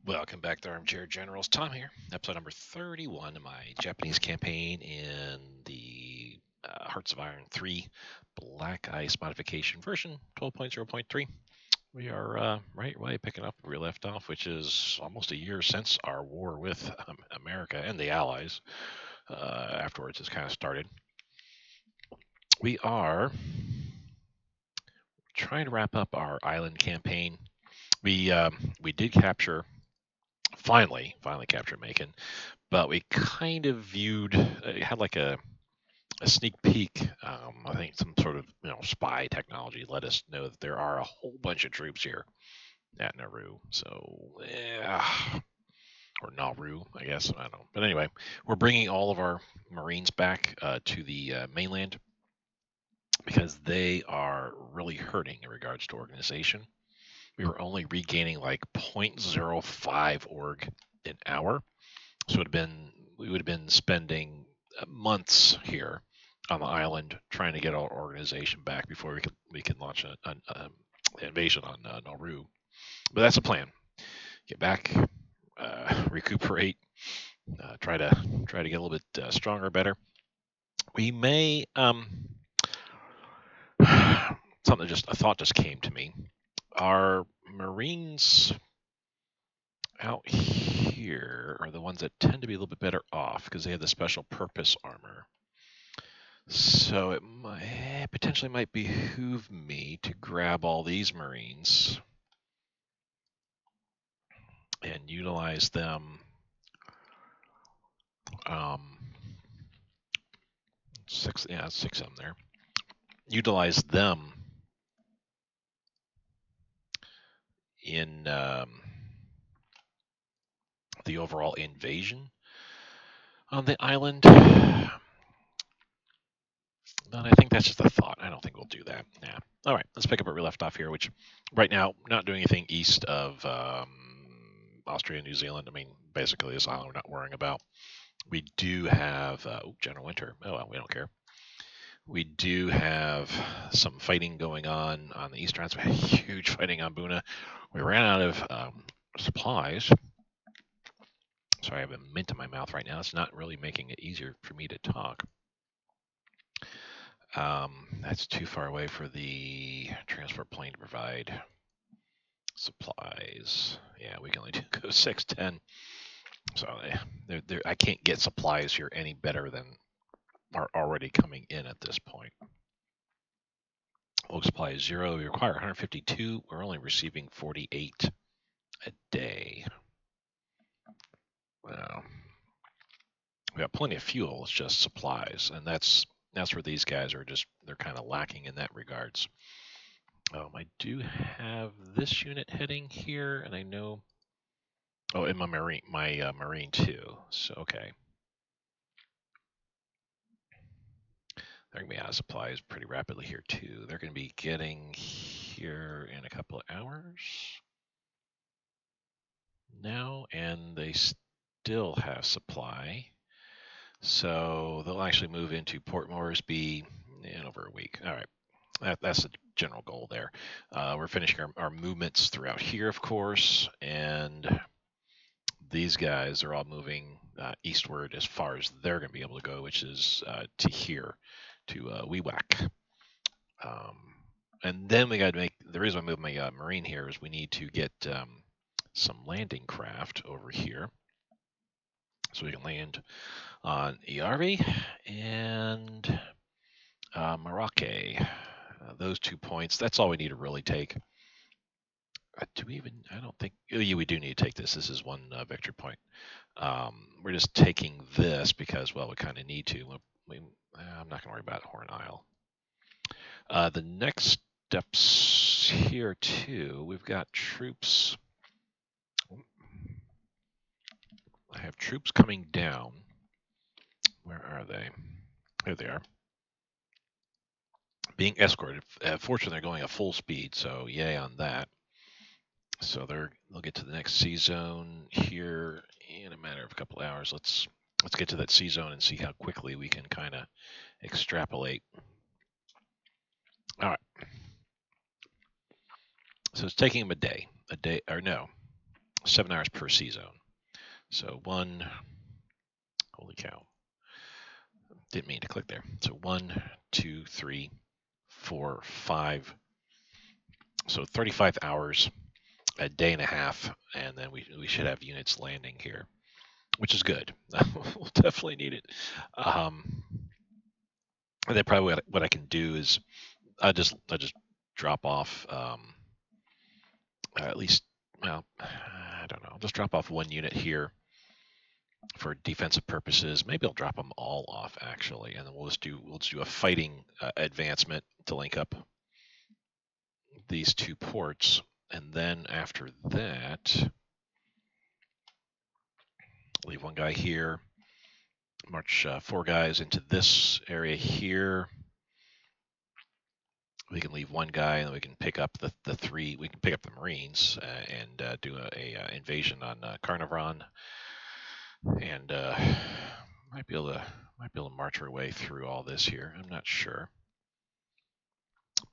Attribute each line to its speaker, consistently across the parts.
Speaker 1: Welcome back to Armchair Generals. Tom here, episode number 31 of my Japanese campaign in the Hearts of Iron 3 Black Ice modification version 12.0.3. We are right away picking up where we left off, which is almost a year since our war with America and the Allies. Afterwards, has kind of started. We are trying to wrap up our island campaign. We did finally capture Macon, but we kind of had like a sneak peek. I think some sort of spy technology let us know that there are a whole bunch of troops here at Nauru. So or Nauru, I guess, I don't know. But anyway, we're bringing all of our Marines back to the mainland because they are really hurting in regards to organization. We were only regaining like 0.05 org an hour. So we would have been spending months here on the island trying to get our organization back before we can launch an invasion on Nauru. But that's a plan. Get back, recuperate, try to get a little bit stronger, better. We may a thought just came to me. Our Marines out here are the ones that tend to be a little bit better off because they have the special purpose armor. So it potentially might behoove me to grab all these Marines and utilize them. Six of them there. Utilize them in the overall invasion on the island. And I think that's just a thought. I don't think we'll do that. Yeah. All right. Let's pick up where we left off here, which right now, not doing anything east of Austria and New Zealand. I mean, basically, this island we're not worrying about. We do have General Winter. Oh, well, we don't care. We do have some fighting going on the eastern side. We had huge fighting on Buna. We ran out of supplies. Sorry, I have a mint in my mouth right now. It's not really making it easier for me to talk. That's too far away for the transport plane to provide supplies. Yeah, we can only go 610. So I can't get supplies here any better than are already coming in at this point. Local supply is 0. We require 152. We're only receiving 48 a day. Wow. We got plenty of fuel. It's just supplies, and that's where these guys are they're kind of lacking in that regards. I do have this unit heading here, and I know. Oh, in my marine too. So okay. They're going to be out of supplies pretty rapidly here, too. They're going to be getting here in a couple of hours now, and they still have supply. So they'll actually move into Port Moresby in over a week. All right. That's the general goal there. We're finishing our movements throughout here, of course, and these guys are all moving eastward as far as they're going to be able to go, which is to here. To Wewak. And then we got to the reason I moved my marine here is we need to get some landing craft over here so we can land on Iarvi and Marake. Those 2 points, that's all we need to really take. Do we even, I don't think, oh yeah, we do need to take this. This is one victory point. We're just taking this because, well, we kind of need to. I'm not going to worry about Horn Isle. The next steps here too, we've got troops. I have troops coming down. Where are they? Here they are. Being escorted. Fortunately, they're going at full speed, so yay on that. So they'll get to the next C zone here in a matter of a couple hours. Let's get to that C zone and see how quickly we can kind of extrapolate. All right. So it's taking them a day or no. 7 hours per sea zone. So holy cow, didn't mean to click there. So 1, 2, 3, 4, 5. So 35 hours, a day and a half, and then we should have units landing here, which is good. We'll definitely need it. And then probably what I can do is I just drop off at least, well, I don't know. I'll just drop off one unit here for defensive purposes. Maybe I'll drop them all off actually, and then we'll just do a fighting advancement to link up these two ports, and then after that, leave one guy here. March 4 guys into this area here. We can leave one guy, and then we can pick up the 3. We can pick up the Marines and do a invasion on Carnarvon, and might be able to march our way through all this here. I'm not sure.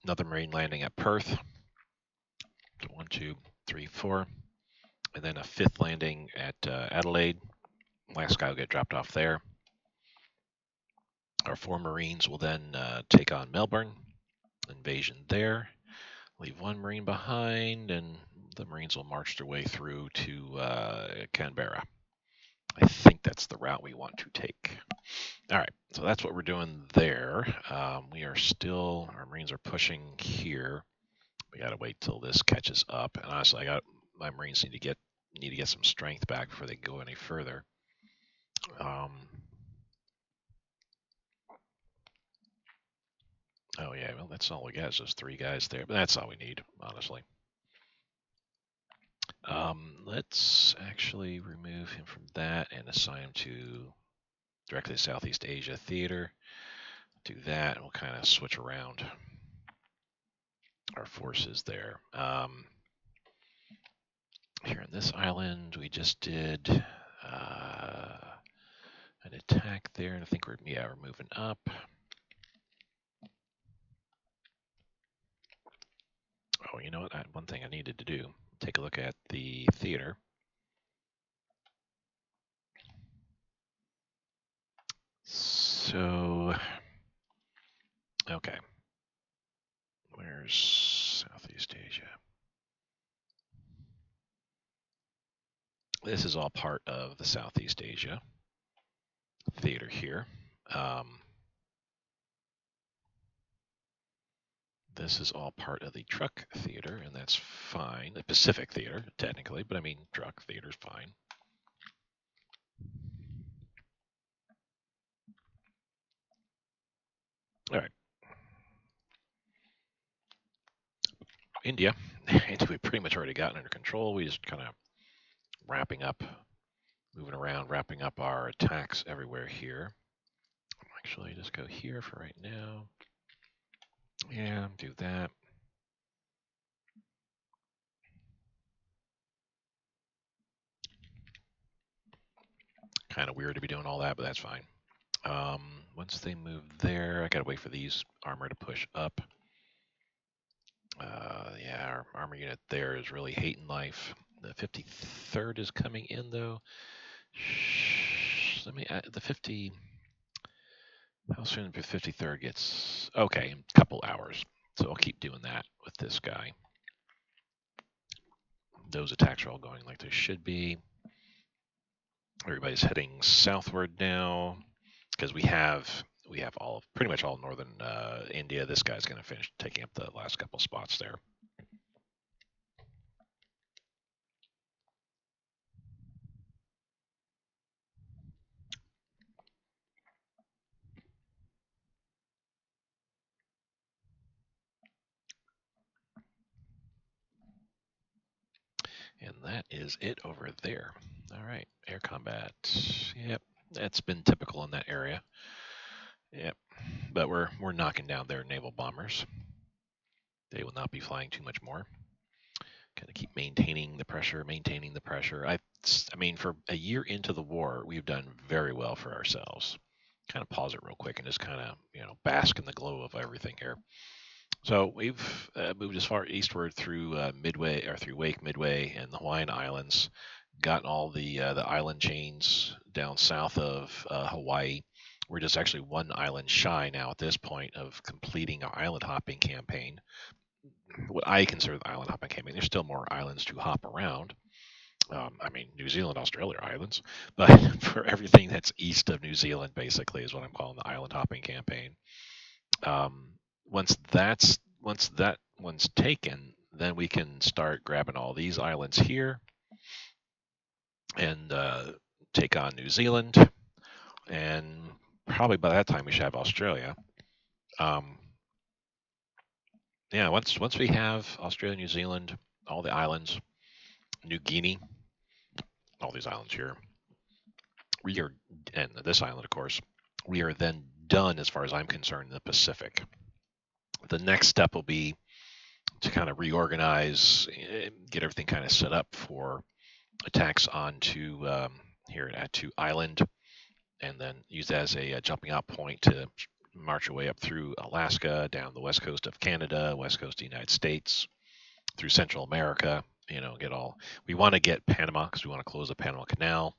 Speaker 1: Another Marine landing at Perth. So 1, 2, 3, 4, and then a 5th landing at Adelaide. Last guy will get dropped off there. Our 4 Marines will then take on Melbourne. Invasion there. Leave 1 Marine behind, and the Marines will march their way through to Canberra. I think that's the route we want to take. All right, so that's what we're doing there. Our Marines are pushing here. We got to wait till this catches up. And honestly, my Marines need to get some strength back before they go any further. Oh yeah, well that's all we got is those 3 guys there, but that's all we need, honestly. Let's actually remove him from that and assign him to directly Southeast Asia Theater. Do that, and we'll kind of switch around our forces there. Here on this island, we just did an attack there, and I think we're moving up. Oh, you know what? One thing I needed to do, take a look at the theater. So, okay. Where's Southeast Asia? This is all part of the Southeast Asia theater here. This is all part of the truck theater, and that's fine. The Pacific theater, technically, but I mean, truck theater's fine. All right. India, we pretty much already gotten under control. We just kind of moving around, wrapping up our attacks everywhere here. Actually, just go here for right now. Yeah, do that. Kind of weird to be doing all that, but that's fine. Once they move there, I gotta wait for these armor to push up. Yeah, our armor unit there is really hating life. The 53rd is coming in though. Let me add the 50. How soon the 53rd gets? Okay, a couple hours. So I'll keep doing that with this guy. Those attacks are all going like they should be. Everybody's heading southward now because we have pretty much all northern India. This guy's going to finish taking up the last couple spots there. And that is it over there. All right, air combat. Yep, that's been typical in that area. Yep, but we're knocking down their naval bombers. They will not be flying too much more. Kind of keep maintaining the pressure. I mean, for a year into the war, we've done very well for ourselves. Kind of pause it real quick and just kind of bask in the glow of everything here. So we've moved as far eastward through Midway or through Wake, Midway, and the Hawaiian Islands. Gotten all the island chains down south of Hawaii. We're just actually one island shy now at this point of completing our island hopping campaign. What I consider the island hopping campaign. There's still more islands to hop around. I mean, New Zealand, Australia islands, but for everything that's east of New Zealand, basically, is what I'm calling the island hopping campaign. Um, once that one's taken, then we can start grabbing all these islands here and take on New Zealand, and probably by that time we should have Australia. Um, yeah, once we have Australia, New Zealand, all the islands, New Guinea, all these islands here, we are, and this island, of course, we are then done as far as I'm concerned in the Pacific. The next step will be to kind of reorganize, get everything kind of set up for attacks onto here at Attu Island, and then use that as a jumping out point to march your way up through Alaska, down the west coast of Canada, west coast of the United States, through Central America. Get all we want to get Panama because we want to close the Panama Canal.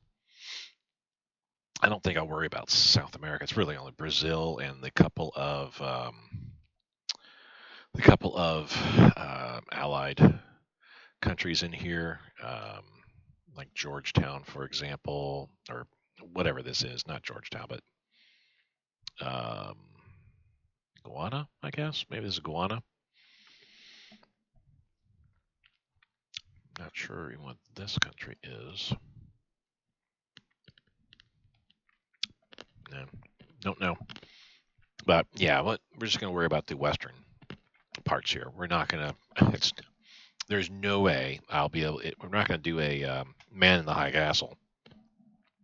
Speaker 1: I don't think I'll worry about South America. It's really only Brazil and the couple of allied countries in here, like Georgetown, for example, or whatever this is. Not Georgetown, but um, Guyana, I guess. Maybe this is Guyana. Not sure even what this country is. No, don't know. But yeah, we're just going to worry about the western parts here. We're not going to. There's no way I'll be able. We're not going to do a Man in the High Castle.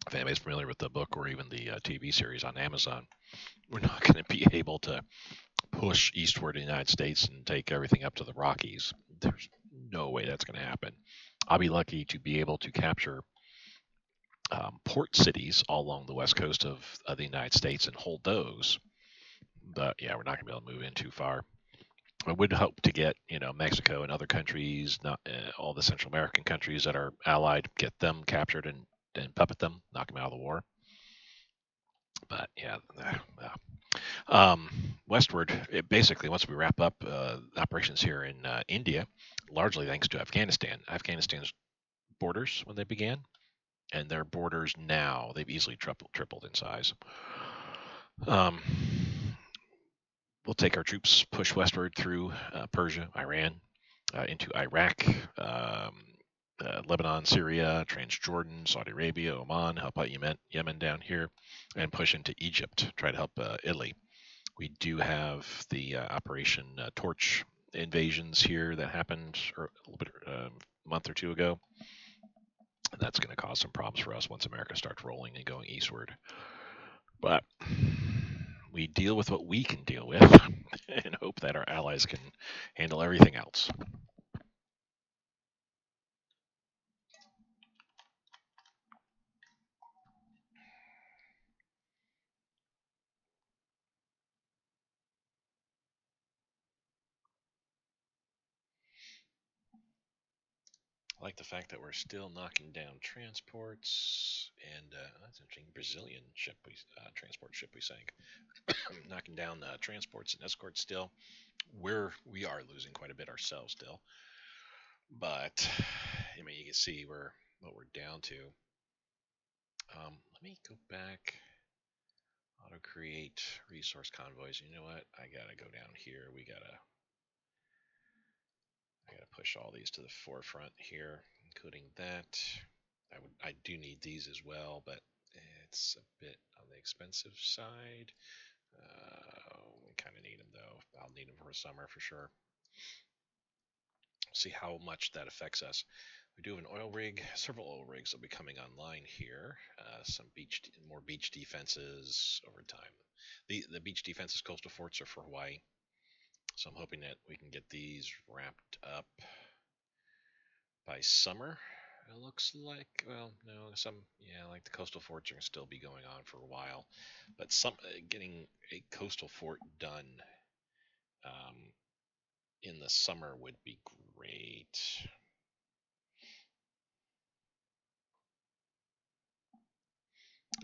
Speaker 1: If anybody's familiar with the book or even the TV series on Amazon, we're not going to be able to push eastward in the United States and take everything up to the Rockies. There's no way that's going to happen. I'll be lucky to be able to capture port cities all along the west coast of the United States and hold those. But yeah, we're not going to be able to move in too far. I would hope to get Mexico and other countries, not all the Central American countries that are allied, get them captured and puppet them, knock them out of the war. But yeah, westward, basically, once we wrap up operations here in India, largely thanks to Afghanistan. Afghanistan's borders when they began, and their borders now they've easily tripled in size. Um, we'll take our troops, push westward through Persia, Iran, into Iraq, Lebanon, Syria, Transjordan, Saudi Arabia, Oman, help out Yemen down here, and push into Egypt, try to help Italy. We do have the Operation Torch invasions here that happened a little bit a month or two ago. That's going to cause some problems for us once America starts rolling and going eastward. But we deal with what we can deal with and hope that our allies can handle everything else. I like the fact that we're still knocking down transports, and that's interesting. Brazilian ship, transport ship we sank, knocking down transports and escorts. Still, we are losing quite a bit ourselves still, but I mean you can see what we're down to. Let me go back. Auto create resource convoys. You know what? I gotta go down here. I gotta push all these to the forefront here, including that. I do need these as well, but it's a bit on the expensive side. We kind of need them though. I'll need them for summer for sure. See how much that affects us. We do have an oil rig, several oil rigs will be coming online here. More beach defenses over time. The beach defenses coastal forts are for Hawaii, so I'm hoping that we can get these wrapped up by summer. It looks like, well, no, like the coastal forts are going to still be going on for a while, but getting a coastal fort done, um, in the summer would be great.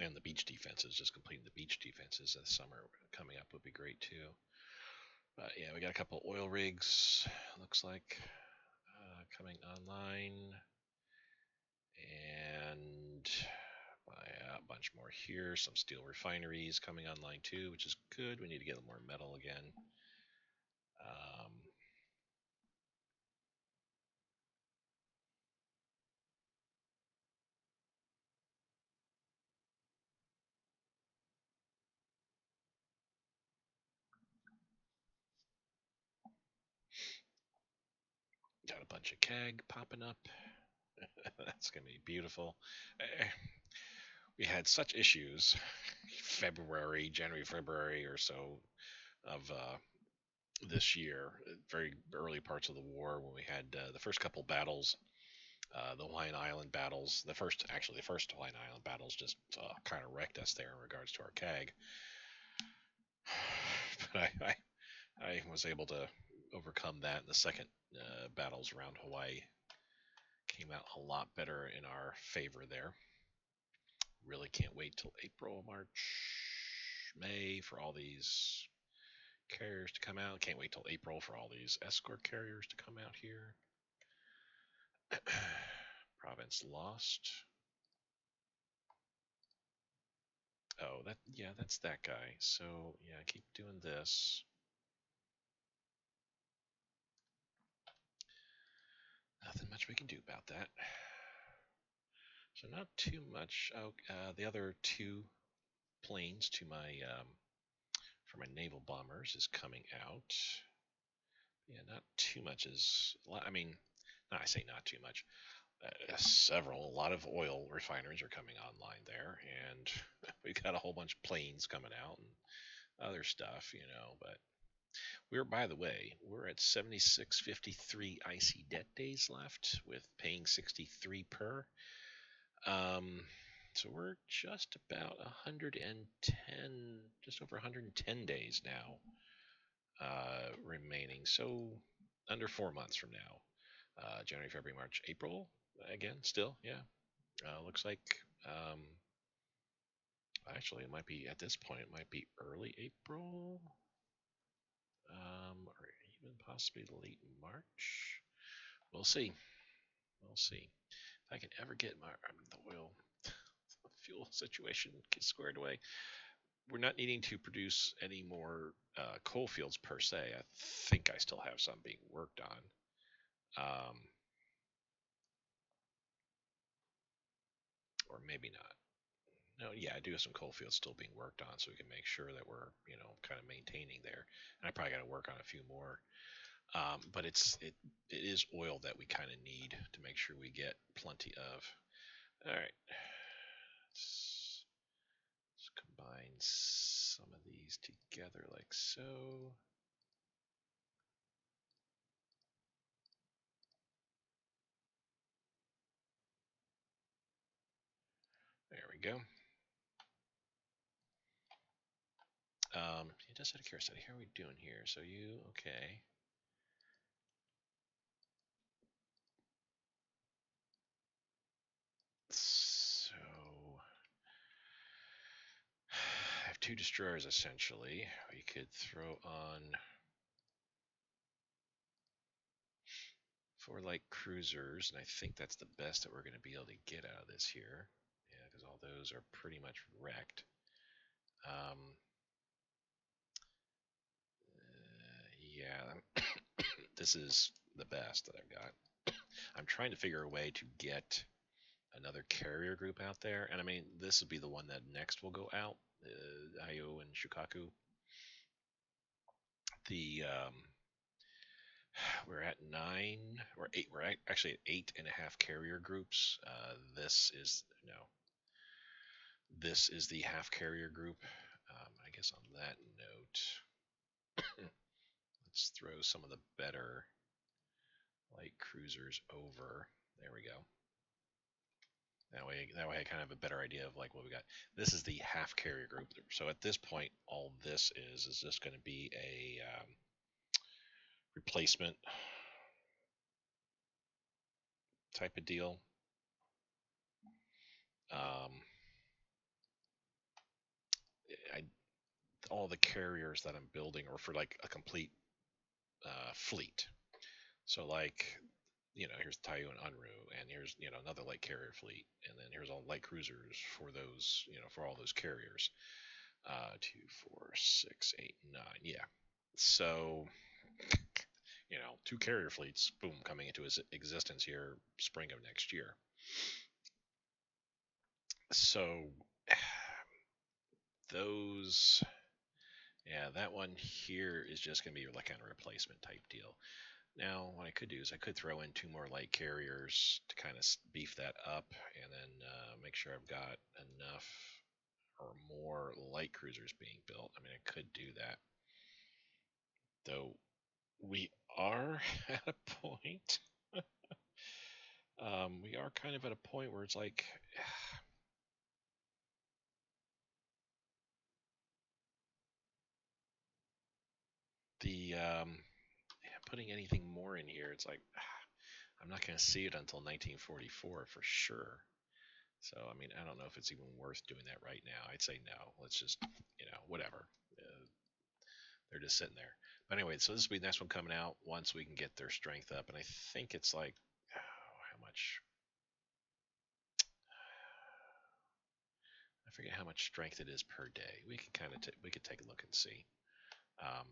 Speaker 1: And the beach defenses, just completing the beach defenses this summer coming up would be great too. But yeah, we got a couple oil rigs, looks like, coming online. And a bunch more here. Some steel refineries coming online too, which is good. We need to get more metal again. Got a bunch of CAG popping up. That's going to be beautiful. We had such issues January, February or so of this year, very early parts of the war when we had the first couple battles, the Hawaiian Island battles. The first Hawaiian Island battles just kind of wrecked us there in regards to our CAG. But I was able to overcome that. And the second battles around Hawaii came out a lot better in our favor there. Really can't wait till April, March, May for all these carriers to come out. Can't wait till April for all these escort carriers to come out here. Province lost. Oh, that's that guy. So yeah, keep doing this. Nothing much we can do about that. So not too much. Oh, the other two planes to my for my naval bombers is coming out. Yeah, not too much is. I mean, no, I say not too much. A lot of oil refineries are coming online there, and we've got a whole bunch of planes coming out and other stuff, But by the way, we're at 7653 IC debt days left, with paying 63 per. So we're just about 110, just over 110 days now remaining. So under 4 months from now. January, February, March, April. Again, still, yeah. Looks like, actually, it might be, at this point, it might be early April, or even possibly late March. We'll see. We'll see. If I can ever get the oil fuel situation squared away. We're not needing to produce any more coal fields per se. I think I still have some being worked on. Or maybe not. No, yeah, I do have some coal fields still being worked on, so we can make sure that we're, kind of maintaining there. And I probably got to work on a few more. But it is oil that we kind of need to make sure we get plenty of. All right, let's combine some of these together like so. There we go. Just out of curiosity, how are we doing here? So you, okay. So I have two destroyers essentially. We could throw on 4 light cruisers, and I think that's the best that we're going to be able to get out of this here. Yeah, because all those are pretty much wrecked. Yeah, this is the best that I've got. I'm trying to figure a way to get another carrier group out there, and I mean, this will be the one that next will go out, Io and Shukaku. The we're at 9 or 8. We're actually at 8.5 carrier groups. This is the half carrier group. I guess on that note, let's throw some of the better light cruisers over. There we go. That way I kind of have a better idea of like what we got. This is the half carrier group. So at this point, all this is just going to be a replacement type of deal. Um, I all the carriers that I'm building are for like a complete fleet. So like here's Taiyuan Unru, and here's another light carrier fleet, and then here's all light cruisers for those for all those carriers. 2, 4, 6, 8, 9. Yeah. So two carrier fleets, boom, coming into existence here spring of next year. So those, yeah, that one here is just going to be like kind of a replacement type deal. Now, what I could do is I could throw in 2 more light carriers to kind of beef that up, and then make sure I've got enough or more light cruisers being built. I mean, I could do that, though. We are at a point. We are kind of at a point where it's like the putting anything more in here. It's like I'm not going to see it until 1944 for sure. So I mean, I don't know if it's even worth doing that right now. I'd say no. Let's just whatever. They're just sitting there. But anyway, so this will be the next one coming out once we can get their strength up, and I think it's like how much. I forget how much strength it is per day. We can kind of we could take a look and see. Um,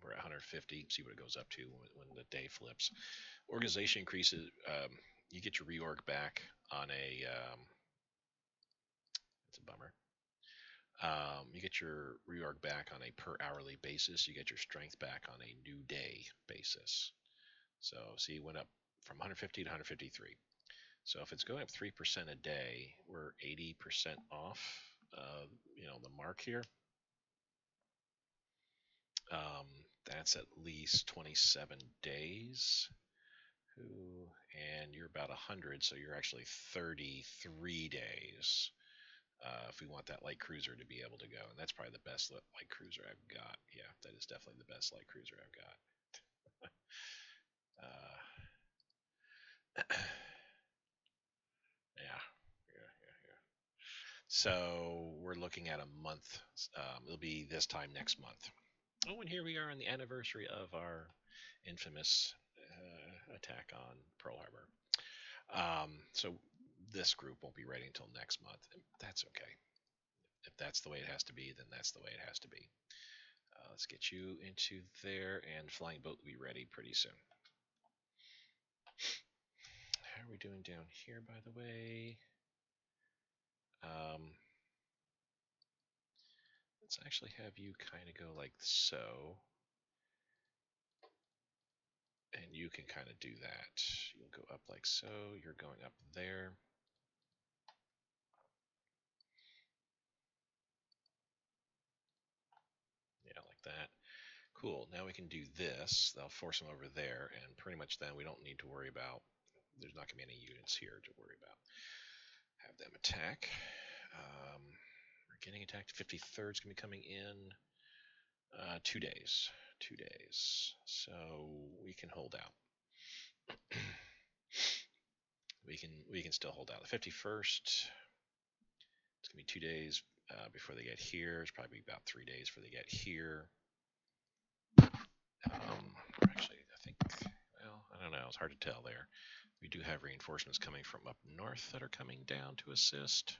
Speaker 1: we're at 150. See what it goes up to when the day flips. Organization increases. You get your reorg back on a. It's a bummer. You get your reorg back on a per hourly basis. You get your strength back on a new day basis. So see, it went up from 150 to 153. So if it's going up 3% a day, we're 80% off. The mark here. Um, that's at least 27 days. And you're about 100, so you're actually 33 days. If we want that light cruiser to be able to go, and that's probably the best light cruiser I've got. Yeah, that is definitely the best light cruiser I've got. Yeah, yeah. So we're looking at a month. It'll be this time next month. Oh, and here we are on the anniversary of our infamous attack on Pearl Harbor. So this group won't be ready until next month. That's okay. If that's the way it has to be, then that's the way it has to be. Let's get you into there, and flying boat will be ready pretty soon. How are we doing down here, by the way? Let's actually have you kind of go like so. And you can kind of do that. You'll go up like so. You're going up there. Yeah, like that. Cool. Now we can do this. They'll force them over there, and pretty much then we don't need to worry about. There's not going to be any units here to worry about. Have them attack. We're getting attacked. 53rd is going to be coming in 2 days. 2 days. So we can hold out. we can still hold out. The 51st. It's going to be 2 days before they get here. It's probably about 3 days before they get here. Actually, I think, well, I don't know. It's hard to tell there. We do have reinforcements coming from up north that are coming down to assist.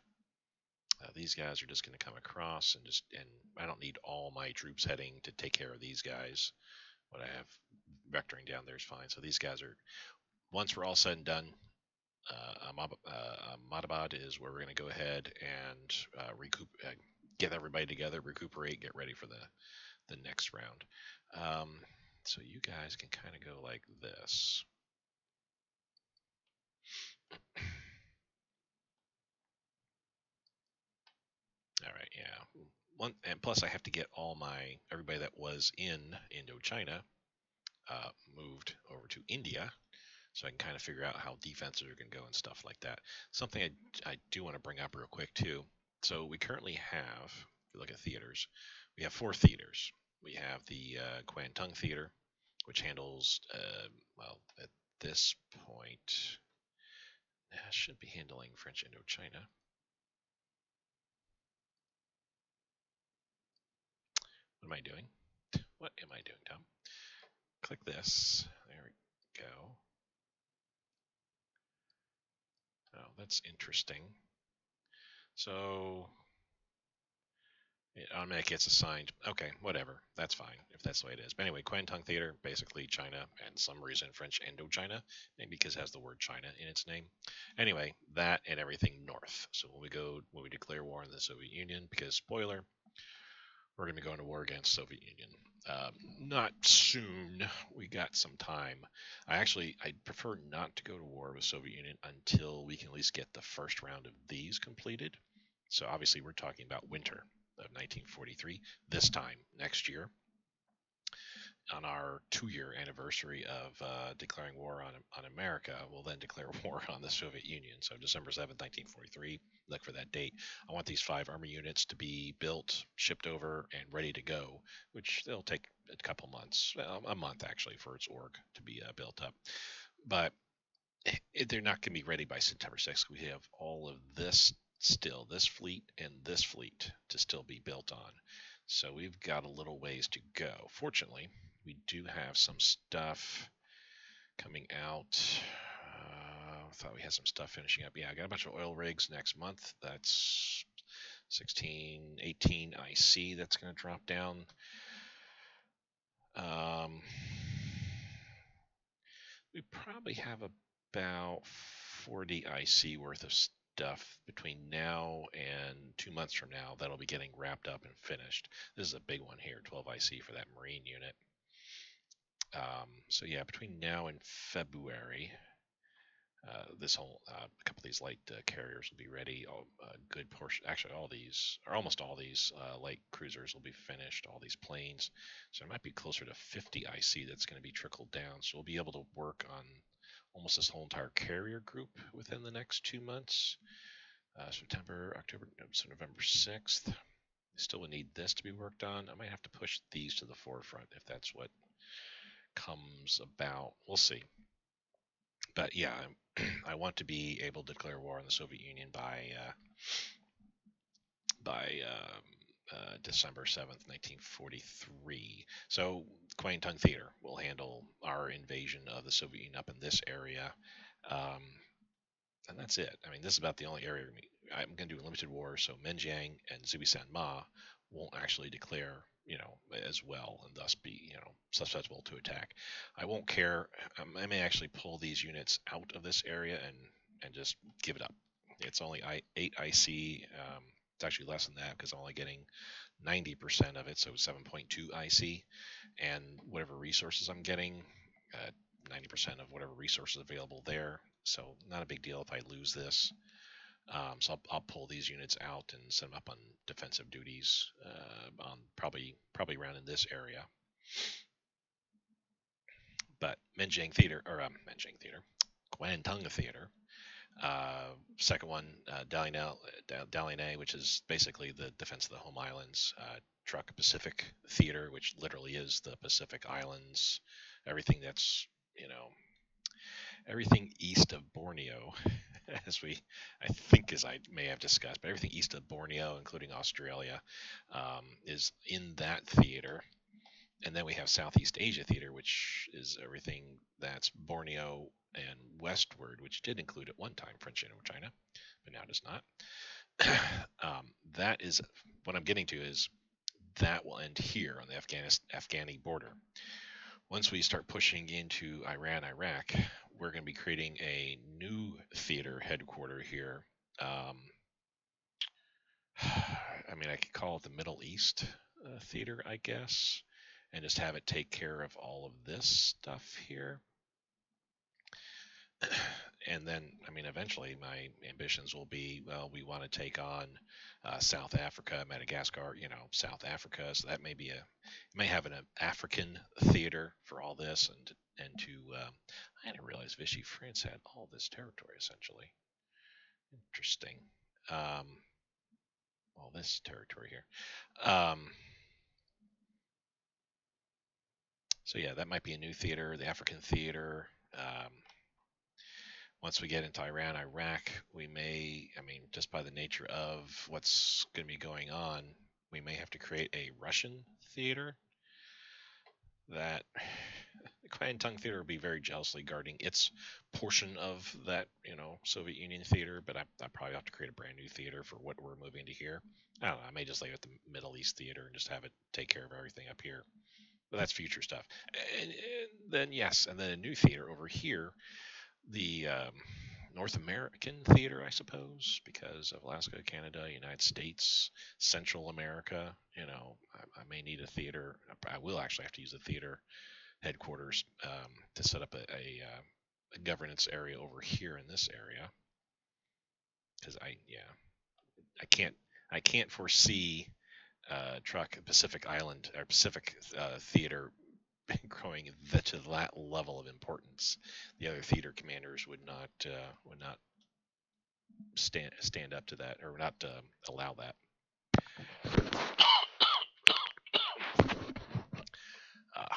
Speaker 1: These guys are just going to come across and I don't need all my troops heading to take care of these guys. What I have vectoring down there is fine. So these guys are, once we're all said and done, Ahmadabad is where we're going to go ahead and get everybody together, recuperate, get ready for the next round. So you guys can kind of go like this. All right, yeah. And plus I have to get everybody that was in Indochina moved over to India, so I can kind of figure out how defenses are going to go and stuff like that. Something I do want to bring up real quick too. So we currently have, if you look at theaters, we have 4 theaters. We have the Kwantung Theater, which handles, well, at this point, should be handling French Indochina. What am I doing? What am I doing, Tom? Click this. There we go. Oh, that's interesting. So it automatically gets assigned. Okay, whatever. That's fine if that's the way it is. But anyway, Kwantung Theater, basically China, and some reason French Indochina, maybe because it has the word China in its name. Anyway, that and everything north. So when we declare war on the Soviet Union, because spoiler, we're going to be going to war against Soviet Union. Not soon. We got some time. I'd prefer not to go to war with Soviet Union until we can at least get the first round of these completed. So obviously we're talking about winter of 1943. This time next year, on our 2-year anniversary of declaring war on America, we'll then declare war on the Soviet Union. So December 7th, 1943, look for that date. I want these 5 Army units to be built, shipped over, and ready to go, which they'll take a couple months, a month actually, for its org to be built up. But they're not going to be ready by September 6th. We have all of this still, this fleet and this fleet to still be built on. So we've got a little ways to go. Fortunately, we do have some stuff coming out. I thought we had some stuff finishing up. Yeah, I got a bunch of oil rigs next month. That's 16, 18 IC that's going to drop down. We probably have about 40 IC worth of stuff between now and 2 months from now that'll be getting wrapped up and finished. This is a big one here, 12 IC for that Marine unit. So yeah, between now and February, this whole a couple of these light carriers will be ready. A good portion, actually, all these or almost all these light cruisers will be finished. All these planes, so it might be closer to 50 IC that's going to be trickled down. So we'll be able to work on almost this whole entire carrier group within the next 2 months. September, October, so November 6th. Still would need this to be worked on. I might have to push these to the forefront if that's what comes about. We'll see. But yeah, I want to be able to declare war on the Soviet Union by December 7th, 1943. So Kwantung Theater will handle our invasion of the Soviet Union up in this area. Um, and that's it. I mean, this is about the only area I'm going to do a limited war. So Menjiang and Zubisan Ma won't actually declare, as well, and thus be, susceptible to attack. I won't care. I may actually pull these units out of this area and just give it up. It's only 8 IC. It's actually less than that because I'm only getting 90% of it, so 7.2 IC, and whatever resources I'm getting, 90% of whatever resources available there. So not a big deal if I lose this. So I'll pull these units out and send them up on defensive duties on probably around in this area. But Kwantung Theater. Second one, Dalian, which is basically the defense of the home islands. Truck Pacific Theater, which literally is the Pacific Islands. Everything that's, everything east of Borneo, as I may have discussed, but everything east of Borneo, including Australia, is in that theater. And then we have Southeast Asia Theater, which is everything that's Borneo and westward, which did include at one time French Indochina, but now does not. That is what I'm getting to, is that will end here on the Afghani border. Once we start pushing into Iran, Iraq, we're going to be creating a new theater headquarter here. I could call it the Middle East theater, I guess, and just have it take care of all of this stuff here. And then, eventually my ambitions will be, well, we want to take on South Africa, Madagascar, South Africa. So that may have an African theater for all this, and I didn't realize Vichy France had all this territory essentially. Interesting. All this territory here. So yeah, that might be a new theater, the African theater. Once we get into Iran, Iraq, we may, I mean, just by the nature of what's going to be going on, we may have to create a Russian theater that the Kwantung Theater will be very jealously guarding its portion of that, Soviet Union theater, but I probably have to create a brand new theater for what we're moving to here. I don't know. I may just leave it at the Middle East theater and just have it take care of everything up here. But that's future stuff. And then, yes, and then a new theater over here, the North American theater, I suppose, because of Alaska, Canada, United States, Central America. I may need a theater. I will actually have to use a theater headquarters to set up a governance area over here in this area, because I can't foresee truck Pacific Island or Pacific theater growing to that level of importance. The other theater commanders would not stand up to that, or not allow that. Uh,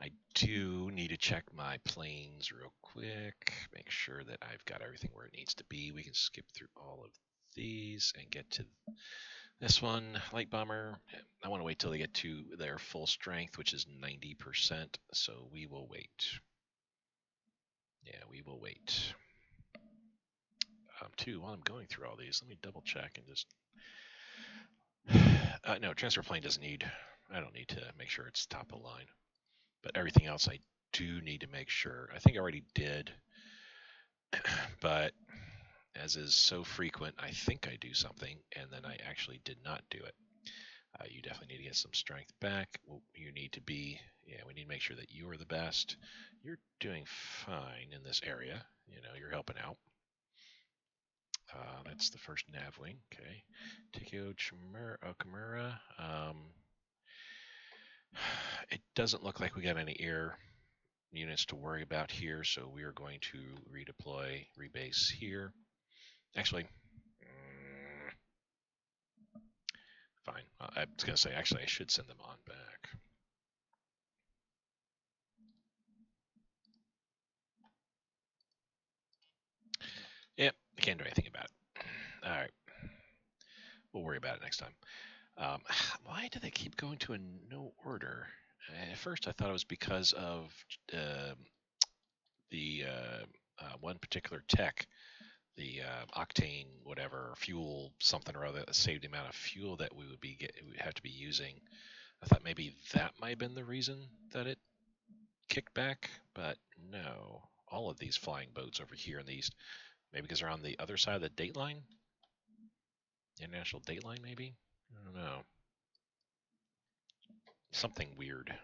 Speaker 1: I do need to check my planes real quick, make sure that I've got everything where it needs to be. We can skip through all of these and get to this one, light bomber. I want to wait till they get to their full strength, which is 90%, so we will wait. Yeah, we will wait. Too, while I'm going through all these, let me double check and just... no, transfer plane doesn't need... I don't need to make sure it's top of the line. But everything else I do need to make sure. I think I already did. But as is so frequent, I think I do something, and then I actually did not do it. You definitely need to get some strength back. You need to be... Yeah, we need to make sure that you are the best. You're doing fine in this area. You're helping out. That's the first nav wing. Okay. Tikio Kimura. It doesn't look like we got any air units to worry about here, so we are going to redeploy, rebase here. Actually, fine. I was going to say, actually, I should send them on back. Yep, I can't do anything about it. All right. We'll worry about it next time. Why do they keep going to a no order? At first, I thought it was because of the one particular tech, the octane, whatever fuel, something or other, that saved the amount of fuel that we would have to be using. I thought maybe that might have been the reason that it kicked back, but no. All of these flying boats over here in the east, maybe because they're on the other side of the date line, international date line, maybe. I don't know. Something weird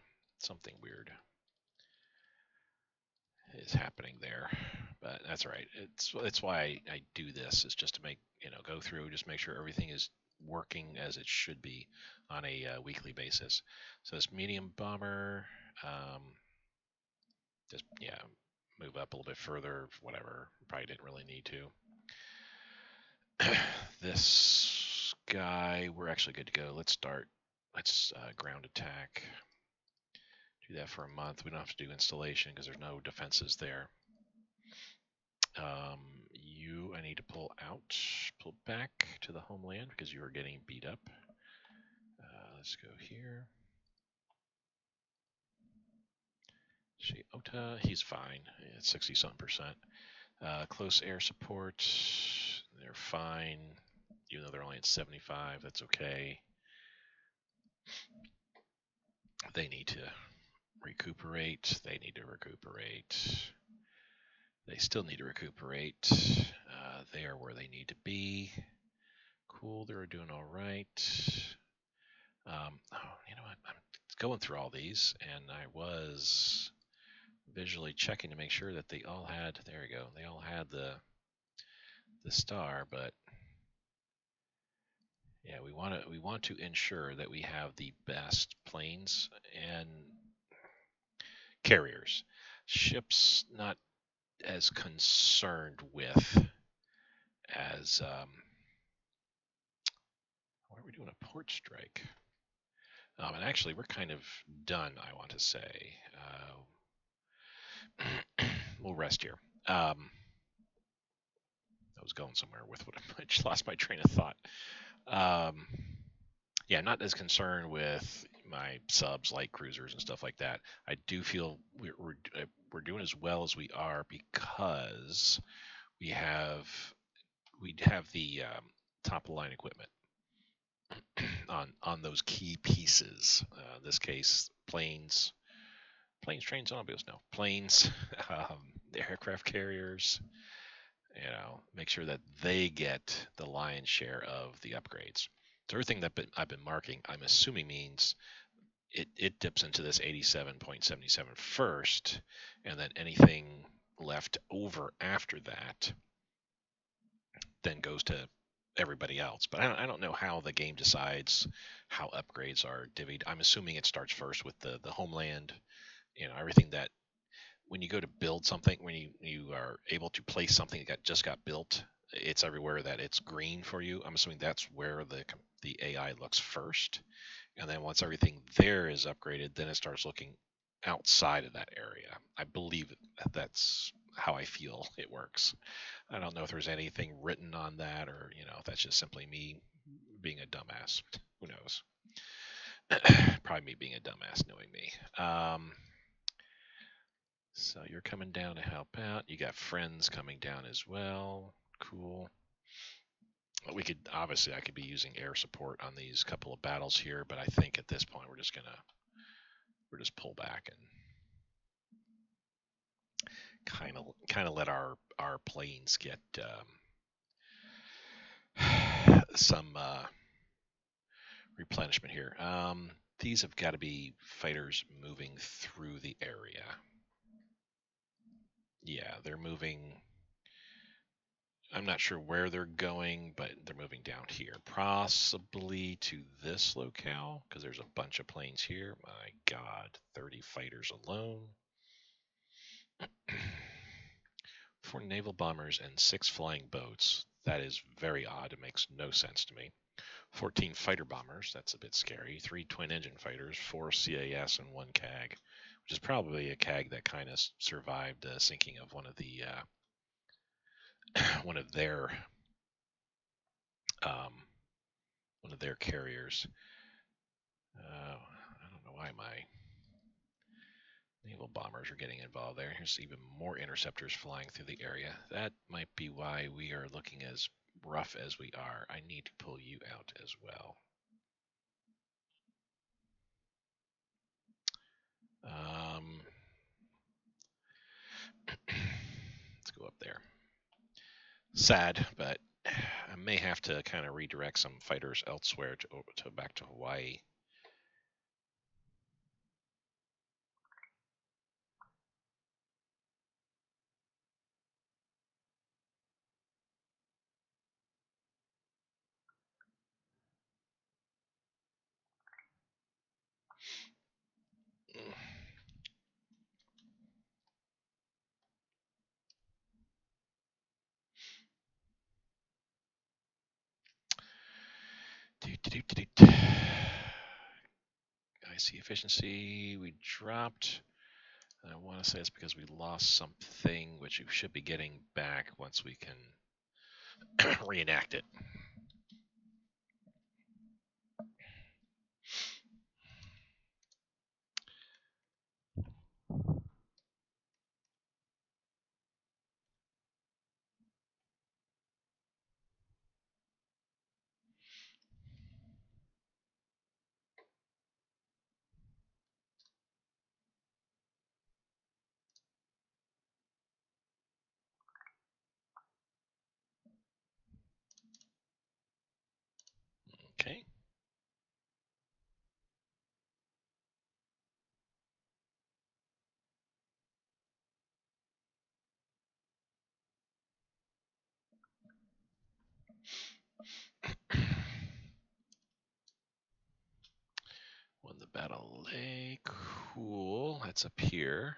Speaker 1: is happening there, but that's all right. It's why I do this, is just to make go through, just make sure everything is working as it should be on a weekly basis. So this medium bomber, just move up a little bit further, whatever. Probably didn't really need to. This guy, we're actually good to go. Let's start. Let's ground attack. Do that for a month. We don't have to do installation because there's no defenses there. I need to pull back to the homeland because you are getting beat up. Let's go here. See, Ota, he's fine. It's 60-something%. Close air support, they're fine. Even though they're only at 75, that's okay. They need to recuperate. They still need to recuperate. They are where they need to be. Cool, they're doing all right. You know what? I'm going through all these, and I was visually checking to make sure that they all had. There we go. They all had the star, but yeah, we want to ensure that we have the best planes and carriers. Ships, not as concerned with as why are we doing a port strike? And actually, we're kind of done, I want to say. We'll rest here. I was going somewhere with what I just lost my train of thought. Um, yeah, not as concerned with my subs, light cruisers, and stuff like that. I do feel we're doing as well as we are because we have we have the top of the line equipment on those key pieces. In this case, trains, automobiles, no planes, the aircraft carriers. Make sure that they get the lion's share of the upgrades. So everything that I've been marking, I'm assuming means it dips into this 87.77 first, and then anything left over after that then goes to everybody else. But I don't know how the game decides how upgrades are divvied. I'm assuming it starts first with the homeland, everything that when you go to build something, when you are able to place something that just got built, it's everywhere that it's green for you. I'm assuming that's where the AI looks first, and then once everything there is upgraded, then it starts looking outside of that area. I believe that's how I feel it works. I don't know if there's anything written on that, or if that's just simply me being a dumbass. Who knows? Probably me being a dumbass, knowing me. So you're coming down to help out. You got friends coming down as well. Cool. I could be using air support on these couple of battles here, but I think at this point we're just pull back and kind of let our planes get some replenishment here. These have got to be fighters moving through the area. Yeah, they're moving. I'm not sure where they're going, but they're moving down here, possibly to this locale, because there's a bunch of planes here. My God, 30 fighters alone. 4 naval bombers and 6 flying boats. That is very odd. It makes no sense to me. 14 fighter bombers. That's a bit scary. 3 twin engine fighters, 4 CAS, and 1 CAG, which is probably a CAG that kind of survived the sinking of one of the one of their um, one of their carriers. I don't know why my naval bombers are getting involved there. Here's even more interceptors flying through the area. That might be why we are looking as rough as we are. I need to pull you out as well. Let's go up there. Sad, but I may have to kind of redirect some fighters elsewhere to back to Hawaii. I see efficiency. We dropped. I want to say it's because we lost something, which we should be getting back once we can reenact it. Okay. Won the battle lake. Cool. That's up here.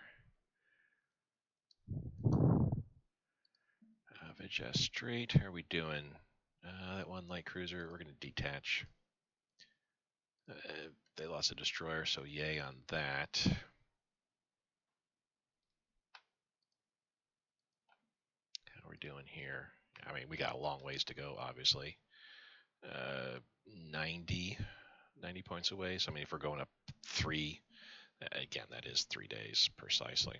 Speaker 1: Vidja Strait. How are we doing? That one light cruiser. We're going to detach. They lost a destroyer, so yay on that. How are we doing here? I mean, we got a long ways to go, obviously. Uh, 90, 90 points away. So, I mean, if we're going up 3, again, that is 3 days precisely.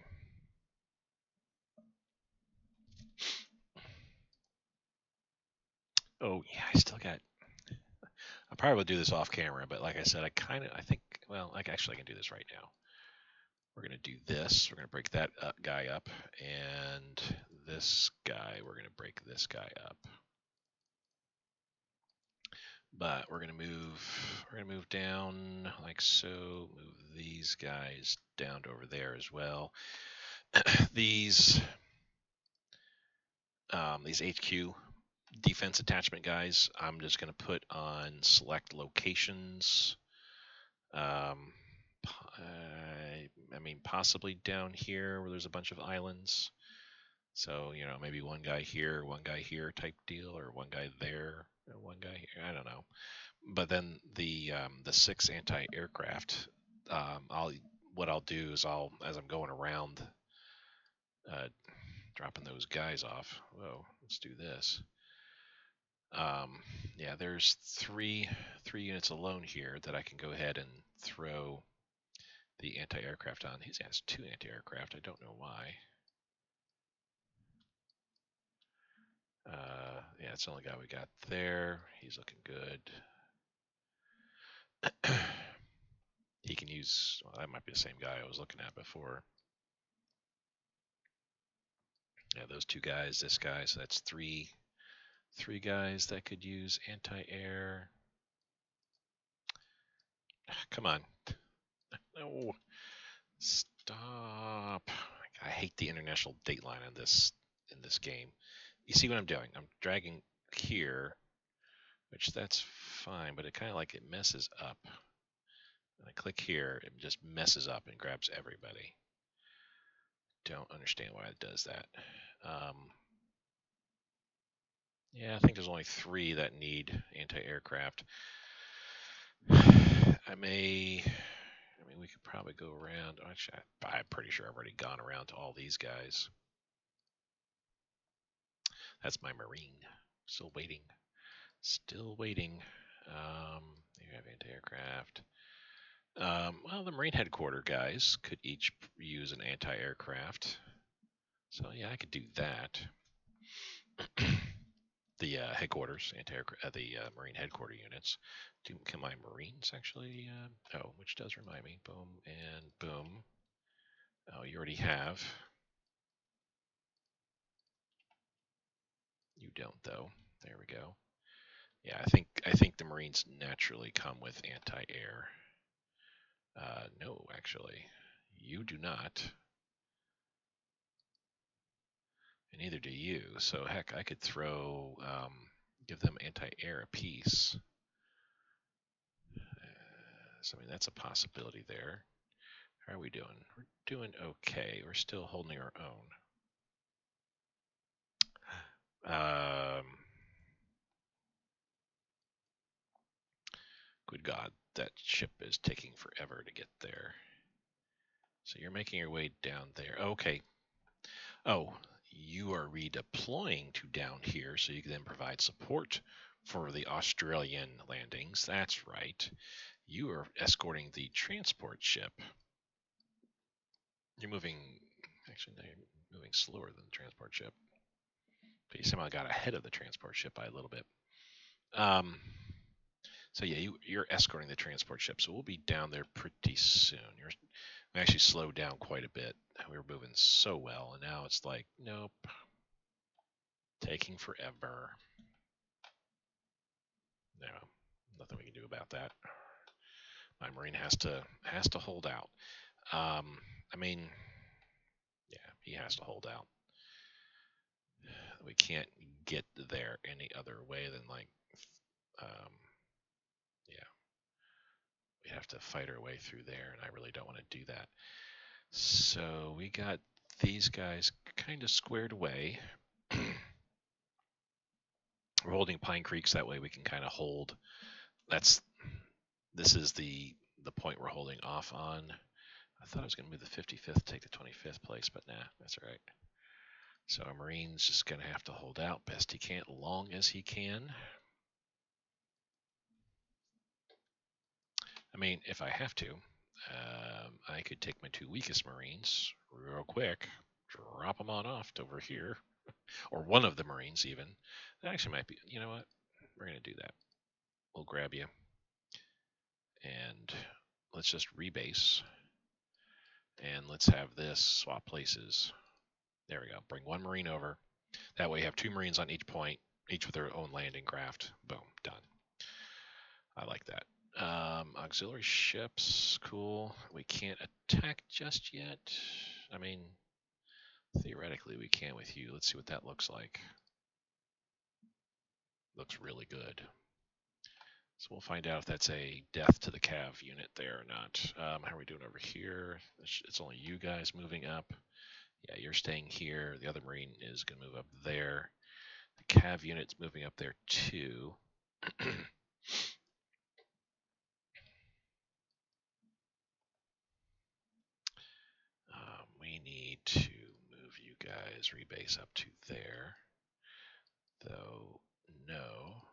Speaker 1: Oh, yeah, I still got. I probably will do this off camera, but like I said, I think, well, actually, I can do this right now. We're going to do this. We're going to break that guy up, and this guy, we're going to break this guy up. But we're going to move down like so, move these guys down to over there as well. these HQ defense attachment guys, I'm just going to put on select locations. I mean, possibly down here where there's a bunch of islands. So, maybe one guy here type deal, or one guy there, and one guy here. I don't know. But then the 6 anti-aircraft, what I'll do is as I'm going around, uh, dropping those guys off. Whoa, let's do this. Yeah, there's three units alone here that I can go ahead and throw the anti-aircraft on. He has 2 anti-aircraft. I don't know why. Yeah, it's the only guy we got there. He's looking good. He can use. Well, that might be the same guy I was looking at before. Yeah, those 2 guys. This guy. So that's three guys that could use anti-air. Come on. No. Stop. I hate the international date line on this in this game. You see what I'm doing? I'm dragging here, which that's fine, but it kind of like it messes up. When I click here, it just messes up and grabs everybody. Don't understand why it does that. Yeah, I think there's only 3 that need anti-aircraft. I mean, we could probably go around. Actually, I'm pretty sure I've already gone around to all these guys. That's my Marine. Still waiting. Still waiting. You have anti-aircraft. Well, the Marine headquarters guys could each use an anti-aircraft. So yeah, I could do that. The headquarters, the Marine headquarters units. Can my Marines actually? Which does remind me. Boom and boom. Oh, you already have. You don't though. There we go. Yeah, I think the Marines naturally come with anti-air. No, actually, you do not. And neither do you. So heck, I could give them anti-air apiece. So I mean, that's a possibility there. How are we doing? We're doing okay. We're still holding our own. Good God, that ship is taking forever to get there. So you're making your way down there. Okay. Oh, you are redeploying to down here so you can then provide support for the Australian landings. That's right. You are escorting the transport ship. You're moving, actually, no, you're moving slower than the transport ship. But you somehow got ahead of the transport ship by a little bit. So yeah, you're escorting the transport ship. So we'll be down there pretty soon. We actually slowed down quite a bit. We were moving so well, and now it's like, nope, taking forever. No, nothing we can do about that. My Marine has to hold out. I mean, yeah, he has to hold out. We can't get there any other way than yeah, we have to fight our way through there, and I really don't want to do that. So we got these guys kind of squared away. We're holding Pine Creeks, that way we can kind of hold. That's This is the point we're holding off on. I thought I was going to move the 55th, take the 25th place, but nah, that's all right. So our Marine's just going to have to hold out best he can, long as he can. I mean, if I have to, I could take my two weakest Marines real quick, drop them on off to over here, or one of the Marines even. That actually might be, you know what? We're going to do that. We'll grab you, and let's just rebase, and let's have this swap places. There we go. Bring one Marine over. That way you have two Marines on each point, each with their own landing craft. Boom, done. I like that. Auxiliary ships, cool. We can't attack just yet. I mean, theoretically we can with you. Let's see what that looks like. Looks really good. So we'll find out if that's a death to the cav unit there or not. How are we doing over here? It's only you guys moving up. Yeah, you're staying here. The other Marine is going to move up there. The cav unit's moving up there too. We need to move you guys, rebase up to there. Though, no.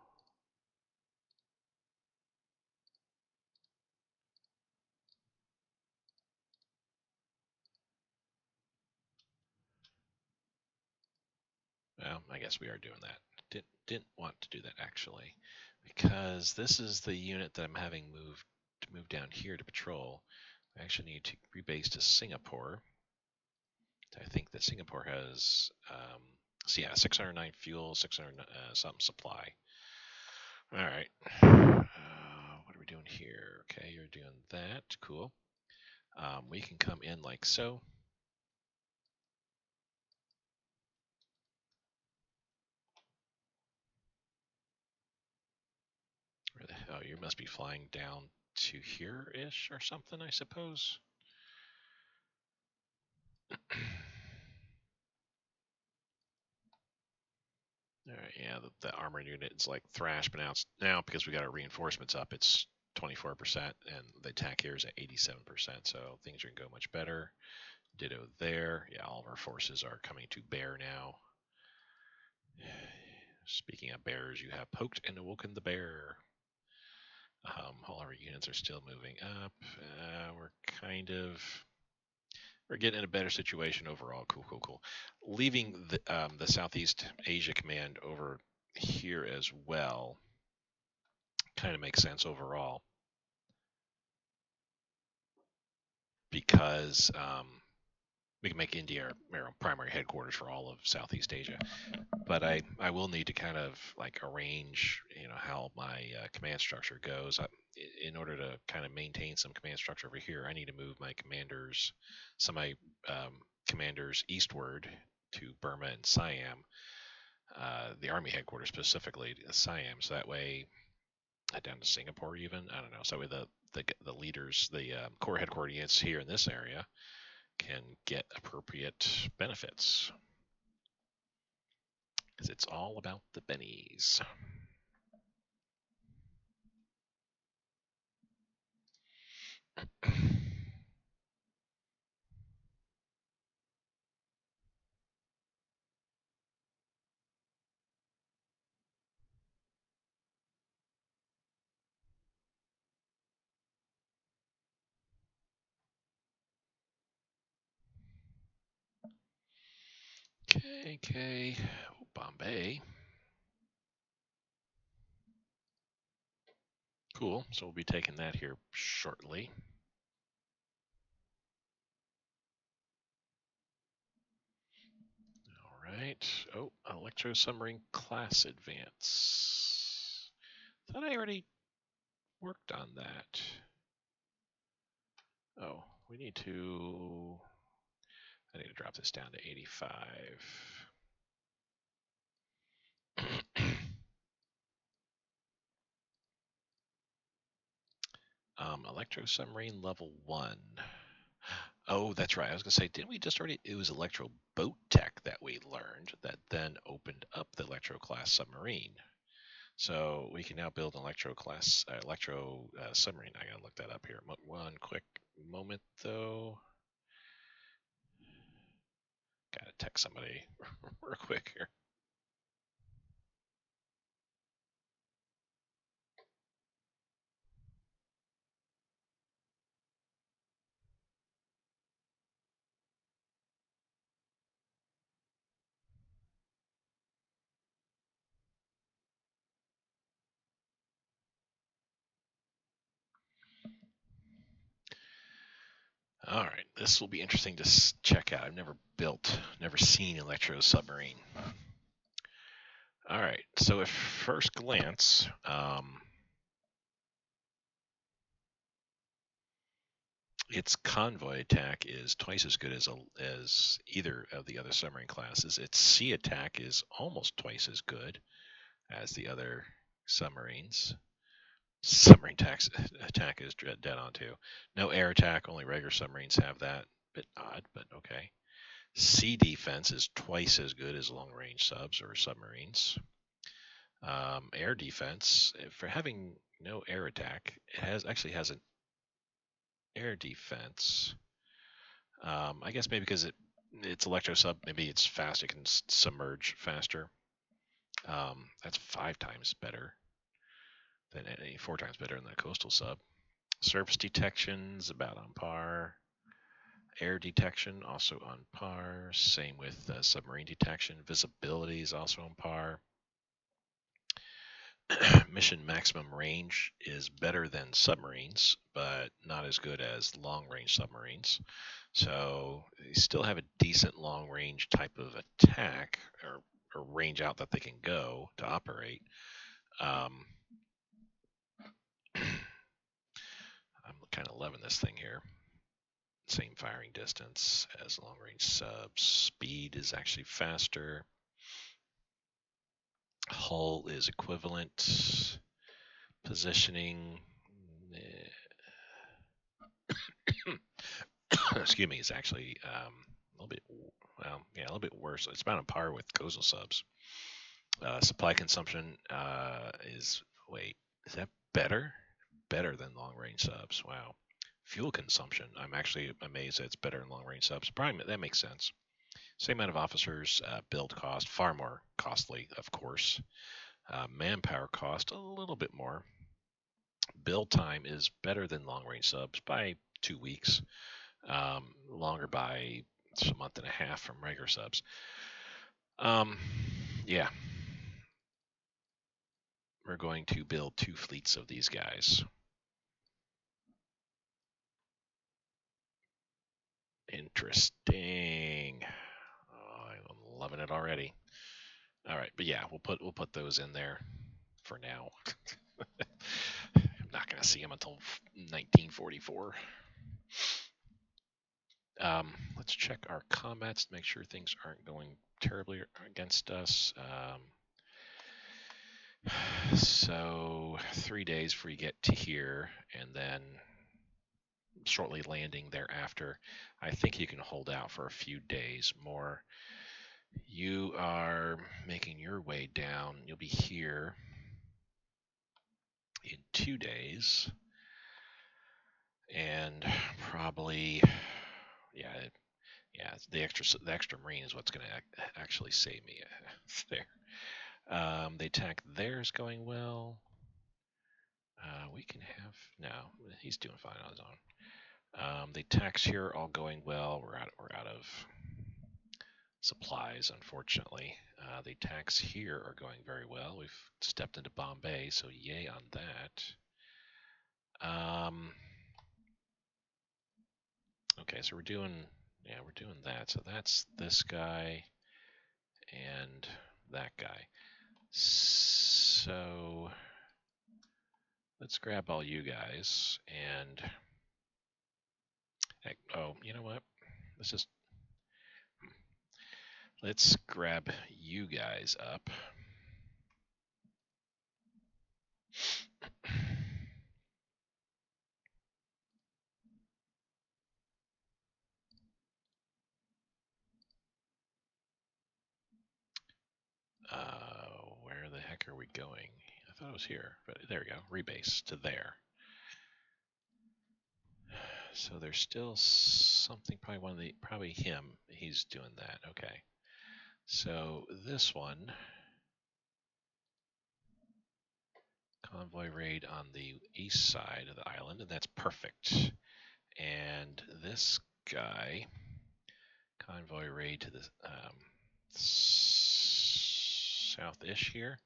Speaker 1: Well, I guess we are doing that. Didn't want to do that actually, because this is the unit that I'm having moved to move down here to patrol. I actually need to rebase to Singapore. I think that Singapore has, so yeah, 609 fuel, 600 something supply. All right. What are we doing here? Okay, you're doing that. Cool. We can come in like so. Where the hell? You must be flying down to here-ish or something, I suppose. All right, yeah, the armor unit is like thrash, but now because we got our reinforcements up, it's 24%, and the attack here is at 87%, so things are gonna go much better. Ditto there. Yeah, all of our forces are coming to bear now. Speaking of bears, you have poked and awoken the bear. All our units are still moving up. We're getting in a better situation overall. Cool. Leaving the Southeast Asia Command over here as well kind of makes sense overall because we can make India our primary headquarters for all of Southeast Asia. But I will need to kind of like arrange, how my command structure goes. In order to kind of maintain some command structure over here, I need to move my commanders, some of my commanders eastward to Burma and Siam, the army headquarters specifically Siam. So that way, down to Singapore even. I don't know. So that way the leaders, the core headquarters units here in this area can get appropriate benefits. Because it's all about the bennies. Okay. Bombay. Cool. So we'll be taking that here shortly. All right. Oh, electro submarine class advance. Thought I already worked on that. Oh, I need to drop this down to 85. Electro submarine level 1. Oh, that's right. I was going to say, didn't we just already? It was electro boat tech that we learned that then opened up the electro class submarine. So we can now build an electro submarine. I gotta look that up here. One quick moment though. Gotta text somebody real quick here. All right, this will be interesting to check out. I've never seen an electro submarine. All right, so at first glance, its convoy attack is twice as good as either of the other submarine classes. Its sea attack is almost twice as good as the other submarines. Submarine attack is dead on too. No air attack, only regular submarines have that. Bit odd, but okay. Sea defense is twice as good as long range subs or submarines. Air defense, for having no air attack, it actually has an air defense. I guess maybe because it's electro sub, maybe it's fast. It can submerge faster. That's 5 times better than 4 times better than the coastal sub. Surface detection's about on par. Air detection also on par. Same with submarine detection. Visibility is also on par. Mission maximum range is better than submarines, but not as good as long range submarines. So they still have a decent long range type of attack or range out that they can go to operate. I'm kind of loving this thing here. Same firing distance as long range subs. Speed is actually faster. Hull is equivalent. Positioning, excuse me, is actually a little bit, well, yeah, a little bit worse. It's about on par with coastal subs. Supply consumption is that better? Better than long range subs. Wow. Fuel consumption, I'm actually amazed that it's better than long range subs. Probably that makes sense. Same amount of officers, build cost, far more costly, of course. Manpower cost, a little bit more. Build time is better than long range subs by 2 weeks, longer by a month and a half from regular subs. Yeah, we're going to build 2 fleets of these guys. Interesting. Oh, I'm loving it already. All right, but yeah, we'll put those in there for now. I'm not going to see them until 1944. Let's check our comments to make sure things aren't going terribly against us. So 3 days before you get to here, and then shortly landing thereafter. I think you can hold out for a few days more. You are making your way down. You'll be here in 2 days, and probably, yeah, the extra marine is what's going to actually save me there. The attack there is going well. We can have no. He's doing fine on his own. The attacks here are all going well. We're out of supplies, unfortunately. The attacks here are going very well. We've stepped into Bombay, so yay on that. Okay, so we're doing that. So that's this guy and that guy. So let's grab all you guys and oh, you know what? Let's grab you guys up. Where the heck are we going? thought it was here, but there we go. Rebase to there. So there's still something, probably him. He's doing that. Okay. So this one, convoy raid on the east side of the island, and that's perfect. And this guy, convoy raid to the south-ish here.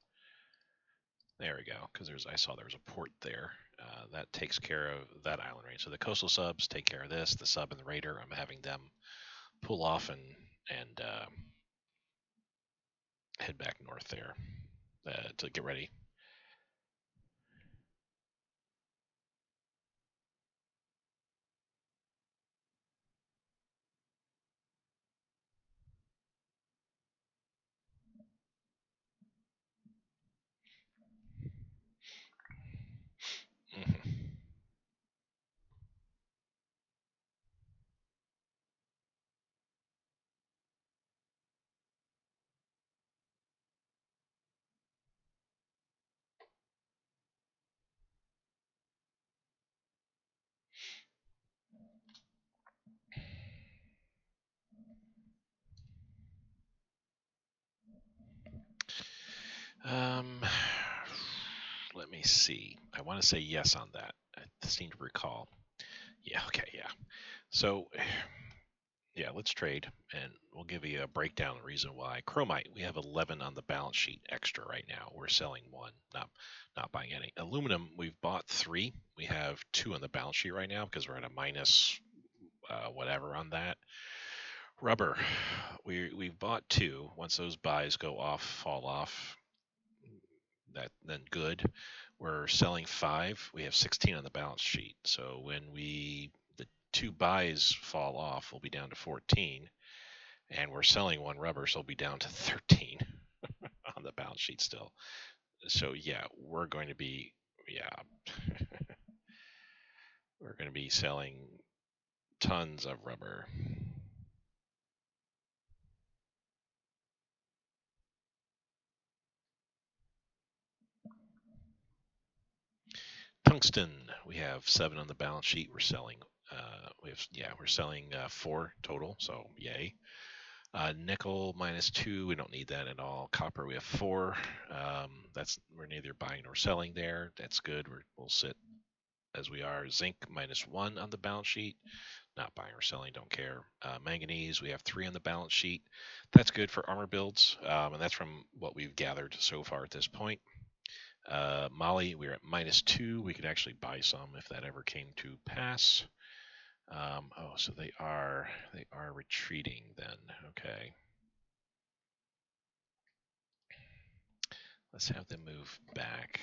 Speaker 1: There we go, because I saw there was a port there. That takes care of that island range. So the coastal subs take care of this. The sub and the raider, I'm having them pull off and head back north there to get ready. Mhm. Um, let me see. I want to say yes on that. I seem to recall. Yeah. Okay. Yeah. So, yeah, let's trade, and we'll give you a breakdown. The reason why chromite, we have 11 on the balance sheet extra right now. We're selling one, not buying any. Aluminum, we've bought 3. We have 2 on the balance sheet right now because we're at a minus whatever on that. Rubber, we've bought 2. Once those buys fall off, that then good. We're selling 5. We have 16 on the balance sheet. So when the 2 buys fall off, we'll be down to 14, and we're selling 1 rubber, so we'll be down to 13 on the balance sheet still. So yeah, we're going to be we're going to be selling tons of rubber. Tungsten, we have 7 on the balance sheet. We're selling. We're selling 4 total. So yay. Nickel -2. We don't need that at all. Copper, we have 4. We're neither buying nor selling there. That's good. We'll sit as we are. Zinc -1 on the balance sheet. Not buying or selling. Don't care. Manganese, we have 3 on the balance sheet. That's good for armor builds, and that's from what we've gathered so far at this point. Moly, we're at -2. We could actually buy some if that ever came to pass. So they are retreating then. Okay. Let's have them move back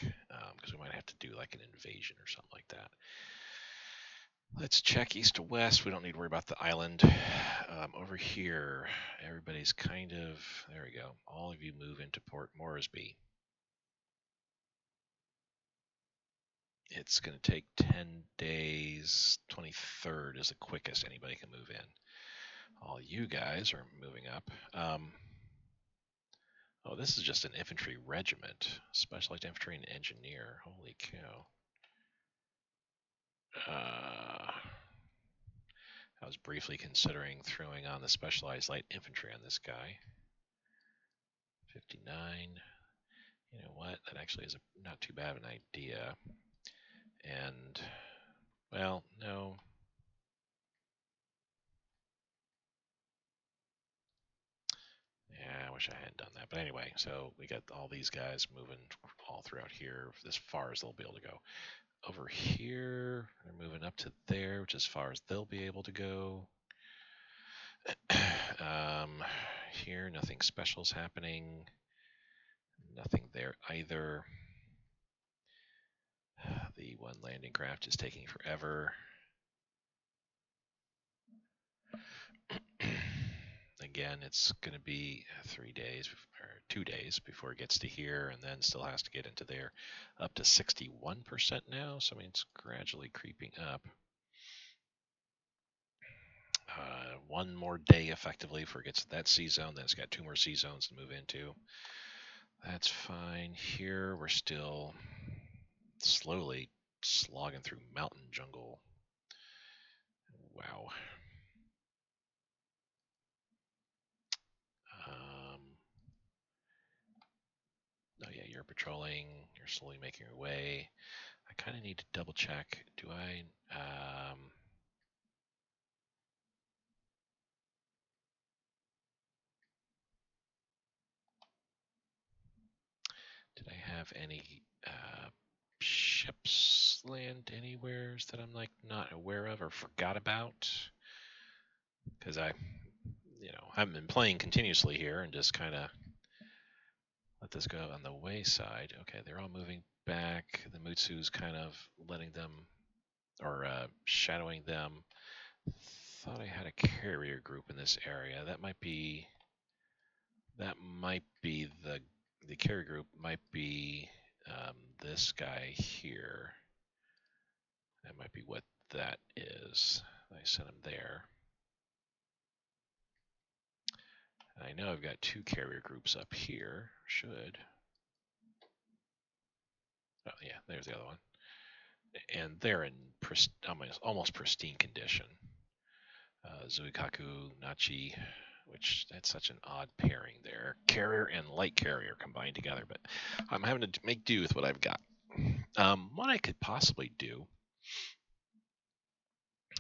Speaker 1: because we might have to do like an invasion or something like that. Let's check east to west. We don't need to worry about the island. Over here, everybody's there we go. All of you move into Port Moresby. It's going to take 10 days. 23rd is the quickest anybody can move in. All you guys are moving up. This is just an infantry regiment. Specialized infantry and engineer. Holy cow. I was briefly considering throwing on the specialized light infantry on this guy. 59. You know what? That actually is not too bad of an idea. And, well, no. Yeah, I wish I hadn't done that. But anyway, so we got all these guys moving all throughout here as far as they'll be able to go. Over here, they're moving up to there, which is as far as they'll be able to go. Here, nothing special is happening. Nothing there either. The one landing craft is taking forever. Again, it's going to be 3 days or 2 days before it gets to here, and then still has to get into there. Up to 61% now, so I mean it's gradually creeping up. 1 more day effectively before it gets to that sea zone. Then it's got 2 more sea zones to move into. That's fine. Here we're still slowly slogging through mountain jungle. Wow. Um, oh yeah, you're patrolling. You're slowly making your way. I kind of need to double check. Do I? Did I have any ships land anywheres that I'm like not aware of or forgot about? Because I haven't been playing continuously here and just kind of let this go on the wayside. Okay, they're all moving back. The Mutsu's kind of letting them or shadowing them. Thought I had a carrier group in this area. That might be the carrier group might be this guy here. That might be what that is. I sent him there. I know I've got two carrier groups up here. Should. Oh yeah, there's the other one. And they're in almost pristine condition. Zuikaku, Nachi, which that's such an odd pairing there. Carrier and light carrier combined together, but I'm having to make do with what I've got. What I could possibly do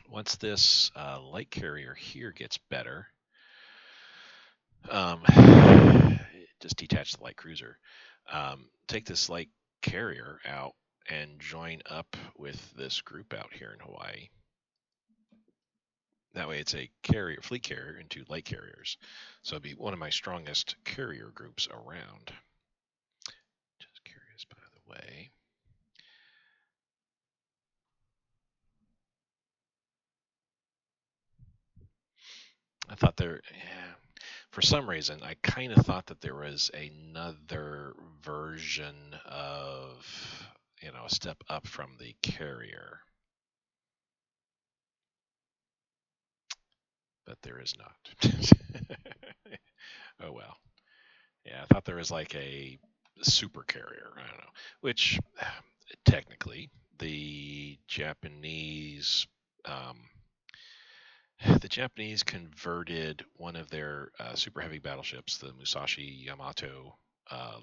Speaker 1: once this light carrier here gets better, um, just detach the light cruiser, take this light carrier out and join up with this group out here in Hawaii. That way it's a fleet carrier and two light carriers. So it'd be one of my strongest carrier groups around. Just curious, by the way. I thought for some reason, I kind of thought that there was another version of, a step up from the carrier. But there is not. Oh well. Yeah, I thought there was like a super carrier. I don't know. Which technically um, the Japanese converted one of their super heavy battleships, the Musashi Yamato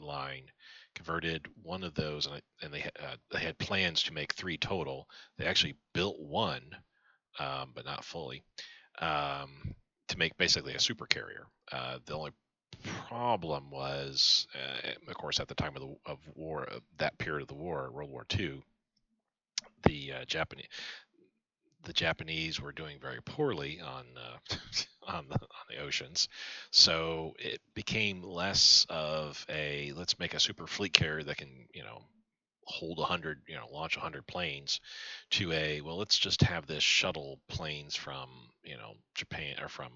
Speaker 1: line, converted one of those, and they had plans to make three total. They actually built one, but not fully, to make basically a super carrier. The only problem was, of course, at the time of war, that period of the war, World War II, the Japanese were doing very poorly on on the oceans, so it became less of a let's make a super fleet carrier that can hold 100, launch 100 planes, to a well let's just have this shuttle planes from Japan or from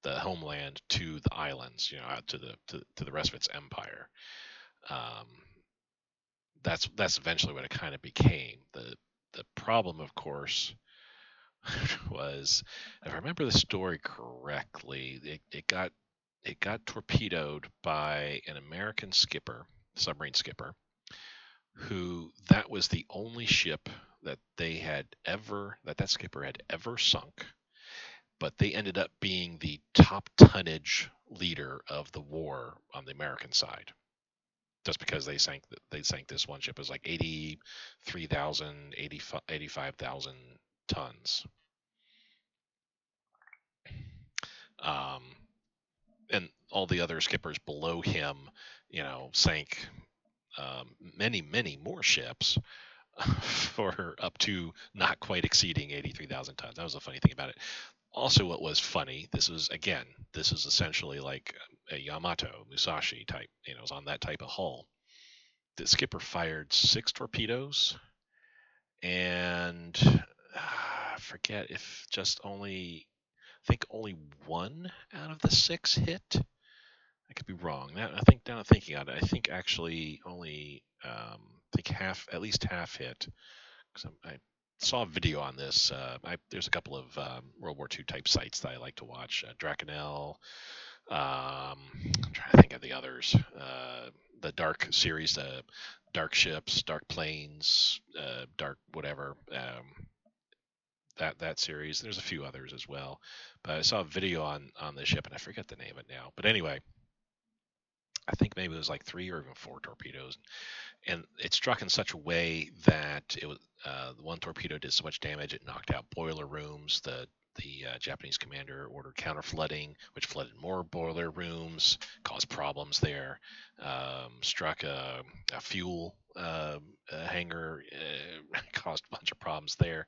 Speaker 1: the homeland to the islands, out to the rest of its empire. Um, that's eventually what it kind of became. The problem, of course, was, if I remember the story correctly, it got torpedoed by an American skipper, submarine skipper, who that was the only ship that skipper had ever sunk, but they ended up being the top tonnage leader of the war on the American side. Just because they sank this one ship, it was like 83,000, 85,000 tons. Um, and all the other skippers below him, sank many, many more ships for up to not quite exceeding 83,000 tons. That was the funny thing about it. Also, what was funny, this is essentially like a Yamato Musashi type, it was on that type of hull. The skipper fired 6 torpedoes, and I forget if I think only one out of the 6 hit. I could be wrong. I think now thinking on it, I think actually only I think at least half hit. Because I saw a video on this. There's a couple of World War II type sites that I like to watch. Drakenel, I'm trying to think of the others. The Dark series, Dark Ships, Dark Planes, Dark whatever. That series. There's a few others as well, but I saw a video on the ship and I forget the name of it now. But anyway, I think maybe it was like three or even four torpedoes, and it struck in such a way that it was the one torpedo did so much damage it knocked out boiler rooms. The Japanese commander ordered counter flooding, which flooded more boiler rooms, caused problems there. Struck a fuel hangar, caused a bunch of problems there.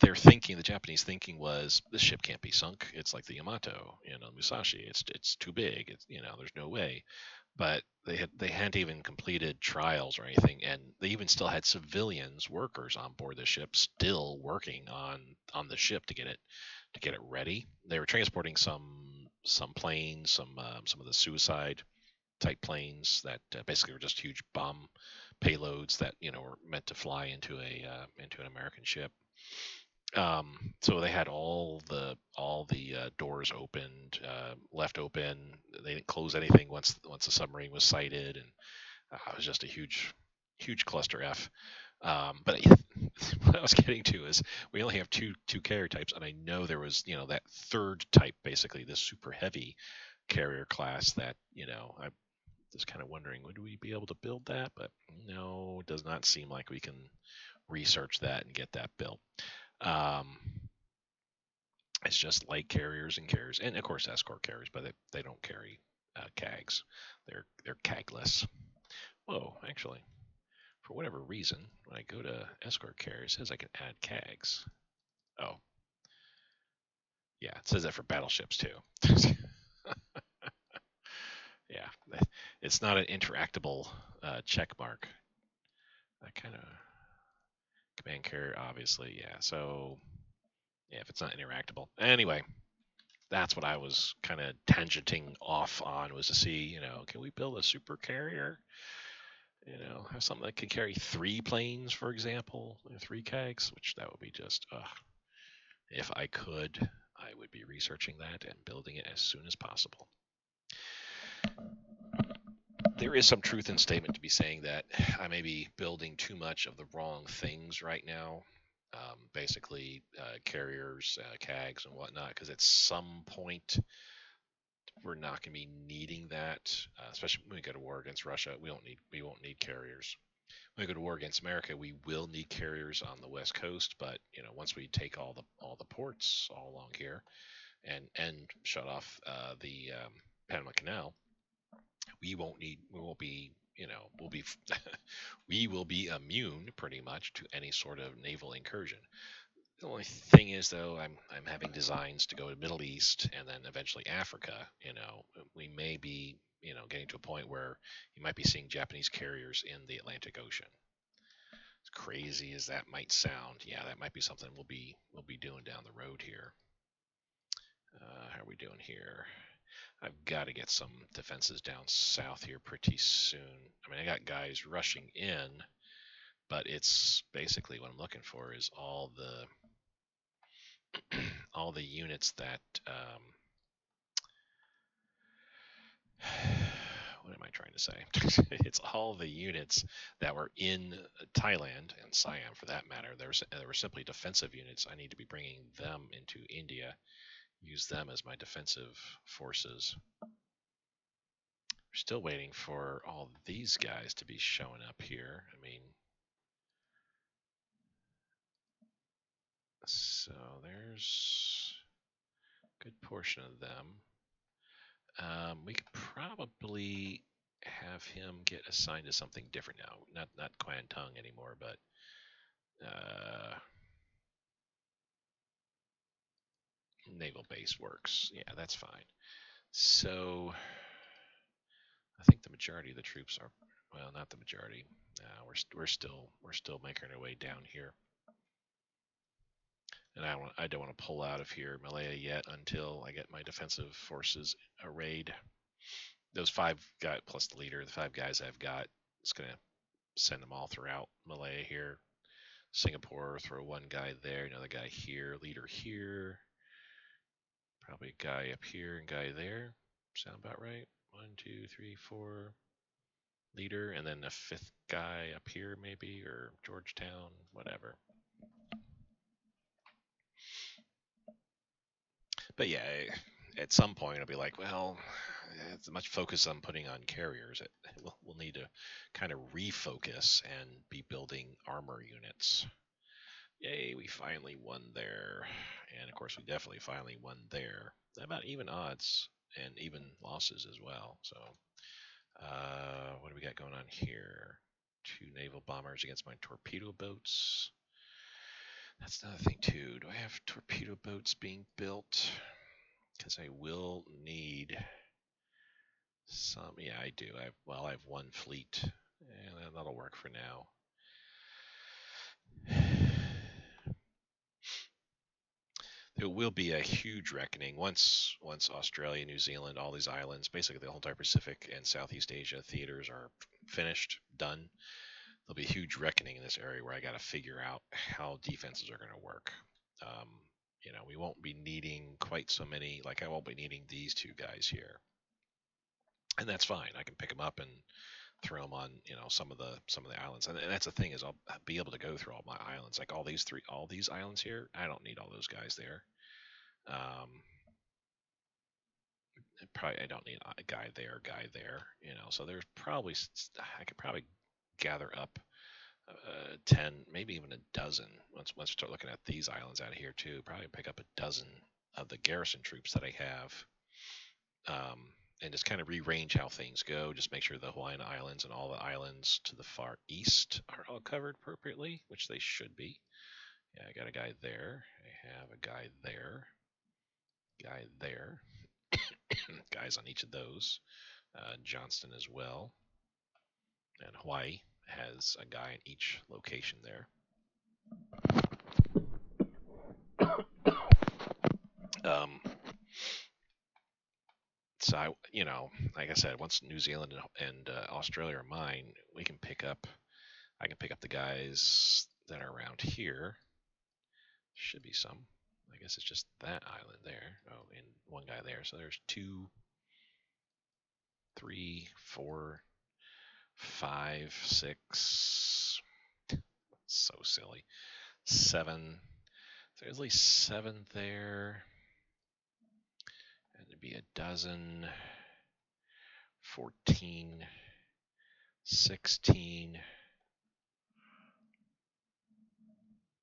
Speaker 1: Their thinking, the Japanese thinking, was this ship can't be sunk. It's like the Yamato, Musashi. It's too big. There's no way. But they hadn't even completed trials or anything, and they even still had civilians, workers on board the ship, still working on the ship to get it ready. They were transporting some planes, some of the suicide type planes that basically were just huge bomb payloads that were meant to fly into an American ship. So they had all the doors opened, left open. They didn't close anything once the submarine was sighted, and it was just a huge cluster F. But what I was getting to is we only have two carrier types, and I know there was that third type, basically this super heavy carrier class that I just kind of wondering, would we be able to build that? But no, it does not seem like we can research that and get that built. Um, it's just light carriers and carriers, and of course escort carriers, but they don't carry CAGs. They're CAGless. Whoa, actually, for whatever reason, when I go to escort carriers, it says I can add CAGs. Oh, yeah, it says that for battleships too. Yeah, it's not an interactable check mark. That kind of command carrier, obviously, yeah. So yeah, if it's not interactable, anyway, that's what I was kind of tangenting off on, was to see, can we build a super carrier? Have something that can carry three planes, for example, three kegs, which that would be just, if I could, I would be researching that and building it as soon as possible. There is some truth in statement to be saying that I may be building too much of the wrong things right now. Basically, carriers, CAGs, and whatnot, because at some point we're not going to be needing that, especially when we go to war against Russia. We won't need carriers. When we go to war against America, we will need carriers on the West Coast. But once we take all the ports all along here and shut off the Panama Canal, we'll be we will be immune pretty much to any sort of naval incursion. The only thing is, though, I'm having designs to go to the Middle East and then eventually Africa. We may be getting to a point where you might be seeing Japanese carriers in the Atlantic Ocean. As crazy as that might sound, yeah, that might be something we'll be doing down the road here. How are we doing here? I've got to get some defenses down south here pretty soon. I mean, I got guys rushing in, but it's basically what I'm looking for is all the units that what am I trying to say? It's all the units that were in Thailand and Siam, for that matter. There were simply defensive units. I need to be bringing them into India, use them as my defensive forces. We're still waiting for all these guys to be showing up here. I mean, so there's a good portion of them. We could probably have him get assigned to something different now. Not Kwantung anymore, but naval base works. Yeah, that's fine. So I think the majority of the troops are, well, not the majority. We're still making our way down here, and I don't want to pull out of here Malaya yet until I get my defensive forces arrayed. Those five guys plus the leader, the five guys I've got, it's gonna send them all throughout Malaya here. Singapore, throw one guy there, another guy here, leader here, probably a guy up here and guy there. Sound about right? 1, 2, 3, 4 leader, and then a fifth guy up here, maybe, or Georgetown, whatever. But yeah, at some point it'll be like, well, as much focus I'm putting on carriers, we'll need to kind of refocus and be building armor units. Yay, we finally won there. And of course, we definitely finally won there. About even odds and even losses as well. So, what do we got going on here? 2 naval bombers against my torpedo boats. That's another thing, too. Do I have torpedo boats being built? Because I will need some. Yeah, I do. I have 1 fleet, and that'll work for now. There will be a huge reckoning once Australia, New Zealand, all these islands, basically the whole entire Pacific and Southeast Asia theaters are finished, done. There'll be a huge reckoning in this area where I got to figure out how defenses are going to work. Um, we won't be needing quite so many. Like I won't be needing these 2 guys here, and that's fine. I can pick them up and throw them on some of the islands, and that's the thing is I'll be able to go through all my islands, like all these islands here. I don't need all those guys there. Um, Probably I don't need a guy there. So there's probably I could probably gather up 10, maybe even a dozen. Once we start looking at these islands out of here too, probably pick up a dozen of the garrison troops that I have, and just kind of rearrange how things go. Just make sure the Hawaiian Islands and all the islands to the far east are all covered appropriately, which they should be. Yeah, I got a guy there. I have a guy there. Guy there. Guys on each of those. Johnston as well. And Hawaii has a guy in each location there. Um, so like I said, once New Zealand and Australia are mine, we can pick up. I can pick up the guys that are around here. Should be some. I guess it's just that island there. Oh, and 1 guy there. So there's 2, 3, 4, 5, 6. So silly. 7. So there's at least 7 there. And it'd be a dozen. 14, 16.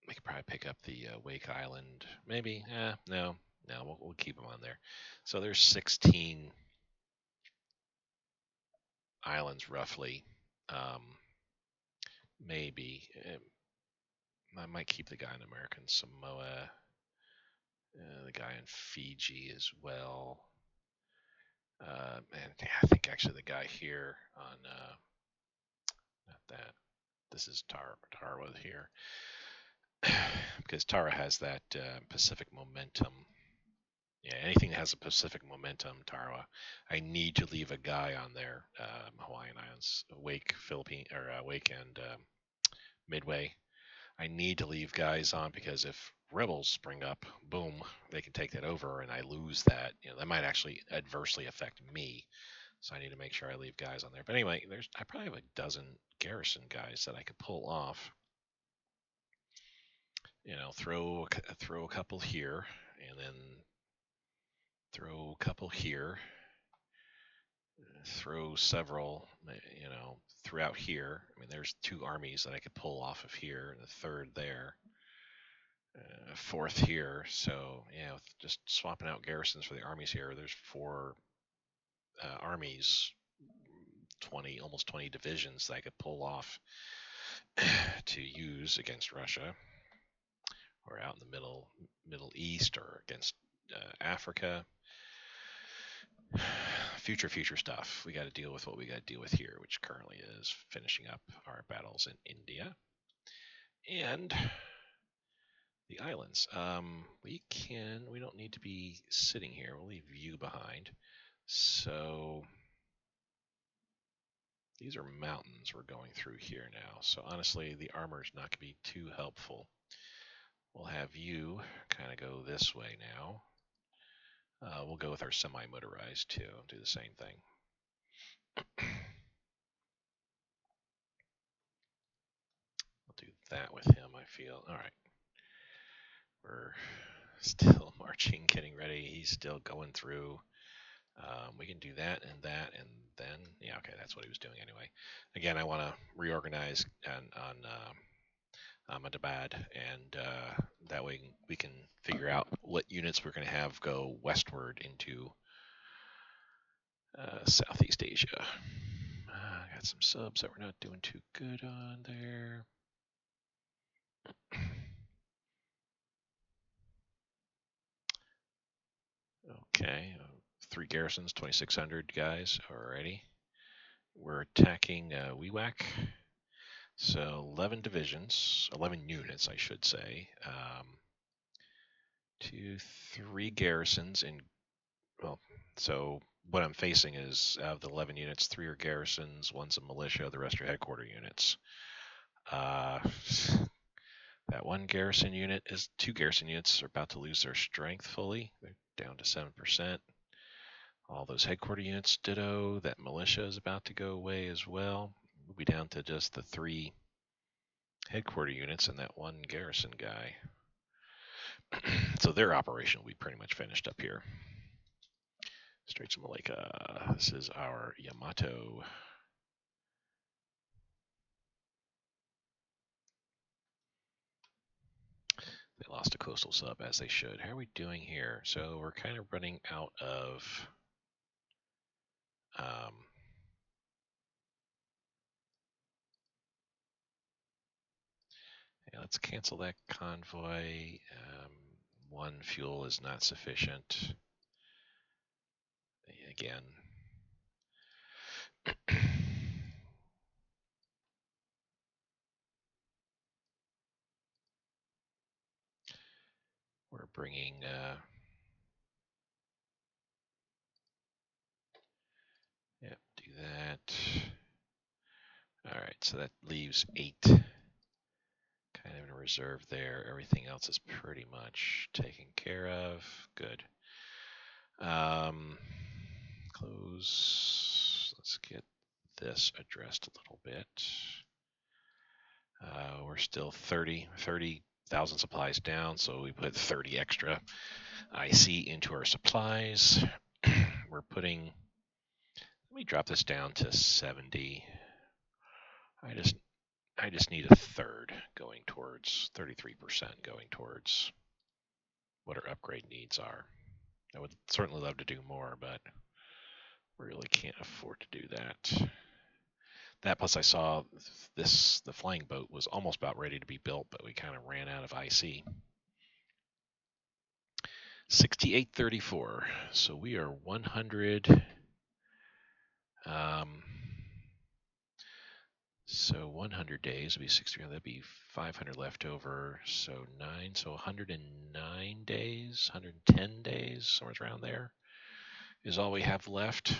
Speaker 1: We could probably pick up the Wake Island. Maybe. No. We'll keep them on there. So there's 16 islands roughly. Maybe. I might keep the guy in American Samoa. The guy in Fiji as well. And I think actually the guy here on not that. This is Tarawa here, because Tara has that Pacific momentum. Yeah, anything that has a Pacific momentum, Tarawa. I need to leave a guy on there. Hawaiian Islands, Wake, Philippine, or Wake and Midway. I need to leave guys on because if rebels spring up, boom, they can take that over, and I lose that. That might actually adversely affect me. So I need to make sure I leave guys on there. But anyway, I probably have a dozen garrison guys that I could pull off. Throw a couple here, and then throw a couple here. Throw several, throughout here. I mean, there's 2 armies that I could pull off of here, and a third there. 4th here. So just swapping out garrisons for the armies here. There's 4 armies, almost 20 divisions that I could pull off to use against Russia, or out in the Middle East, or against Africa. Future stuff. We got to deal with what we got to deal with here, which currently is finishing up our battles in India and the islands. We don't need to be sitting here. We'll leave you behind. So these are mountains we're going through here now. So honestly, the armor is not going to be too helpful. We'll have you kind of go this way now. We'll go with our semi-motorized too. Do the same thing. We'll do that with him, I feel. All right. We're still marching, getting ready. He's still going through. We can do that, and then, yeah, okay, that's what he was doing anyway. Again, I want to reorganize on Ahmedabad, and that way we can figure out what units we're going to have go westward into Southeast Asia. I got some subs that we're not doing too good on there. Okay, 3 garrisons, 2,600 guys. Alrighty. We're attacking WEWAC. So 11 divisions, 11 units, I should say. 2, 3 garrisons in. Well, so what I'm facing is out of the 11 units, 3 are garrisons, 1's a militia, the rest are headquarter units. That 1 garrison unit is 2 garrison units are about to lose their strength fully. They're down to 7%. All those headquarter units ditto. That militia is about to go away as well. We'll be down to just the 3 headquarter units and that 1 garrison guy. So their operation will be pretty much finished up here. Straits of Malacca. This is our Yamato. They lost a coastal sub, as they should. How are we doing here? So we're kind of running out of yeah, let's cancel that convoy. 1 fuel is not sufficient. Again. We're bringing yep, do that. All right, so that leaves 8 kind of in reserve there. Everything else is pretty much taken care of. Good. Close. Let's get this addressed a little bit. We're still 30,000 supplies down, so we put 30 extra IC into our supplies. We're putting, let me drop this down to 70. I just need a third going towards 33% going towards what our upgrade needs are. I would certainly love to do more, but we really can't afford to do that. That plus I saw the flying boat was almost about ready to be built, but we kind of ran out of IC. 6834. So we are 100. So 100 days would be 60. That'd be 500 left over. So 9. So 109 days, 110 days, somewhere around there is all we have left.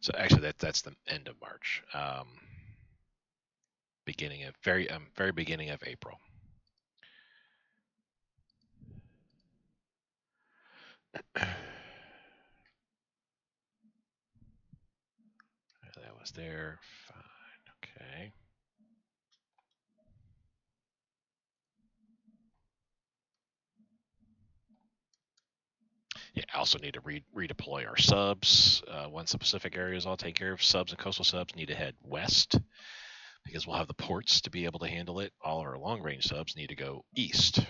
Speaker 1: So actually, that's the end of March. Beginning of very beginning of April. That was there. Fine. Okay. Yeah, I also need to redeploy our subs. Once the Pacific area is all taken care of, subs and coastal subs need to head west because we'll have the ports to be able to handle it. All our long range subs need to go east,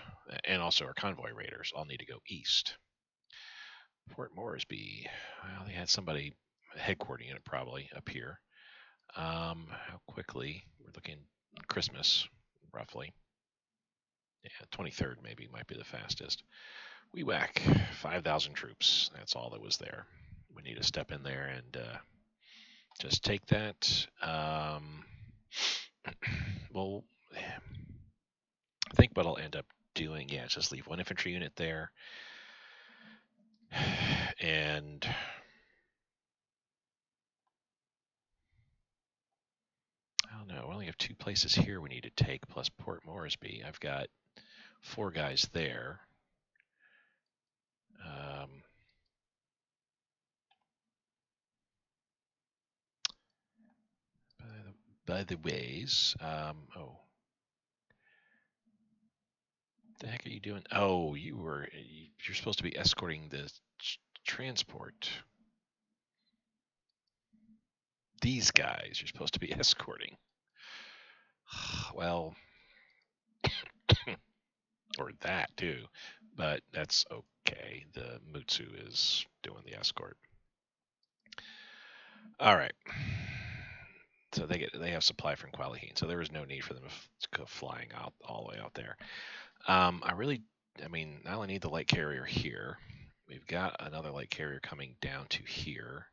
Speaker 1: and also our convoy raiders all need to go east. Port Moresby, well, they had somebody headquartering it probably up here. How quickly? We're looking Christmas, roughly. Yeah, 23rd maybe might be the fastest. We whack 5,000 troops. That's all that was there. We need to step in there and just take that. Well, I think what I'll end up doing, yeah, is just leave 1 infantry unit there. And Oh no, we only have 2 places here we need to take, plus Port Moresby. I've got 4 guys there. By the ways, oh, the heck are you doing? Oh, you're supposed to be escorting the transport. These guys you're supposed to be escorting. Well, or that too, but that's okay. The Mutsu is doing the escort. All right. So they have supply from Qualihine, so there was no need for them to go flying out all the way out there. I I only need the light carrier here. We've got another light carrier coming down to here.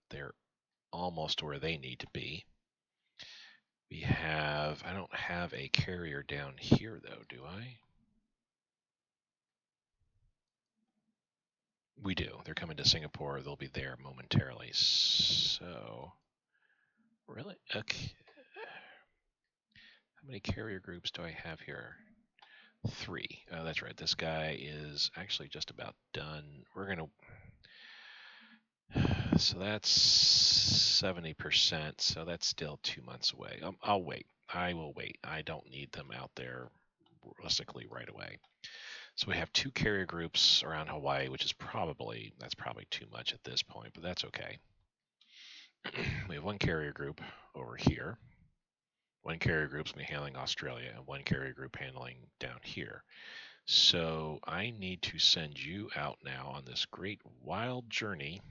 Speaker 1: They're almost where they need to be. I don't have a carrier down here though, do I? We do. They're coming to Singapore. They'll be there momentarily. So, really? Okay. How many carrier groups do I have here? 3. Oh, that's right. This guy is actually just about done. So that's 70%. So that's still 2 months away. I'll wait. I will wait. I don't need them out there realistically right away. So we have 2 carrier groups around Hawaii, which is probably too much at this point, but that's okay. We have 1 carrier group over here. 1 carrier group's going to be handling Australia, and 1 carrier group handling down here. So I need to send you out now on this great wild journey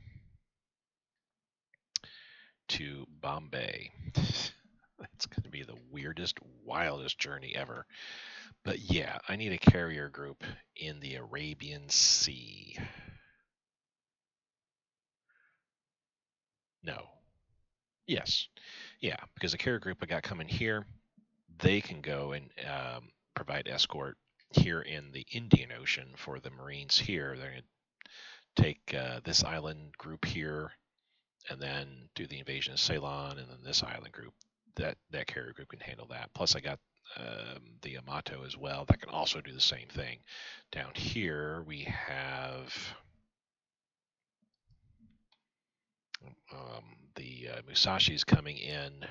Speaker 1: to Bombay. That's going to be the weirdest, wildest journey ever. But yeah, I need a carrier group in the Arabian Sea. No. Yes. Yeah, because the carrier group I got coming here, they can go and provide escort here in the Indian Ocean for the Marines here. They're going to take this island group here and then do the invasion of Ceylon, and then this island group. That carrier group can handle that. Plus, I got the Yamato as well that can also do the same thing. Down here we have the Musashi's coming in,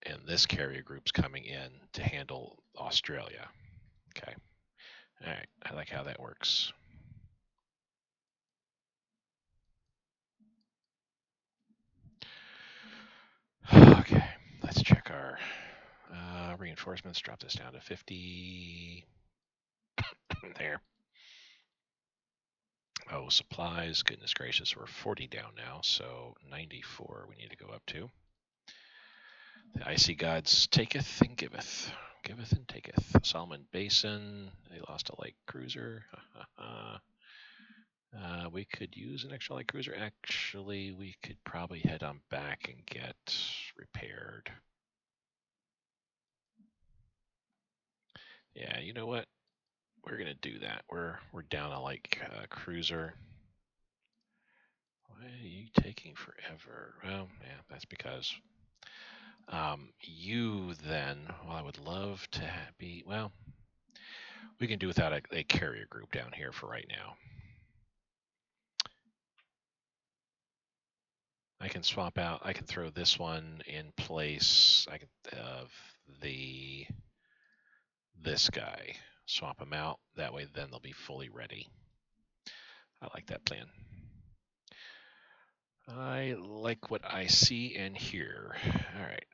Speaker 1: and this carrier group's coming in to handle Australia. Okay. All right. I like how that works. Okay. Let's check our reinforcements. Drop this down to 50. There. Oh, supplies. Goodness gracious. We're 40 down now, so 94 we need to go up to. The icy gods taketh and giveth. Giveth and taketh. Solomon Basin. They lost a light cruiser. We could use an extra light cruiser. Actually, we could probably head on back and get repaired. Yeah, you know what? We're gonna do that. We're down a light cruiser. Why are you taking forever? Well, yeah, that's because you then. Well, I would love to be. Well, we can do without a carrier group down here for right now. I can swap out. I can throw this one in place. I can have this guy. Swap them out. That way, then they'll be fully ready. I like that plan. I like what I see and hear. All right.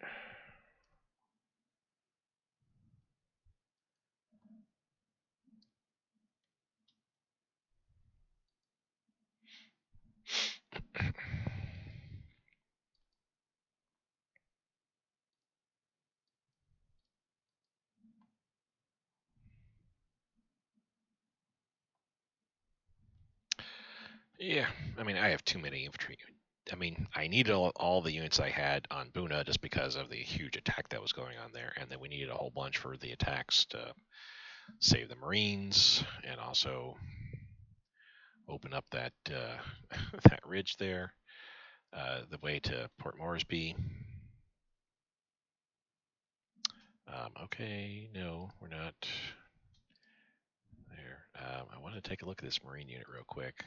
Speaker 1: Yeah, I mean, I have too many infantry. I mean, I needed all the units I had on Buna just because of the huge attack that was going on there, and then we needed a whole bunch for the attacks to save the Marines and also open up that that ridge there. the way to Port Moresby. Okay, no, we're not there. I want to take a look at this Marine unit real quick.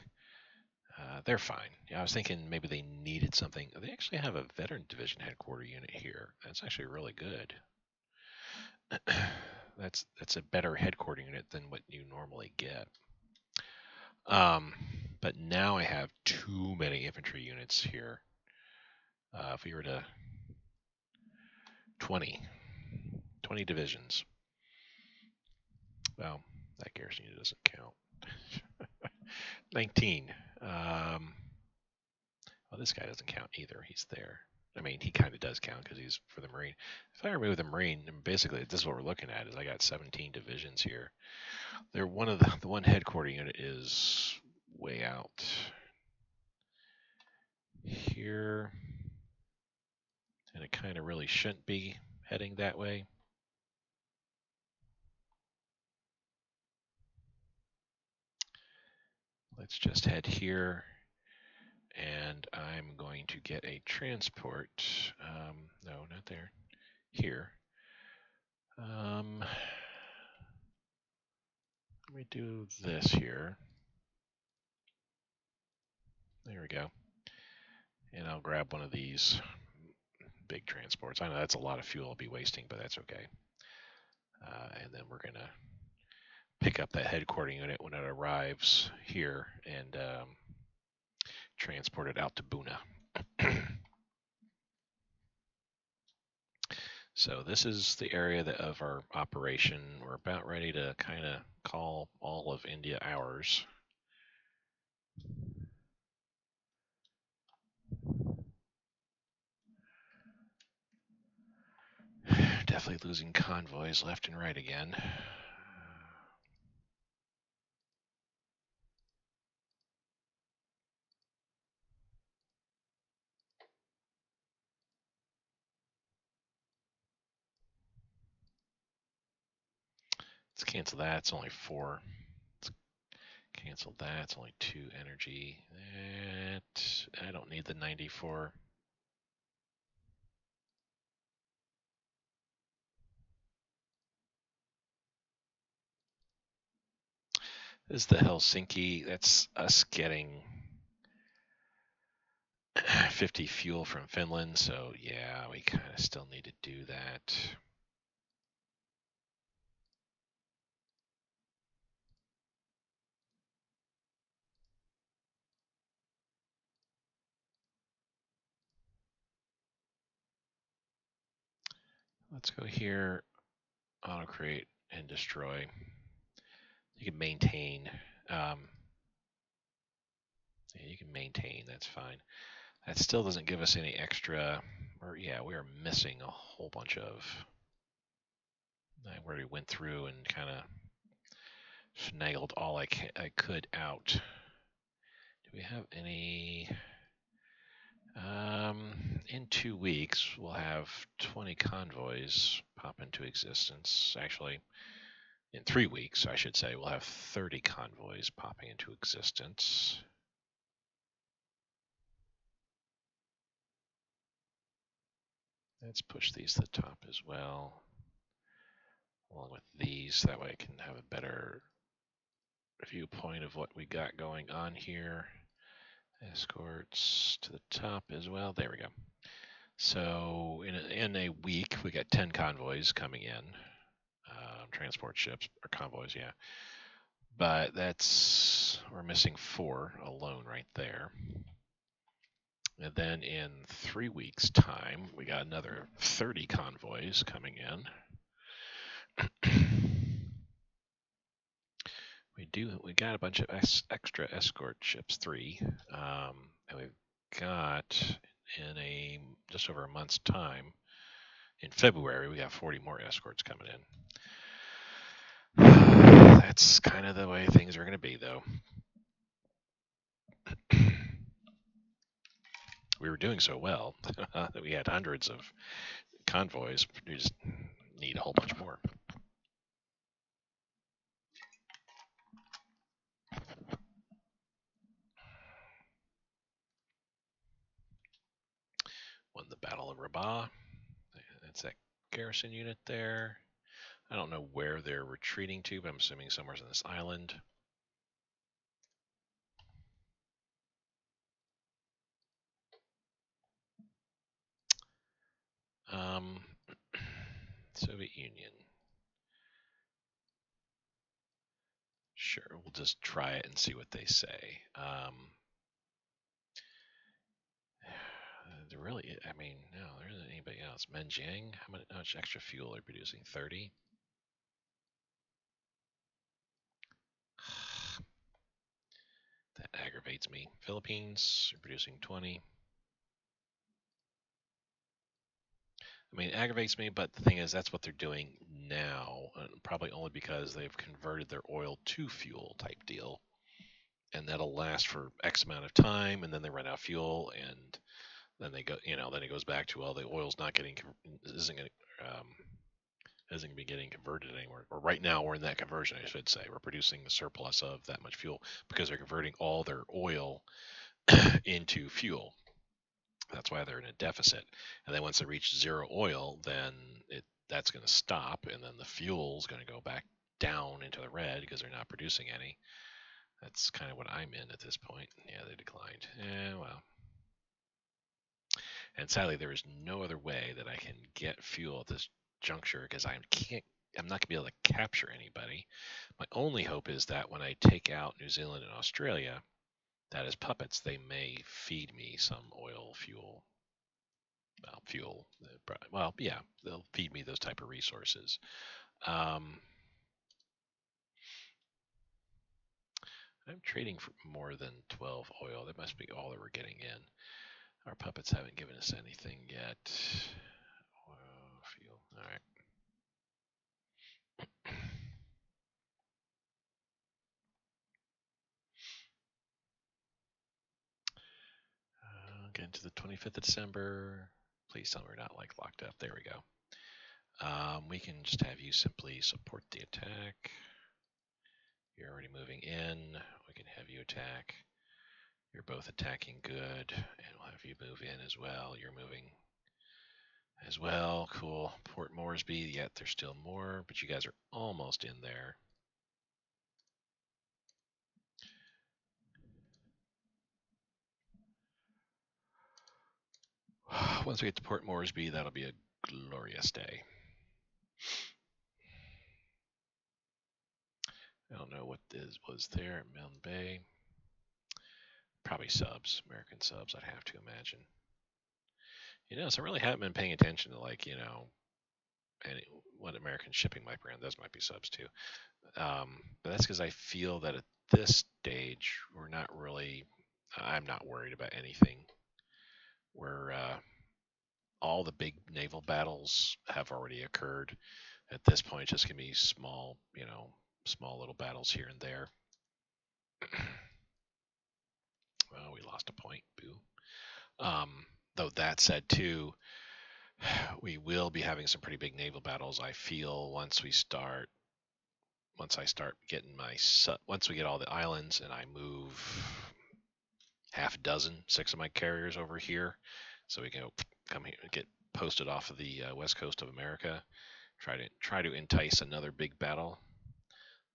Speaker 1: They're fine. Yeah, I was thinking maybe they needed something. They actually have a Veteran Division headquarter unit here. That's actually really good. that's a better headquarter unit than what you normally get. But now I have too many infantry units here. If we were to 20 divisions. Well, that garrison unit doesn't count. 19. Well, this guy doesn't count either. He's there. I mean, he kind of does count because he's for the Marine. If I remove the Marine, basically this is what we're looking at. Is I got 17 divisions here. They're one of the one headquarter unit is way out here, and it kind of really shouldn't be heading that way. Let's just head here, and I'm going to get a transport. No, not there. Here. Let me do this here. There we go. And I'll grab one of these big transports. I know that's a lot of fuel I'll be wasting, but that's okay. And then we're going to pick up that headquarter unit when it arrives here and transport it out to Buna. So this is the area of our operation. We're about ready to kind of call all of India ours. Definitely losing convoys left and right again. Let's cancel that. It's only 4. Let's cancel that. It's only 2 energy. That I don't need the 94. This is the Helsinki. That's us getting 50 fuel from Finland. So yeah, we kind of still need to do that. Let's go here, auto create and destroy. You can maintain. Yeah, you can maintain. That's fine. That still doesn't give us any extra. Or yeah, we are missing a whole bunch of. I already went through and kind of finagled all I could out. Do we have any? In 2 weeks, we'll have 20 convoys pop into existence. Actually, in 3 weeks, I should say, we'll have 30 convoys popping into existence. Let's push these to the top as well, along with these. That way I can have a better viewpoint of what we got going on here. Escorts to the top as well. There we go. So in a week, we got 10 convoys coming in. Transport ships, or convoys, yeah. But we're missing 4 alone right there. And then in 3 weeks' time, we got another 30 convoys coming in. We got a bunch of extra escort ships, 3. And we've got in just over a month's time, in February, we got 40 more escorts coming in. That's kind of the way things are going to be, though. We were doing so well that we had hundreds of convoys. We just need a whole bunch more. That's that garrison unit there. I don't know where they're retreating to, but I'm assuming somewhere's on this island. Um, Soviet Union. Sure, we'll just try it and see what they say. There really, I mean, no, there isn't anybody else. Menjiang, how much extra fuel are they producing? 30? That aggravates me. Philippines are producing 20. I mean, it aggravates me, but the thing is, that's what they're doing now, probably only because they've converted their oil to fuel type deal, and that'll last for X amount of time, and then they run out of fuel, and then they go, then it goes back to, well, the oil's not getting, isn't going um, isn't going to be getting converted anywhere. Or right now, we're in that conversion, I should say. We're producing a surplus of that much fuel because they're converting all their oil into fuel. That's why they're in a deficit. And then once they reach zero oil, then that's going to stop, and then the fuel's going to go back down into the red because they're not producing any. That's kind of what I'm in at this point. Yeah, they declined. Well. And sadly, there is no other way that I can get fuel at this juncture because I'm not going to be able to capture anybody. My only hope is that when I take out New Zealand and Australia, that as puppets, they may feed me some oil, fuel. Well, fuel. Well, yeah, they'll feed me those type of resources. I'm trading for more than 12 oil. That must be all that we're getting in. Our puppets haven't given us anything yet. Oil, fuel. All right. Get into the 25th of December. Please tell me we're not locked up. There we go. We can just have you simply support the attack. You're already moving in. We can have you attack. You're both attacking good, and we'll have you move in as well. You're moving as well. Cool. Port Moresby, yet there's still more, but you guys are almost in there. Once we get to Port Moresby, that'll be a glorious day. I don't know what was there at Milne Bay. Probably subs, American subs, I'd have to imagine. So I really haven't been paying attention to what American shipping might be on. Those might be subs too. But that's because I feel that at this stage, I'm not worried about anything. All the big naval battles have already occurred. At this point, it's just going to be small little battles here and there. Well, we lost a point. Boo. Though that said, too, we will be having some pretty big naval battles. I feel once I start getting once we get all the islands and I move six of my carriers over here, so we can come here and get posted off of the west coast of America. Try to entice another big battle.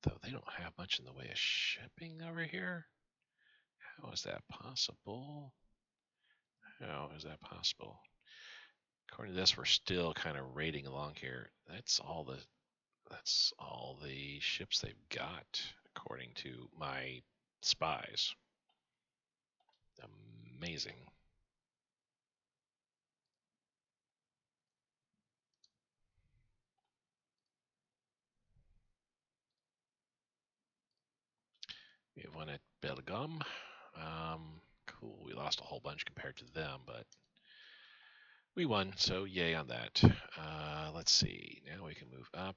Speaker 1: Though they don't have much in the way of shipping over here. How is that possible? How is that possible? According to this, we're still kind of raiding along here. That's all the ships they've got, according to my spies. Amazing. We have one at Belgium. Cool. We lost a whole bunch compared to them, but we won, so yay on that. Let's see. Now we can move up.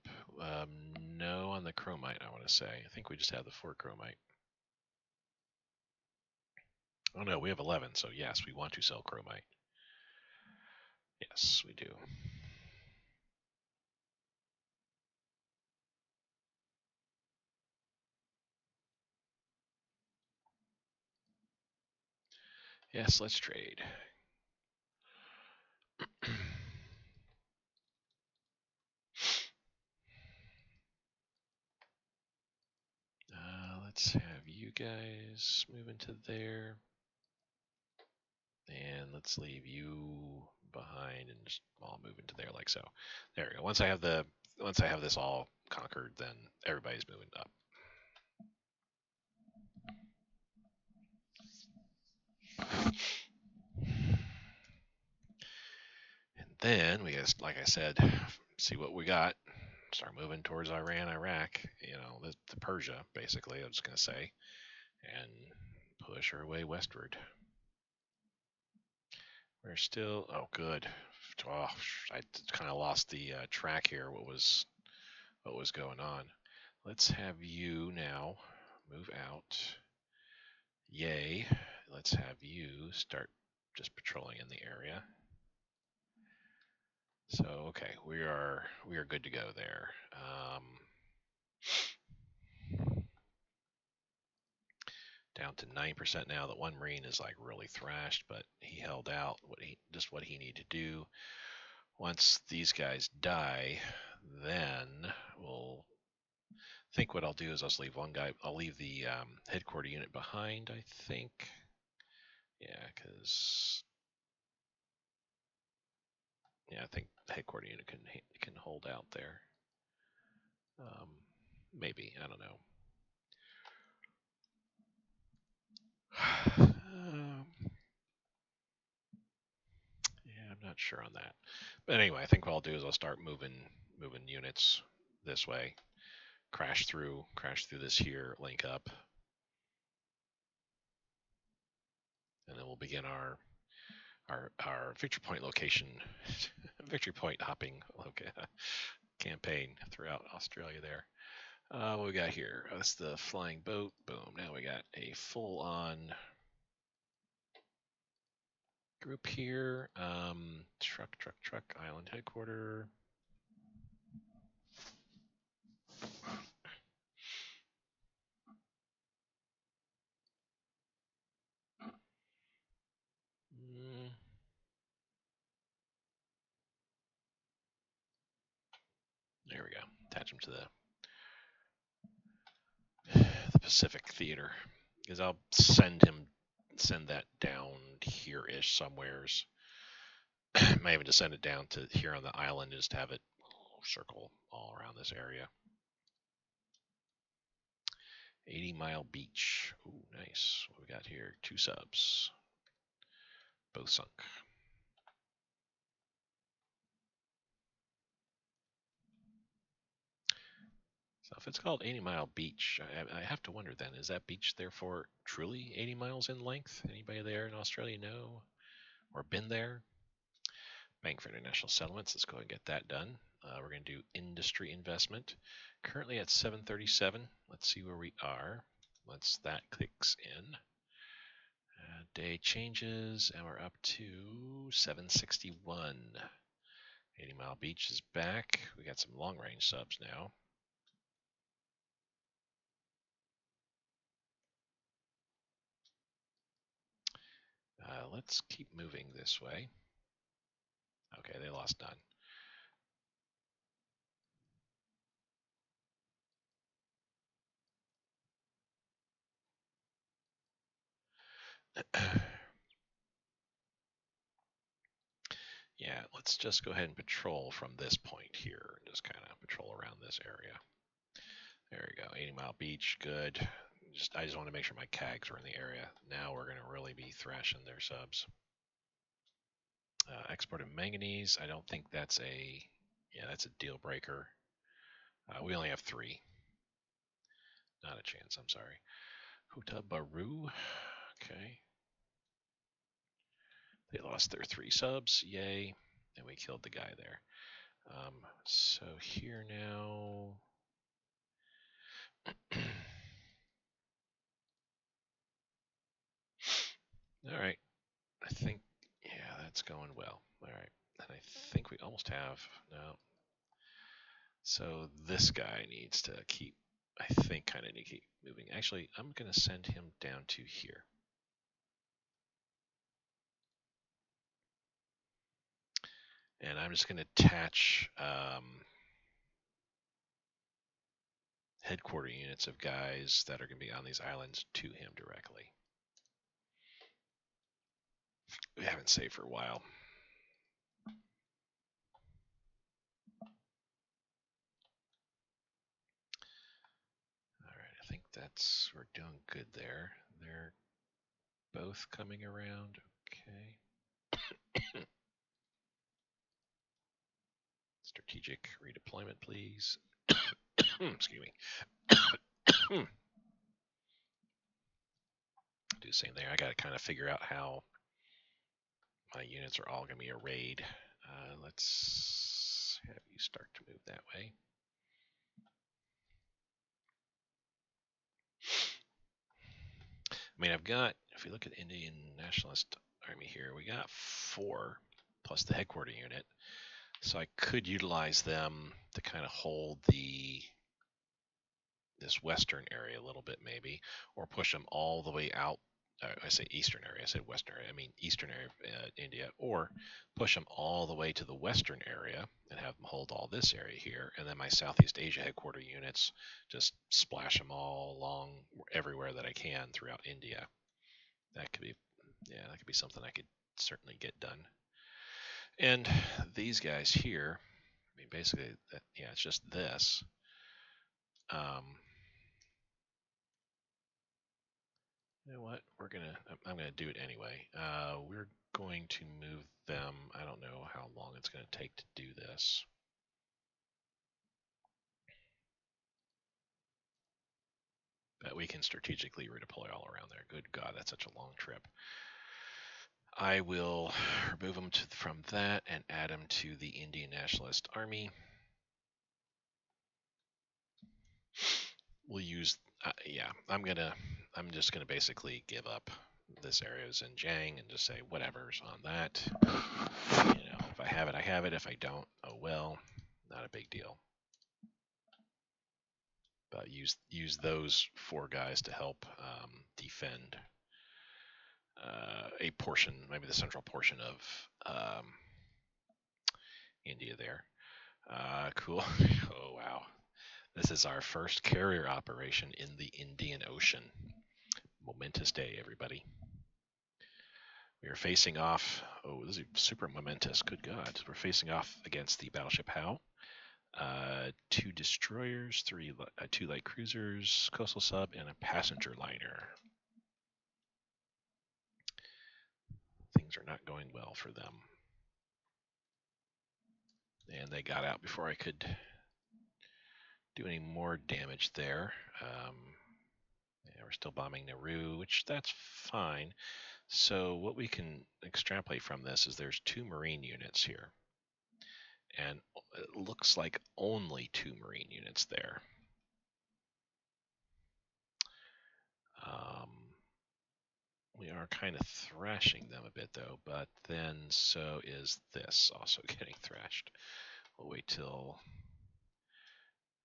Speaker 1: No on the chromite, I want to say. I think we just have the 4 chromite. Oh no, we have 11, so yes, we want to sell chromite. Yes, we do. Yes, let's trade. let's have you guys move into there. And let's leave you behind and just all move into there like so. There we go. Once I have this all conquered, then everybody's moving up. And then we just, like I said, see what we got. Start moving towards Iran, Iraq, the Persia, basically, I was going to say, and push our way westward. We're still, oh, good. Oh, I kind of lost the track here, what was going on. Let's have you now move out. Yay. Let's have you start just patrolling in the area. So, okay, we are good to go there. Down to 9% now. That one Marine is like really thrashed, but he held out what he needed to do. Once these guys die, then we'll think what I'll do is I'll leave the headquarter unit behind, I think. Yeah, because I think the headquarter unit can hold out there. Maybe, I don't know. Yeah, I'm not sure on that. But anyway, I think what I'll do is I'll start moving units this way. Crash through this here, link up, and then we'll begin our victory point location, victory point hopping campaign throughout Australia there. What we got here? That's the flying boat. Boom. Now we got a full-on group here. Truck, island headquarter. There we go. Attach them to the Pacific Theater, because I'll send that down here-ish somewheres. Might even just send it down to here on the island, just have it circle all around this area. 80 Mile Beach. Ooh, nice. What we got here? 2 subs. Both sunk. So if it's called 80 Mile Beach, I have to wonder then, is that beach therefore truly 80 miles in length? Anybody there in Australia know? Or been there? Bank for International Settlements. Let's go ahead and get that done. We're going to do industry investment. Currently at 737. Let's see where we are. Once that clicks in. Day changes, and we're up to 761. 80 Mile Beach is back. We got some long range subs now. Let's keep moving this way. Okay, they lost none. Yeah, let's just go ahead and patrol from this point here and just kind of patrol around this area. There we go. 80 Mile Beach, good. I just want to make sure my CAGs are in the area. Now we're going to really be thrashing their subs. Export of manganese. I don't think that's that's a deal breaker. We only have 3. Not a chance, I'm sorry. Huta Baru. Okay. They lost their 3 subs. Yay. And we killed the guy there. So here now. All right. I think, yeah, that's going well. All right. And I think we almost have, no. So this guy needs to keep, I think, kind of need to keep moving. Actually, I'm going to send him down to here. And I'm just going to attach headquarter units of guys that are going to be on these islands to him directly. We haven't saved for a while. All right, I think we're doing good there. They're both coming around. Okay. Strategic redeployment, please. Excuse me. Do the same there. I got to kind of figure out how my units are all going to be arrayed. Let's have you start to move that way. I mean, I've got, if you look at Indian Nationalist Army here, we got 4 plus the headquarter unit. So I could utilize them to kind of hold this western area a little bit maybe, or push them all the way out. I say eastern area, I said western area, I mean eastern area of India, or push them all the way to the western area and have them hold all this area here, and then my Southeast Asia headquarter units just splash them all along everywhere that I can throughout India. That could be, yeah, that could be something I could certainly get done. And these guys here, I mean, basically, yeah, it's just this. You know what? I'm gonna do it anyway. We're going to move them. I don't know how long it's going to take to do this. But we can strategically redeploy all around there. Good God, that's such a long trip. I will remove them from that and add them to the Indian Nationalist Army. We'll use, yeah, I'm just gonna basically give up this area in Xinjiang and just say whatever's on that. You know, if I have it, I have it. If I don't, oh well, not a big deal. But use those 4 guys to help defend a portion, maybe the central portion of India there. Cool. Oh wow. This is our first carrier operation in the Indian Ocean. Momentous day, everybody. We are facing off. Oh, this is super momentous. Good God. We're facing off against the battleship Howe. 2 destroyers, 2 light cruisers, coastal sub, and a passenger liner. Things are not going well for them. And they got out before I could do any more damage there. Yeah, we're still bombing Nauru, which that's fine. So what we can extrapolate from this is there's 2 Marine units here. And it looks like only 2 Marine units there. We are kind of thrashing them a bit though, but then so is this also getting thrashed. We'll wait till,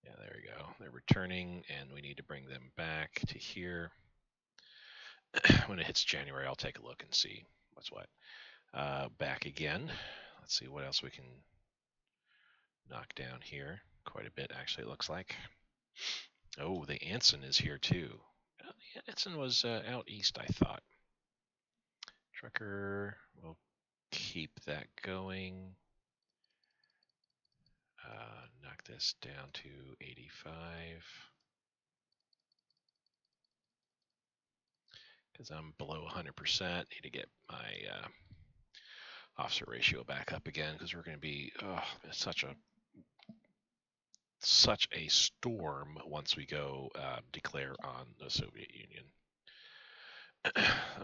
Speaker 1: yeah, there we go. They're returning and we need to bring them back to here. When it hits January, I'll take a look and see what's what. Back again. Let's see what else we can knock down here. Quite a bit, actually, it looks like. Oh, the Anson is here too. The Anson was out east, I thought. Trucker, we'll keep that going. Knock this down to 85. Because I'm below 100%. Need to get my officer ratio back up again because we're going to be such a storm once we go declare on the Soviet Union.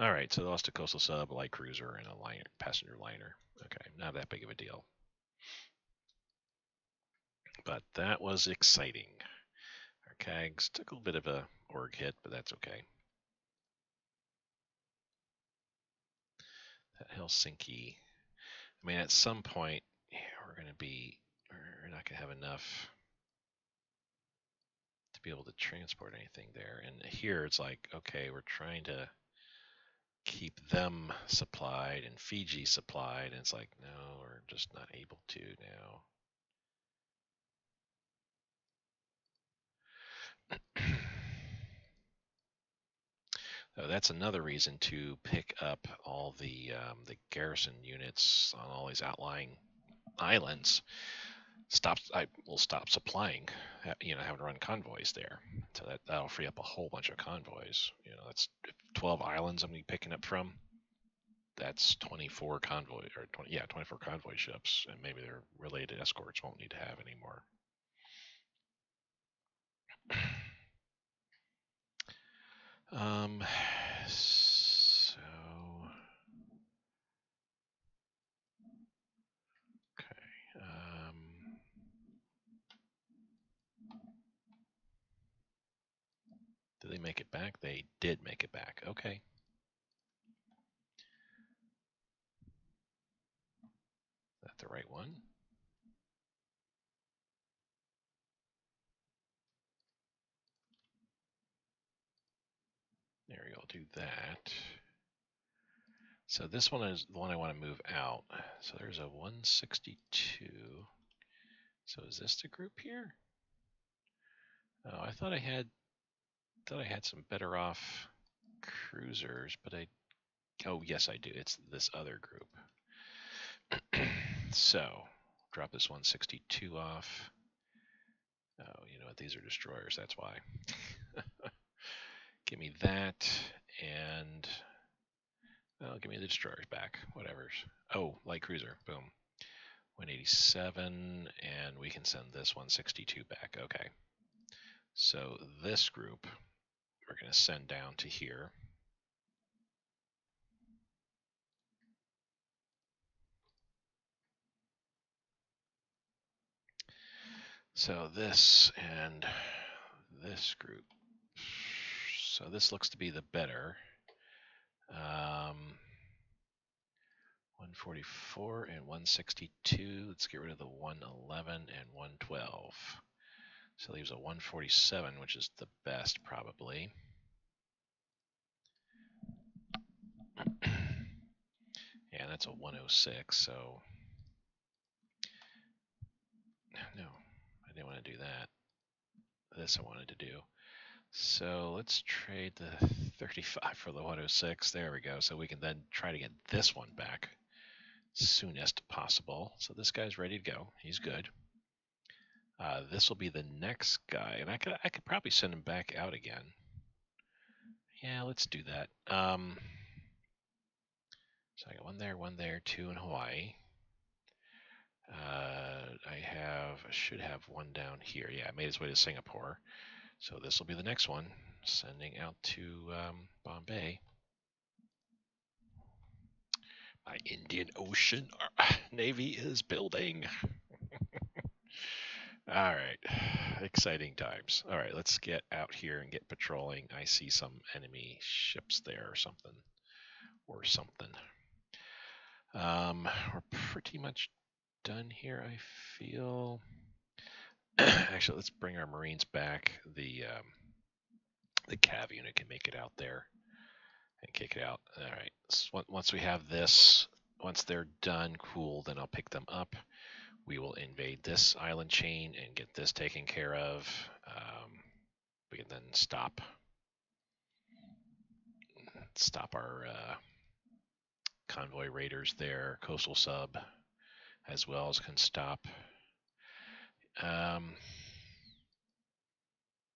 Speaker 1: All right, so they lost a coastal sub, a light cruiser, and a passenger liner. Okay, not that big of a deal. But that was exciting. Our CAGs took a little bit of a org hit, but that's okay. That Helsinki, I mean, at some point, yeah, we're not going to have enough to be able to transport anything there. And here it's like, okay, we're trying to keep them supplied and Fiji supplied. And it's like, no, we're just not able to So that's another reason to pick up all the garrison units on all these outlying islands. I will stop supplying, having to run convoys there. So that'll free up a whole bunch of convoys. That's 12 islands I'm gonna be picking up from. That's 24 convoy or 24 convoy ships, and maybe their related escorts won't need to have anymore. So okay. Did they make it back? They did make it back. Okay. Is that the right one? There we go. I'll do that. So this one is the one I want to move out. So there's a 162. So is this the group here? Oh, I thought I had some better off cruisers, but oh yes I do. It's this other group. So drop this 162 off. Oh, you know what? These are destroyers. That's why. Give me that, and give me the destroyers back. Whatever's. Oh, light cruiser. Boom. 187, and we can send this 162 back. Okay. So this group we're going to send down to here. So this and this group. So this looks to be the better. 144 and 162. Let's get rid of the 111 and 112. So leaves a 147, which is the best probably. Yeah, that's a 106. So no, I didn't want to do that. This I wanted to do. So let's trade the 35 for the 106. There we go. So we can then try to get this one back soonest possible. So this guy's ready to go. He's good. This will be the next guy, and I could probably send him back out again. Yeah, let's do that. So I got one there, two in Hawaii. I should have one down here. Yeah, it made its way to Singapore. So this will be the next one, sending out to Bombay. My Indian Ocean Navy is building. All right, exciting times. All right, let's get out here and get patrolling. I see some enemy ships there or something. We're pretty much done here, I feel. Actually, let's bring our Marines back. The Cav unit can make it out there and kick it out. All right. So once we have this, once they're done, cool, then I'll pick them up. We will invade this island chain and get this taken care of. We can then stop our convoy raiders there. Coastal sub as well as can stop.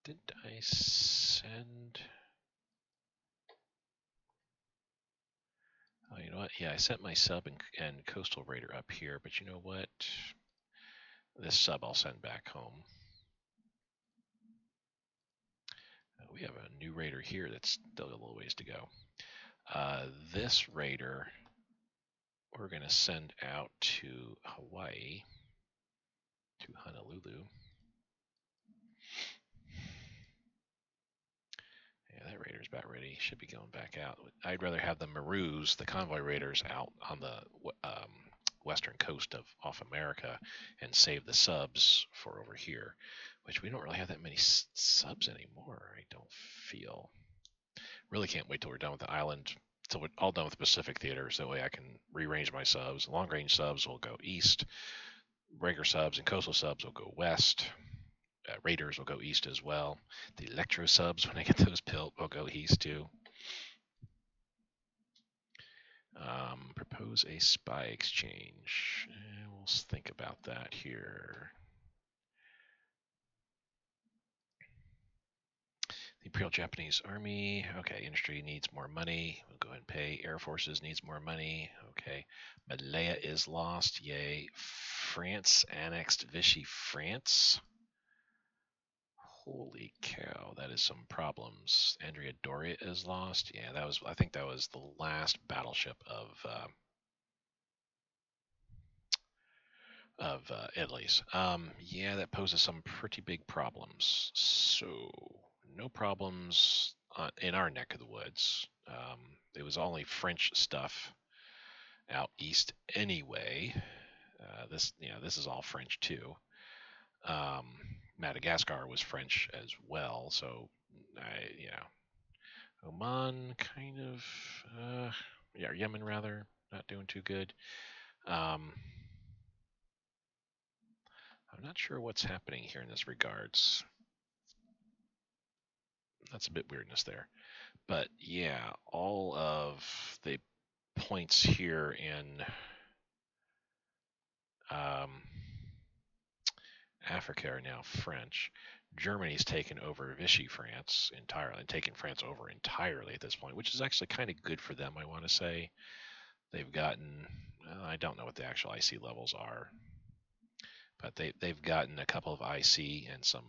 Speaker 1: Did I send? Oh, you know what? Yeah, I sent my sub and coastal raider up here, but you know what? This sub I'll send back home. We have a new raider here that's still a little ways to go. This raider we're going to send out to Hawaii, to Honolulu. Yeah, that raider's about ready. Should be going back out. I'd rather have the Maroos, the convoy raiders, out on the western coast off America and save the subs for over here, which we don't really have that many subs anymore, I don't feel. Really can't wait till we're done with the island, till we're all done with the Pacific theater, so that way I can rearrange my subs. Long range subs will go east, regular subs and coastal subs will go west. Raiders will go east as well. The electro subs, when I get those built, will go east too. Propose a spy exchange. We'll think about that here. The Imperial Japanese Army. Okay, industry needs more money. We'll go ahead and pay. Air Forces needs more money. Okay. Malaya is lost. Yay. France annexed Vichy, France. Holy cow, that is some problems. Andrea Doria is lost. Yeah, that was. I think that was the last battleship of Italy's. Yeah, that poses some pretty big problems. So no problems in our neck of the woods. It was only French stuff out east anyway. This is all French too. Um, Madagascar was French as well, so Oman kind of, yeah, Yemen rather, not doing too good. I'm not sure what's happening here in this regards. That's a bit weirdness there, but yeah, all of the points here in um, Africa are now French. Germany's taken over Vichy France entirely, taken France over entirely at this point, which is actually kind of good for them, I want to say. They've gotten, I don't know what the actual IC levels are, but they've gotten a couple of IC and some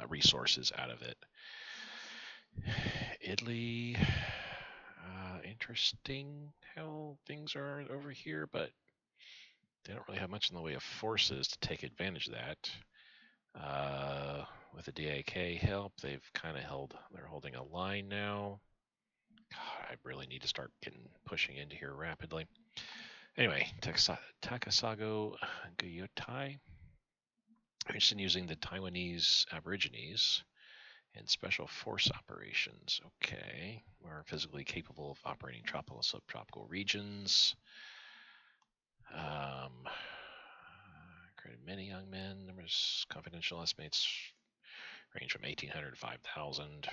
Speaker 1: resources out of it. Italy, interesting how things are over here, but they don't really have much in the way of forces to take advantage of that. With the DAK help, they've kind of they're holding a line now. God, I really need to start pushing into here rapidly. Anyway, Takasago Guyutai. Interested in using the Taiwanese Aborigines in special force operations. Okay, we're physically capable of operating tropical and subtropical regions. Created many young men. Numbers confidential estimates range from 1,800 to 5,000.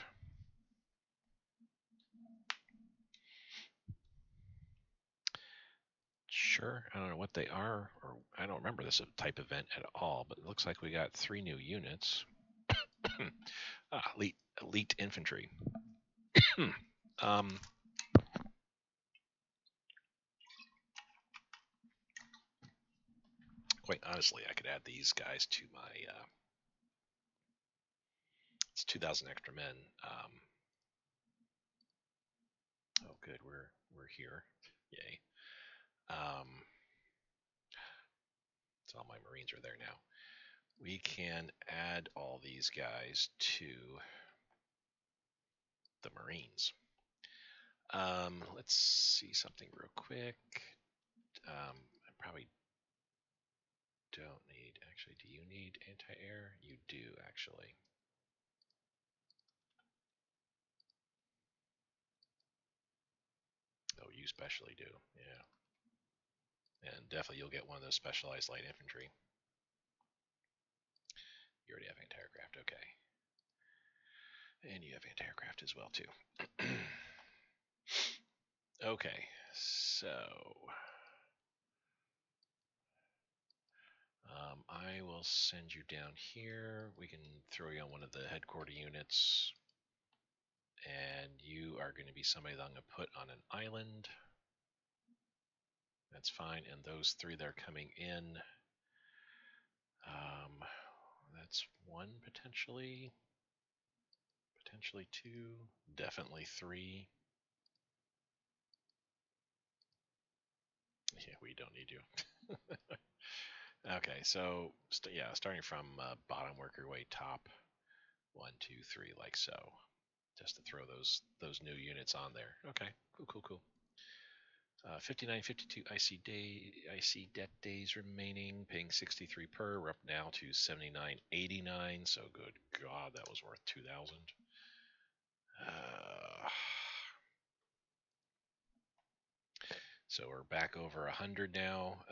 Speaker 1: Sure, I don't know what they are, or I don't remember this type event at all, but it looks like we got 3 new units. Elite infantry. Quite honestly, I could add these guys to my. It's 2,000 extra men. Oh, good, we're here. Yay. So all my Marines are there now. We can add all these guys to the Marines. Let's see something real quick. I probably don't need, actually, do you need anti-air? You do, actually. Oh, you especially do, yeah. And definitely you'll get one of those specialized light infantry. You already have anti-aircraft, okay. And you have anti-aircraft as well, too. Okay, so I will send you down here. We can throw you on one of the headquarter units. And you are going to be somebody that I'm going to put on an island. That's fine. And those 3 that are coming in, that's 1 potentially. Potentially 2. Definitely 3. Yeah, we don't need you. Okay, so yeah, starting from bottom, work your way top. 1, 2, 3, like so. Just to throw those new units on there. Okay, cool. 59, 52 IC debt days remaining, paying 63 per. We're up now to 79.89. So good God, that was worth 2,000. So we're back over 100 now.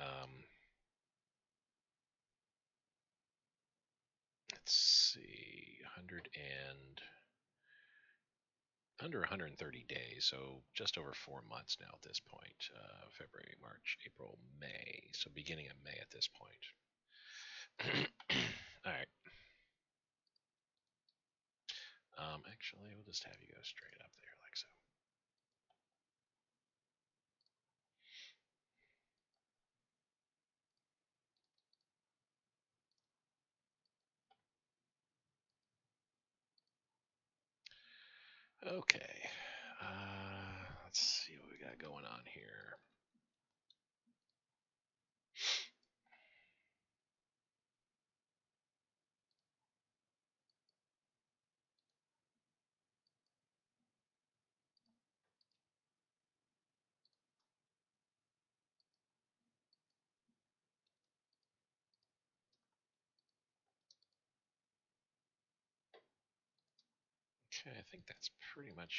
Speaker 1: Let's see, 100 and under 130 days, so just over 4 months now at this point. February, March, April, May. So beginning of May at this point. All right. Actually, we'll just have you go straight up there like so. Okay. Let's see what we got going on here. Okay, I think that's pretty much.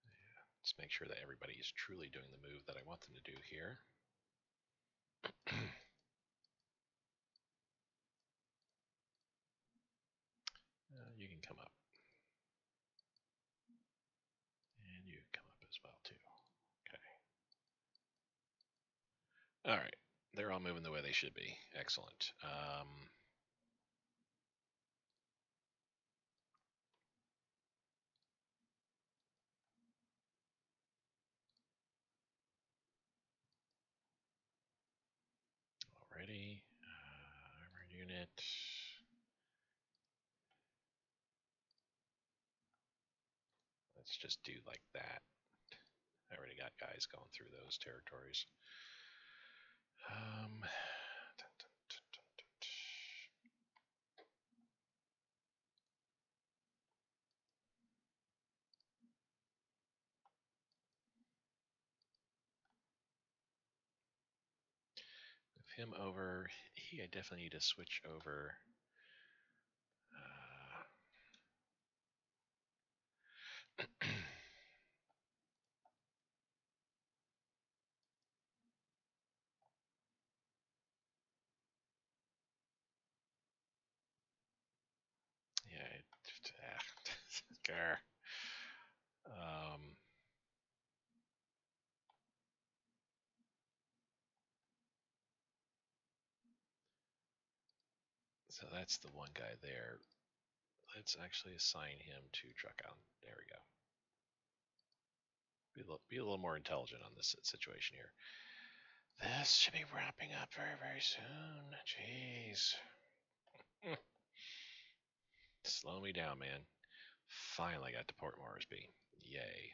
Speaker 1: Yeah, let's make sure that everybody is truly doing the move that I want them to do here. You can come up. And you come up as well, too. Okay. All right. They're all moving the way they should be. Excellent. Already. Armored unit. Let's just do like that. I already got guys going through those territories. Dun, dun, dun, dun, dun. Move him over. I definitely need to switch over. Yeah. Um, so that's the one guy there. Let's actually assign him to truck out. There we go. Be a little more intelligent on this situation here. This should be wrapping up very, very soon. Jeez. Slow me down, man. Finally got to Port Moresby. Yay.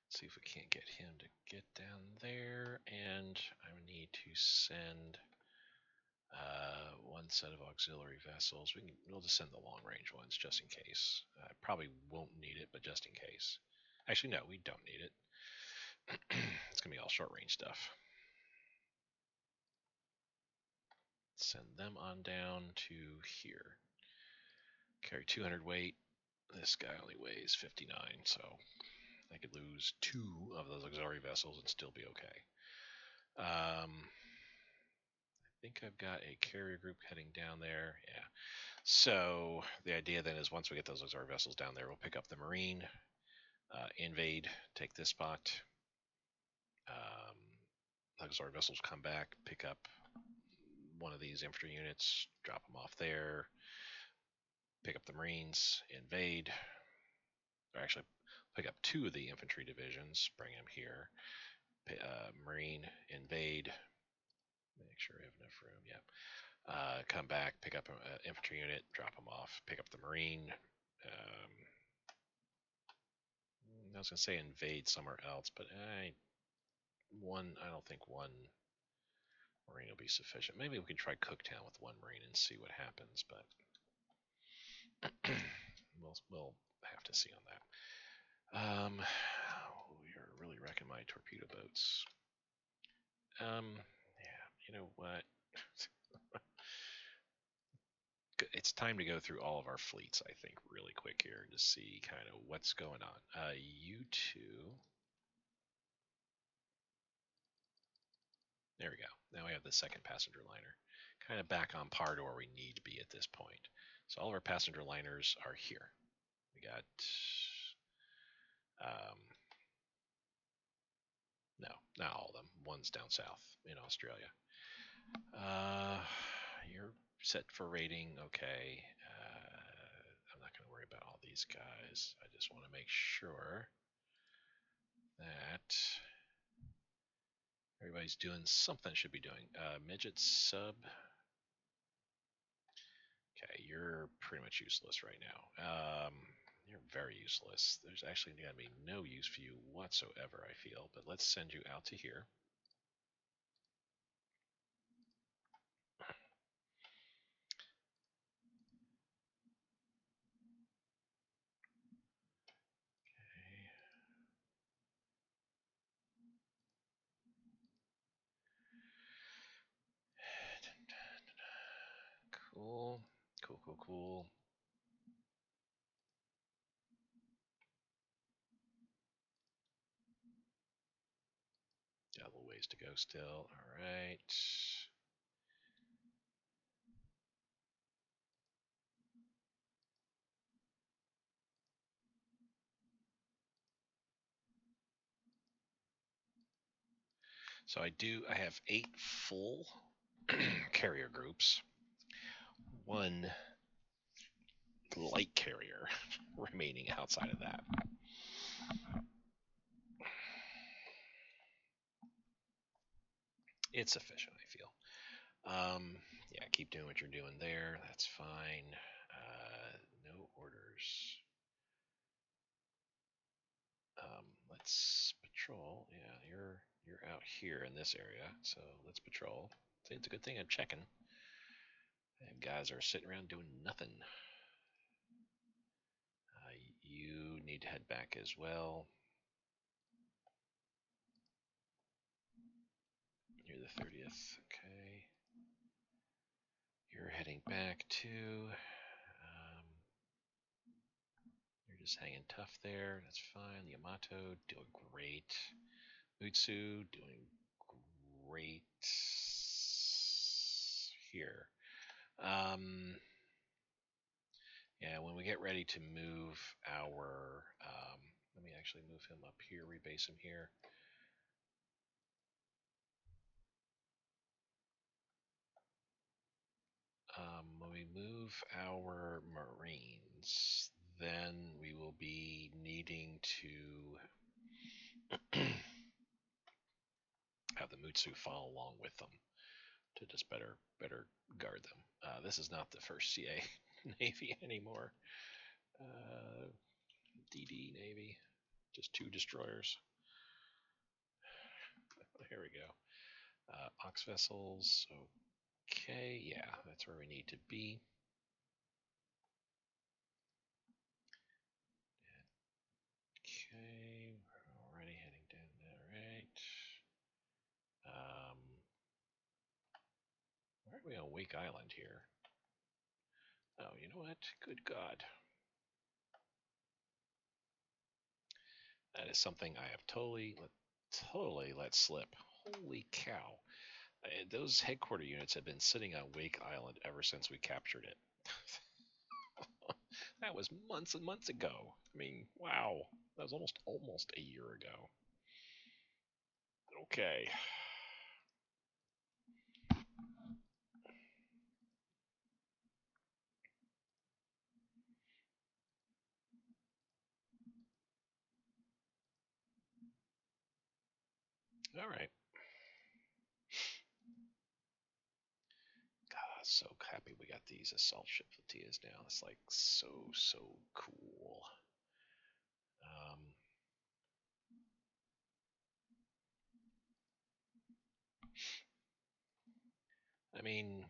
Speaker 1: See if we can't get him to get down there. And I need to send one set of auxiliary vessels. We'll just send the long range ones just in case. I probably won't need it, but just in case. Actually, no, we don't need it. It's going to be all short range stuff. Send them on down to here. Carry 200 weight. This guy only weighs 59, so I could lose 2 of those auxiliary vessels and still be okay. I think I've got a carrier group heading down there. Yeah. So the idea then is once we get those auxiliary vessels down there, we'll pick up the Marine, invade, take this spot. Auxiliary vessels come back, pick up one of these infantry units, drop them off there, pick up the Marines, invade, or actually pick up 2 of the infantry divisions, bring them here, Marine, invade, make sure we have enough room, yeah. Come back, pick up an infantry unit, drop them off, pick up the Marine. I was going to say invade somewhere else, but I don't think one Marine will be sufficient. Maybe we can try Cooktown with 1 Marine and see what happens, but we'll have to see on that. We are really wrecking my torpedo boats. Yeah, you know what? It's time to go through all of our fleets, I think, really quick here to see kind of what's going on. You two. There we go. Now we have the second passenger liner. Kind of back on par to where we need to be at this point. So all of our passenger liners are here. We got, um, no, not all of them. One's down south in Australia. Uh, you're set for rating. Okay. I'm not going to worry about all these guys. I just want to make sure that everybody's doing something should be doing. Midget sub. Okay, you're pretty much useless right now. You're very useless. There's actually going to be no use for you whatsoever, I feel. But let's send you out to here. Cool. Cool, cool, cool. Got a little ways to go still. All right. So I have 8 full carrier groups, 1 light carrier remaining outside of that. It's sufficient, I feel. Yeah, keep doing what you're doing there. That's fine. No orders. Let's patrol. Yeah, you're out here in this area, so let's patrol. See, it's a good thing I'm checking. And guys are sitting around doing nothing. You need to head back as well. You're the 30th. Okay. You're heading back too. You're just hanging tough there. That's fine. Yamato doing great. Mutsu doing great here. Yeah, when we get ready to move our, let me actually move him up here, rebase him here. When we move our Marines, then we will be needing to have the Mutsu follow along with them to just better guard them. This is not the first CA Navy anymore. DD Navy, just 2 destroyers. Here we go. Ox vessels. Okay, yeah, that's where we need to be. Okay, we're already heading down there, right? Why are we on Wake Island here? Oh, you know what? Good God. That is something I have totally let slip. Holy cow. Those headquarter units have been sitting on Wake Island ever since we captured it. That was months and months ago. I mean, wow. That was almost a year ago. Okay. All right. God, so happy we got these assault ship flotillas now. It's like so cool. Um, I mean,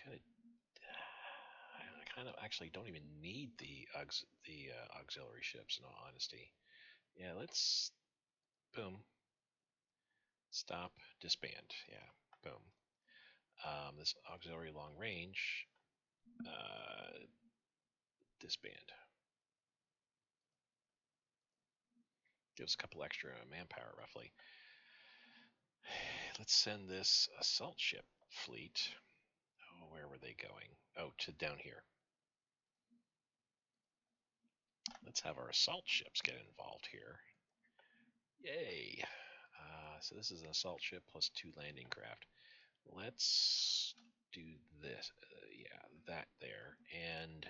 Speaker 1: kind of, I kind of actually don't even need the auxiliary ships. In all honesty, yeah. Let's boom, stop, disband. Yeah, boom. This auxiliary long range disband. Gives a couple extra manpower, roughly. Let's send this assault ship fleet. Oh, where were they going? Oh, to down here. Let's have our assault ships get involved here. Yay! So this is an assault ship plus 2 landing craft. Let's do this. Yeah, that there. And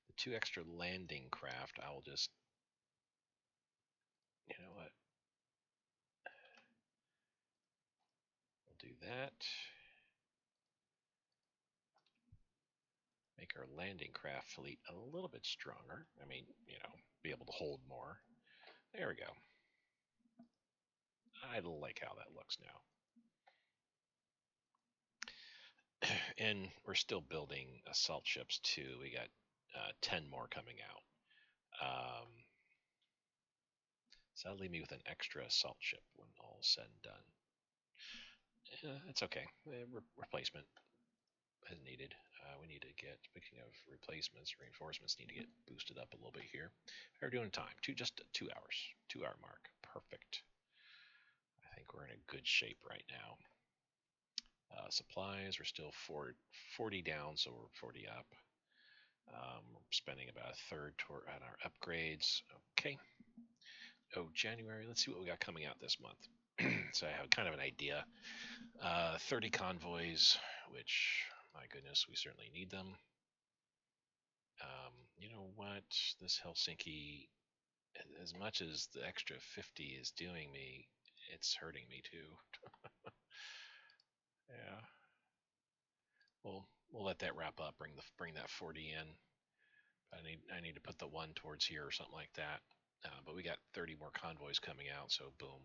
Speaker 1: the 2 extra landing craft, I will just... You know what? We'll do that. Make our landing craft fleet a little bit stronger. I mean, be able to hold more. There we go. I like how that looks now. And we're still building assault ships too. We got 10 more coming out. So that'll leave me with an extra assault ship when all's said and done. It's okay. Replacement is needed. We need to get, speaking of replacements, reinforcements need to get boosted up a little bit here. How are we doing time? Just 2 hours. 2-hour mark. Perfect. I think we're in a good shape right now. Supplies, we're still 40 down, so we're 40 up. We're spending about a third on our upgrades. Okay. Oh, January. Let's see what we got coming out this month. So I have kind of an idea. 30 convoys, which, my goodness, we certainly need them. You know what? This Helsinki, as much as the extra 50 is doing me, it's hurting me too. Yeah. We'll let that wrap up. Bring that 40 in. I need to put the 1 towards here or something like that. But we got 30 more convoys coming out, so boom,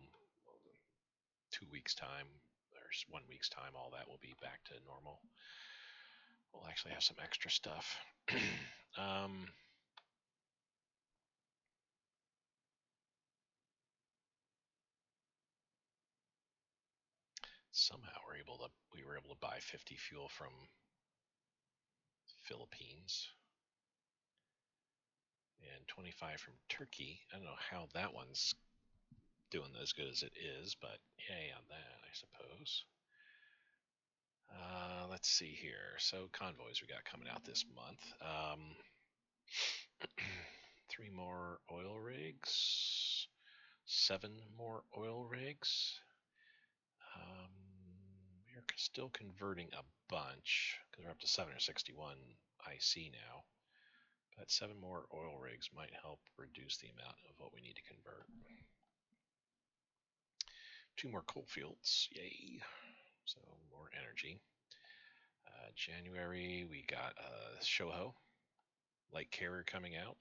Speaker 1: 2 weeks time or 1 week's time, all that will be back to normal. We'll actually have some extra stuff. Somehow we were able to buy 50 fuel from Philippines and 25 from Turkey. I don't know how that one's doing as good as it is, but yay on that, I suppose. Let's see here. So convoys we got coming out this month. 3 more oil rigs, 7 more oil rigs. We're still converting a bunch because we're up to 761 IC now. But 7 more oil rigs might help reduce the amount of what we need to convert. 2 more coal fields, yay! So more energy. January we got a Shoho light carrier coming out.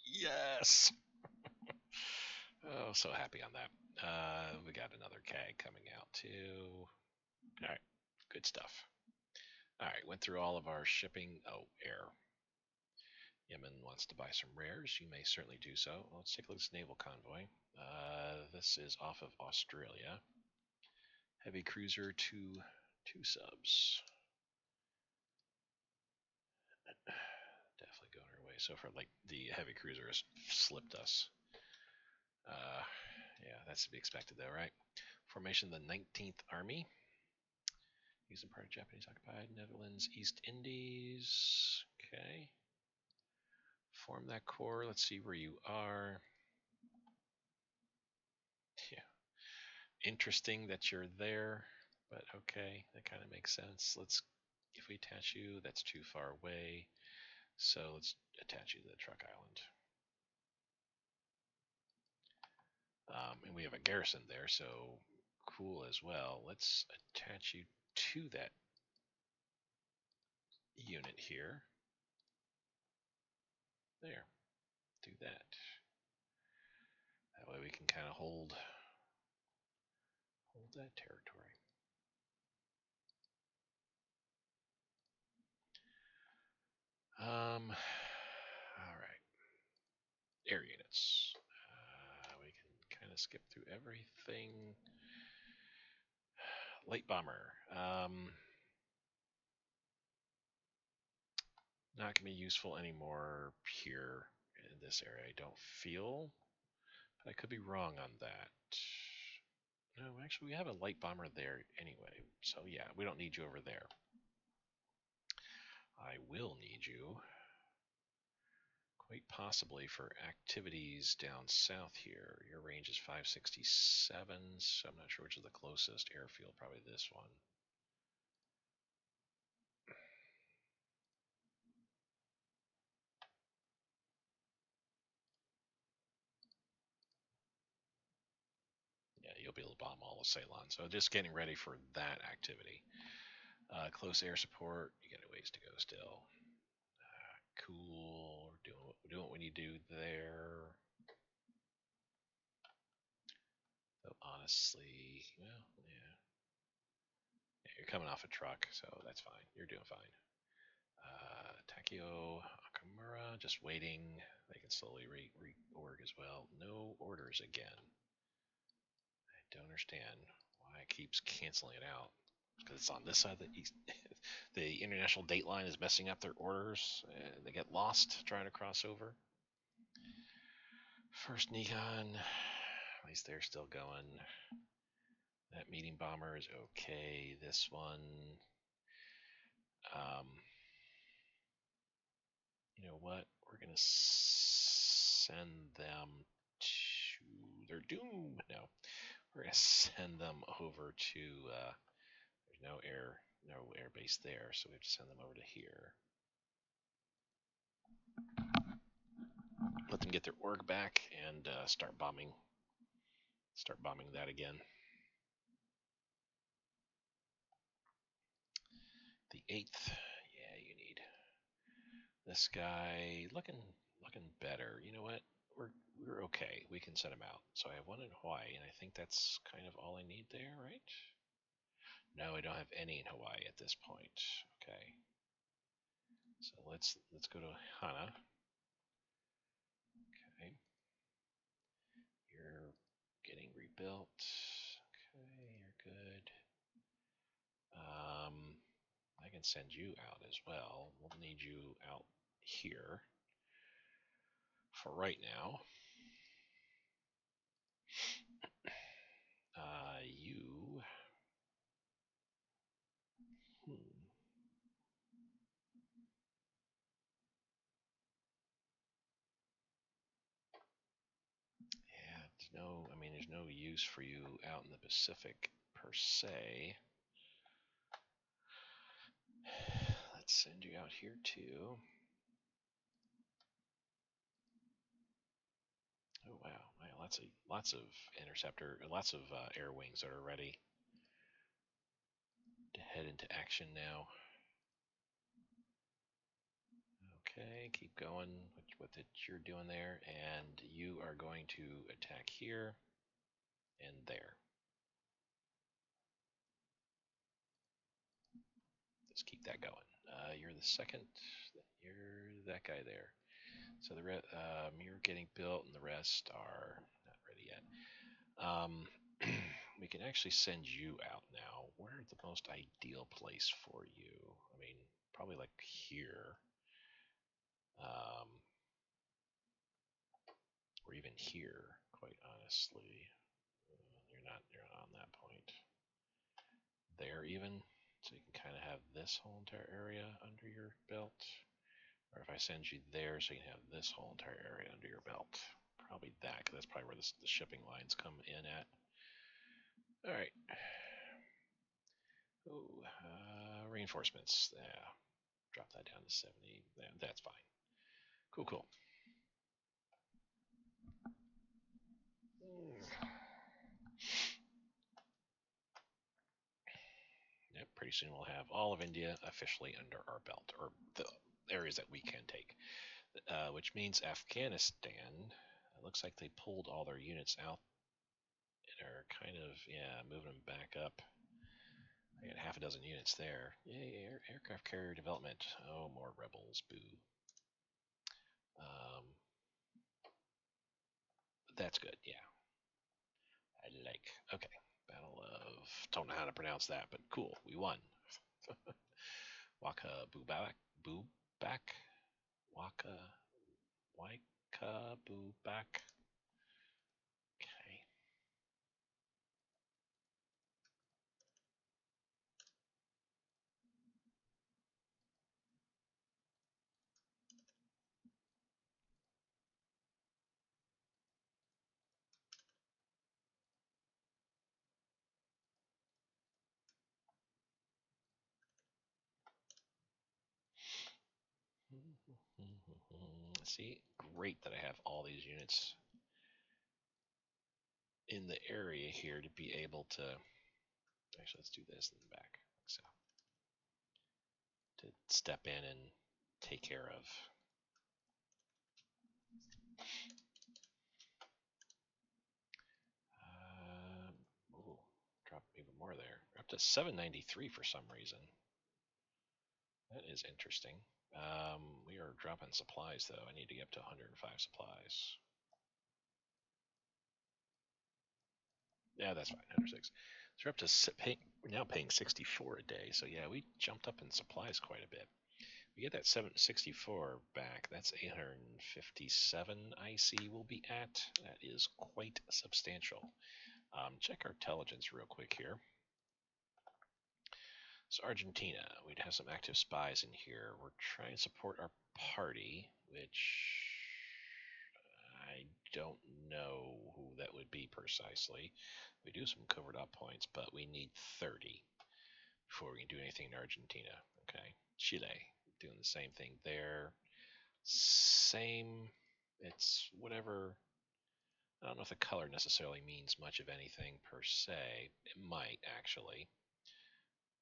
Speaker 1: Yes! Oh, so happy on that. We got another CAG coming out too. All right, good stuff. All right, went through all of our shipping. Oh, air. Yemen wants to buy some rares. You may certainly do so. Let's take a look at this naval convoy. This is off of Australia. Heavy cruiser, two subs. Definitely going our way. So far, like the heavy cruiser has slipped us. Yeah, that's to be expected though, right? Formation of the 19th Army. Using part of Japanese occupied Netherlands, East Indies. Okay. Form that corps. Let's see where you are. Yeah. Interesting that you're there, but okay, that kind of makes sense. If we attach you, that's too far away. So let's attach you to the truck island. And we have a garrison there, so cool as well. Let's attach you to that unit here. There. Do that. That way we can kind of hold that territory. All right. Air units. We can kind of skip through everything. Light bomber. Not going to be useful anymore here in this area, I don't feel. But I could be wrong on that. No, actually, we have a light bomber there anyway. So, yeah, we don't need you over there. I will need you, quite possibly, for activities down south here. Your range is 567, so I'm not sure which is the closest airfield. Probably this one. Yeah, you'll be able to bomb all of Ceylon. So just getting ready for that activity. Close air support. You got a ways to go still. Cool. We're doing what we need to do there. Though honestly, well, yeah. Yeah, you're coming off a truck, so that's fine. You're doing fine. Takio Akamura, just waiting. They can slowly reorg as well. No orders again. I don't understand why it keeps canceling it out. Because it's on this side of the east. The international date line is messing up their orders. They get lost trying to cross over. First Nikon, at least they're still going. That medium bomber is okay. This one, um, you know what? We're gonna send them to their doom. No, we're gonna send them over to. There's no air base there, so we have to send them over to here. Let them get their org back and start bombing. Start bombing that again. The 8th. Yeah, you need this guy looking better. You know what? We're okay. We can set him out. So I have one in Hawaii, and I think that's kind of all I need there, right? No, I don't have any in Hawaii at this point. Okay. So let's go to Hana. Okay. You're getting rebuilt. Okay, you're good. I can send you out as well. We'll need you out here for right now. You. Hmm. Yeah, no. I mean, there's no use for you out in the Pacific per se. Let's send you out here too. Oh wow, lots of interceptor, lots of air wings that are ready to head into action now. Okay, keep going with what you're doing there, and you are going to attack here and there. Just keep that going. You're the second. You're that guy there. So you're getting built, and the rest are not ready yet. We can actually send you out now. Where's the most ideal place for you? I mean, probably like here, um, or even here. Quite honestly, you're not on that point. There even, so you can kind of have this whole entire area under your belt. Or if I send you there, so you can have this whole entire area under your belt. Probably that, because that's probably where the shipping lines come in at. All right. Oh, reinforcements. Yeah, drop that down to 70. Yeah, that's fine. Cool, cool. Yep, pretty soon we'll have all of India officially under our belt, or the areas that we can take, which means Afghanistan. It looks like they pulled all their units out and are kind of, yeah, moving them back up. I got half a dozen units there. Yay, aircraft carrier development. Oh, more rebels. Boo. Um, that's good. Yeah, I like. Okay, Battle of. Don't know how to pronounce that, but cool. We won. Waka Bubak. Boo back. Waikabu back. Okay. See, great that I have all these units in the area here to be able to. Actually, let's do this in the back. So, to step in and take care of. Ooh, drop even more there. We're up to 793 for some reason. That is interesting. We are dropping supplies though. I need to get up to 105 supplies. Yeah, that's fine. 106. So we're up to we're now paying 64 a day. So yeah, we jumped up in supplies quite a bit. We get that 764 back. That's 857 IC we'll be at. That is quite substantial. Check our intelligence real quick here. So Argentina, we'd have some active spies in here. We're trying to support our party, which I don't know who that would be precisely. We do some covered up points, but we need 30 before we can do anything in Argentina. Okay, Chile, doing the same thing there. Same, it's whatever. I don't know if the color necessarily means much of anything per se. It might actually.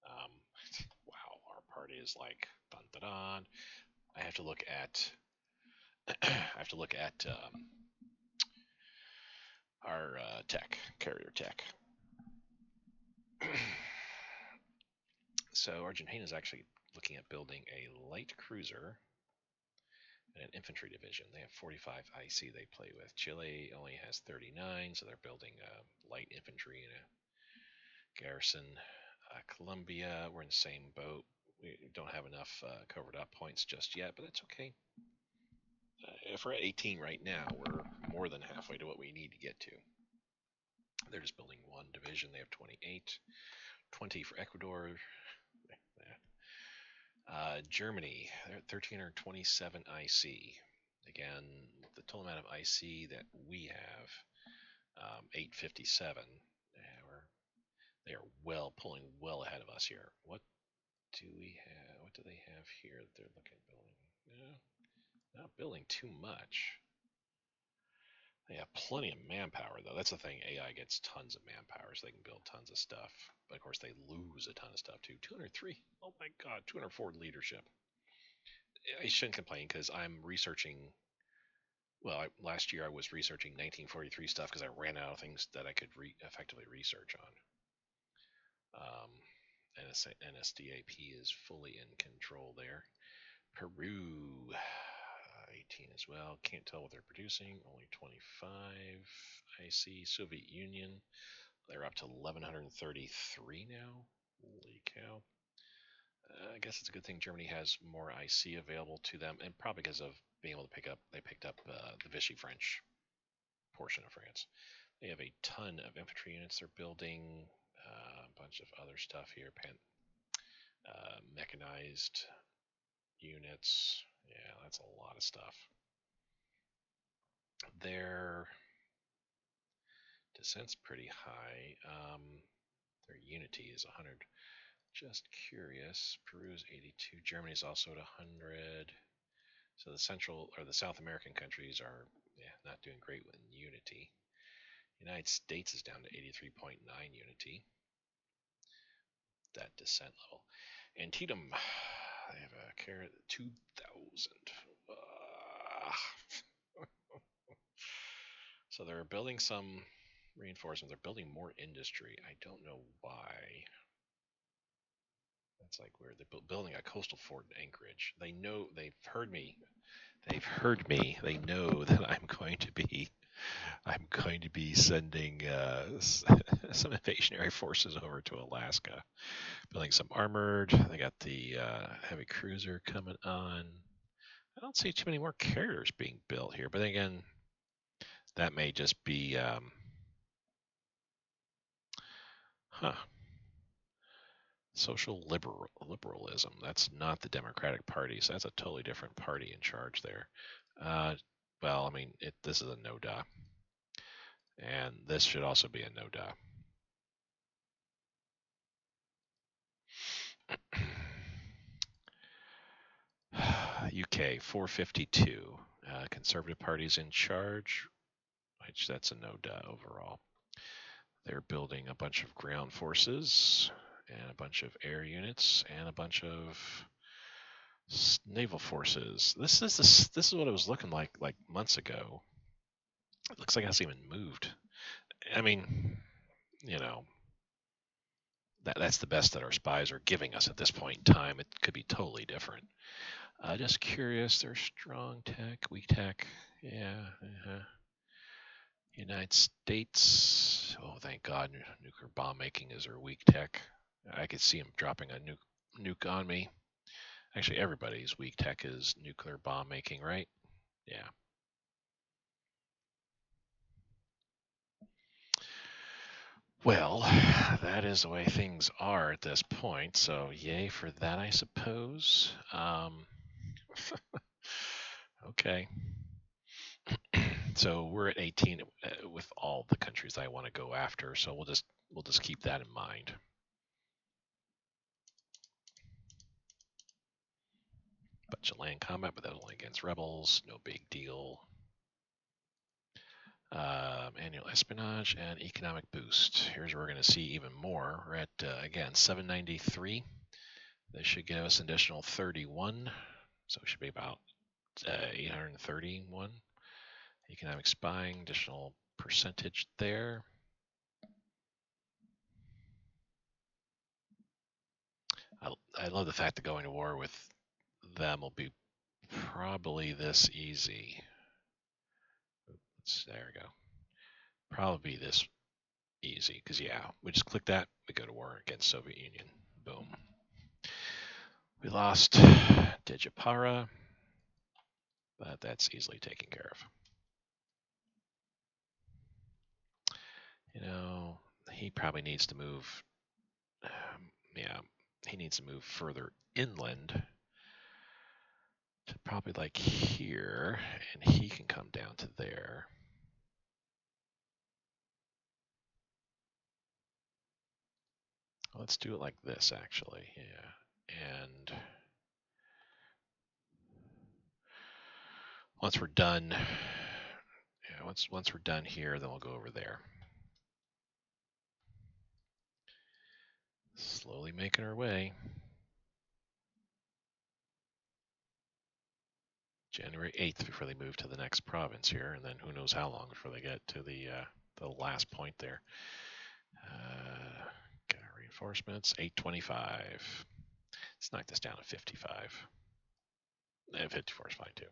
Speaker 1: Um, wow, our party is like dun dun dun. I have to look at. I have to look at our carrier tech. So Argentina is actually looking at building a light cruiser and an infantry division. They have 45 IC they play with. Chile only has 39, so they're building light infantry and a garrison. Colombia, we're in the same boat. We don't have enough covered up points just yet, but that's okay. If we're at 18 right now, we're more than halfway to what we need to get to. They're just building one division. They have 28, 20 for Ecuador. Germany, they're at 1327 IC. Again, the total amount of IC that we have, 857. They are pulling well ahead of us here. What do we have? What do they have here that they're looking at building? No, not building too much. They have plenty of manpower, though. That's the thing. AI gets tons of manpower, so they can build tons of stuff. But of course, they lose a ton of stuff too. 203. Oh my God, 204 leadership. I shouldn't complain because I'm researching. Well, last year I was researching 1943 stuff because I ran out of things that I could effectively research on. NSDAP is fully in control there. Peru, 18 as well. Can't tell what they're producing. Only 25. I see. Soviet Union, they're up to 1133 now. Holy cow. I guess it's a good thing Germany has more IC available to them, and probably because of being able to they picked up the Vichy French portion of France. They have a ton of infantry units they're building, a bunch of other stuff here, mechanized units. Yeah, that's a lot of stuff. Their descent's pretty high. Their unity is 100. Just curious. Peru's 82. Germany's also at 100. So the South American countries are not doing great with unity. United States is down to 83.9 unity. That descent level. Antietam, they have a carrot 2,000. So they're building some reinforcement. They're building more industry. I don't know why. That's like where they're building a coastal fort in Anchorage. They've heard me. They know that I'm going to be sending some invasionary forces over to Alaska, building some armored. They got the heavy cruiser coming on. I don't see too many more carriers being built here, but again, that may just be, social liberalism. That's not the Democratic Party, so that's a totally different party in charge there. Uh, well, I mean, this is a no-duh, and this should also be a no-duh. UK 452. Conservative Party's in charge, which that's a no-duh overall. They're building a bunch of ground forces and a bunch of air units and a bunch of naval forces. This is what it was looking like months ago. It looks like it hasn't even moved. I mean, you know, that's the best that our spies are giving us at this point in time. It could be totally different. Just curious. They're strong tech, weak tech. Yeah. United States. Oh, thank God, nuclear bomb making is their weak tech. I could see them dropping a nuke on me. Actually, everybody's weak tech is nuclear bomb making, right? Yeah. Well, that is the way things are at this point. So, yay for that, I suppose. Okay. So we're at 18 with all the countries I want to go after. So we'll just keep that in mind. Bunch of land combat, but that's only against rebels. No big deal. Annual espionage and economic boost. Here's where we're going to see even more. We're at, again, 793. This should give us an additional 31. So it should be about 831. Economic spying, additional percentage there. I love the fact that going to war with them will be probably this easy. Oops, there we go. Probably this easy because yeah, we just click that, we go to war against Soviet Union. Boom. We lost Dijapara, but that's easily taken care of. You know, he probably needs to move. Yeah, he needs to move further inland to probably like here, and he can come down to there. Let's do it like this, actually. Yeah, and once we're done, yeah, once we're done here, then we'll go over there. Slowly making our way. January 8th before they move to the next province here, and then who knows how long before they get to the last point there. Got reinforcements, 825. Let's knock this down to 55. 54 is fine too.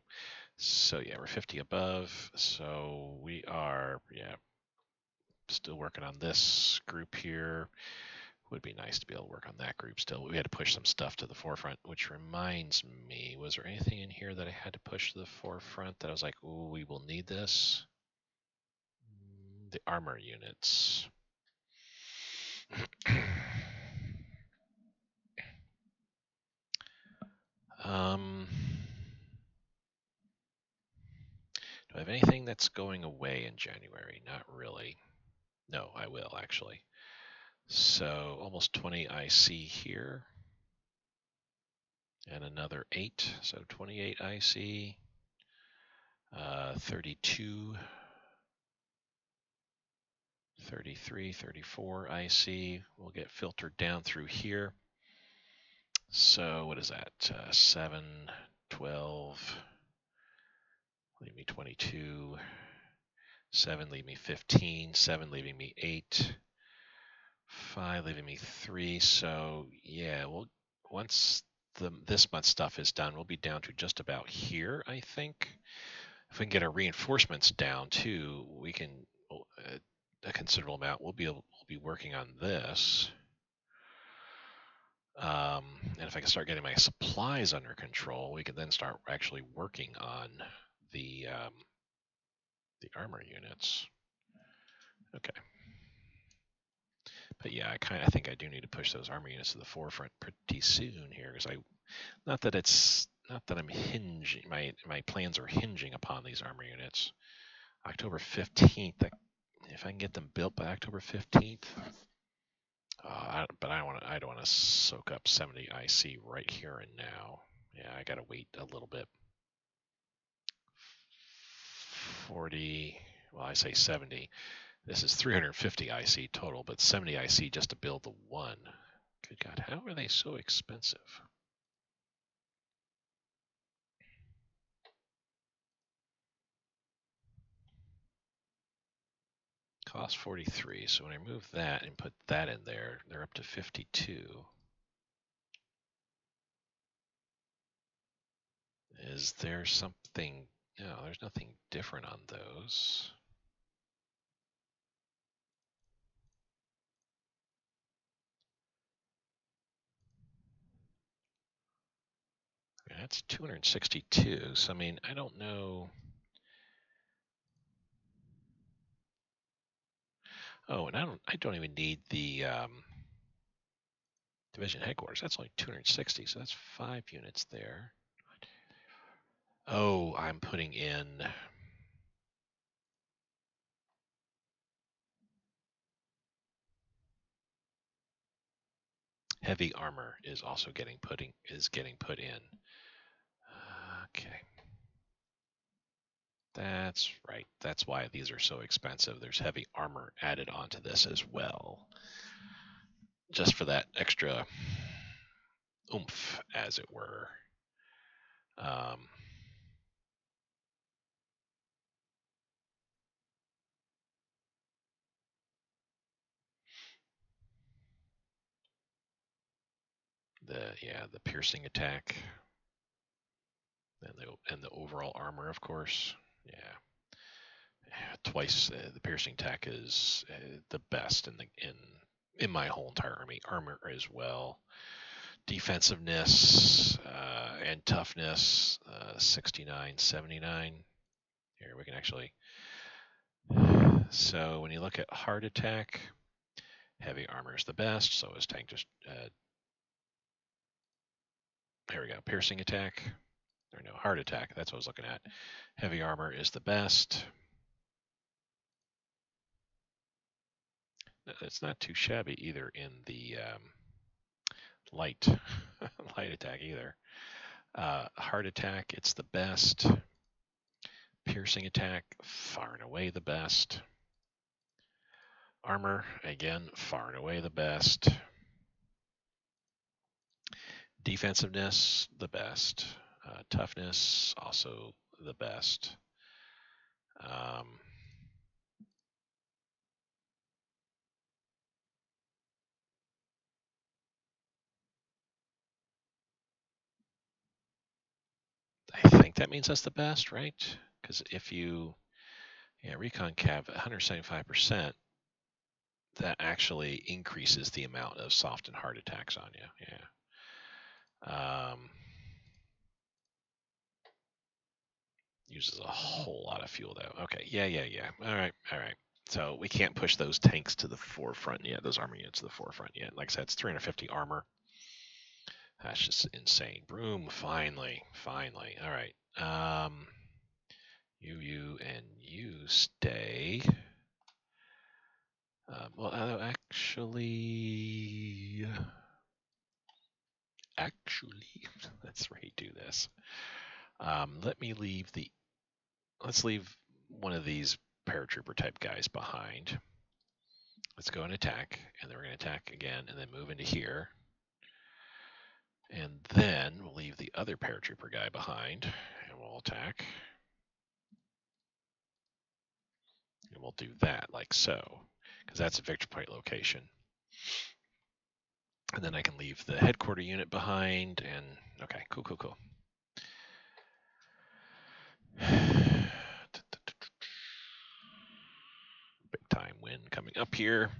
Speaker 1: So yeah, we're 50 above. So we are, yeah, still working on this group here. Would be nice to be able to work on that group still. We had to push some stuff to the forefront, which reminds me, was there anything in here that I had to push to the forefront that I was like, ooh, we will need this? The armor units. Do I have anything that's going away in January? Not really. No, I will actually. So almost 20 IC here. And another 8. So 28 IC. 32. 33, 34 IC will get filtered down through here. So what is that? 7, 12, leave me 22, 7, leave me 15, 7, leaving me 8, 5, leaving me 3. So yeah, once this month's stuff is done, we'll be down to just about here, I think. If we can get our reinforcements down too, we can a considerable amount. We'll be working on this. And if I can start getting my supplies under control, we can then start actually working on the armor units. Okay. But yeah, I think I do need to push those armor units to the forefront pretty soon here, because not that I'm hinging, my plans are hinging upon these armor units. October 15th, if I can get them built by October 15th. But I don't want to soak up 70 IC right here and now. Yeah, I gotta wait a little bit. 40, well, I say 70. This is 350 IC total, but 70 IC just to build the one. Good God, how are they so expensive? Cost 43, so when I move that and put that in there, they're up to 52. Is there something? No, there's nothing different on those. That's 262. So I mean, I don't know. Oh, and I don't even need the division headquarters. That's only 260, so that's 5 units there. Oh, I'm putting in heavy armor is also getting put in. Okay. That's right. That's why these are so expensive. There's heavy armor added onto this as well. Just for that extra oomph, as it were. Um, the piercing attack and the overall armor, of course. Yeah. Twice the piercing attack is the best in my whole entire army. Armor as well. Defensiveness and toughness 69, 79. Here we can actually. So when you look at heart attack, heavy armor is the best. So is tank. Just here we go. Piercing attack. Or no, heart attack. That's what I was looking at. Heavy armor is the best. It's not too shabby either in the light light attack either. Heart attack, it's the best. Piercing attack, far and away the best. Armor, again, far and away the best. Defensiveness, the best. Toughness, also the best. I think that means that's the best, right? Because if you, recon cav 175%, that actually increases the amount of soft and hard attacks on you. Yeah. Uses a whole lot of fuel though. Okay. Yeah. All right. So we can't push those tanks to the forefront yet. Those armor units to the forefront yet. Like I said, it's 350 armor. That's just insane. Broom, finally. All right. You and you stay. Well, actually, let's redo this. Let's leave one of these paratrooper type guys behind. Let's go and attack, and then we're going to attack again, and then move into here. And then we'll leave the other paratrooper guy behind, and we'll attack. And we'll do that like so, because that's a victory point location. And then I can leave the headquarter unit behind, and okay, cool. Big time win coming up here.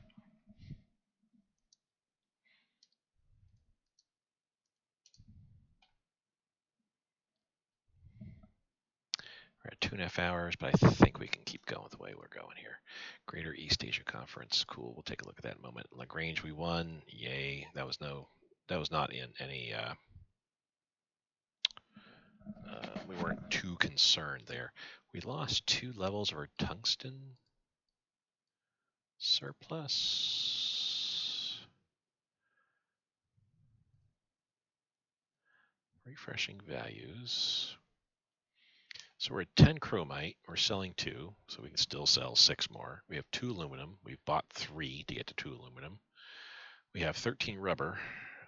Speaker 1: We're at 2.5 hours, but I think we can keep going the way we're going here. Greater East Asia Conference, cool. We'll take a look at that in a moment. Lagrange, we won, yay. That was not in any. We weren't too concerned there. We lost 2 levels of our tungsten surplus. Refreshing values. So we're at 10 chromite. We're selling 2, so we can still sell 6 more. We have 2 aluminum. We've bought 3 to get to 2 aluminum. We have 13 rubber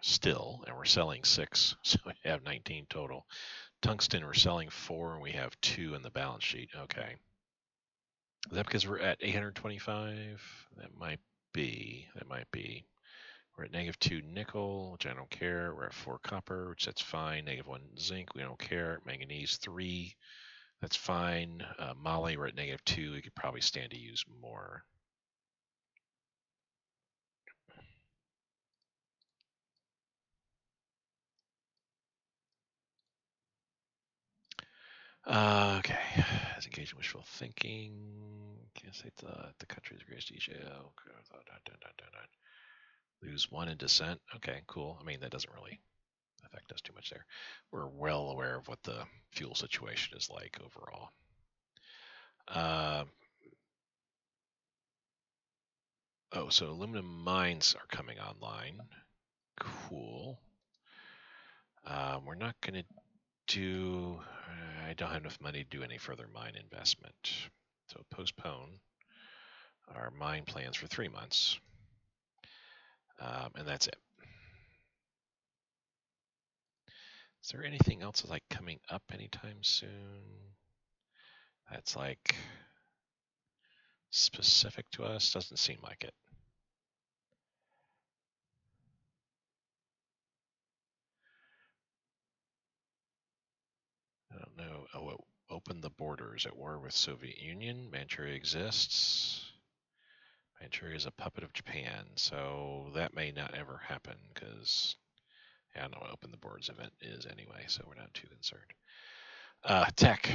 Speaker 1: still, and we're selling 6, so we have 19 total. Tungsten, we're selling 4, and we have 2 in the balance sheet. Okay. Is that because we're at 825? That might be. We're at -2 nickel, which I don't care. We're at 4 copper, which that's fine. -1 zinc, we don't care. Manganese 3, that's fine. Moly, we're at -2. We could probably stand to use more. Okay. As engaged in wishful thinking. Can't say the country's greatest issue. Lose 1 in dissent. Okay, cool. I mean, that doesn't really affect us too much there. We're well aware of what the fuel situation is like overall. So aluminum mines are coming online. Cool. We're not going to do. I don't have enough money to do any further mine investment. So postpone our mine plans for 3 months. And that's it. Is there anything else like coming up anytime soon that's like specific to us? Doesn't seem like it. I don't know. Oh, open the borders. At war with Soviet Union. Manchuria exists. Manchuria is a puppet of Japan, so that may not ever happen because I don't know what open the borders event is anyway, so we're not too concerned. Tech.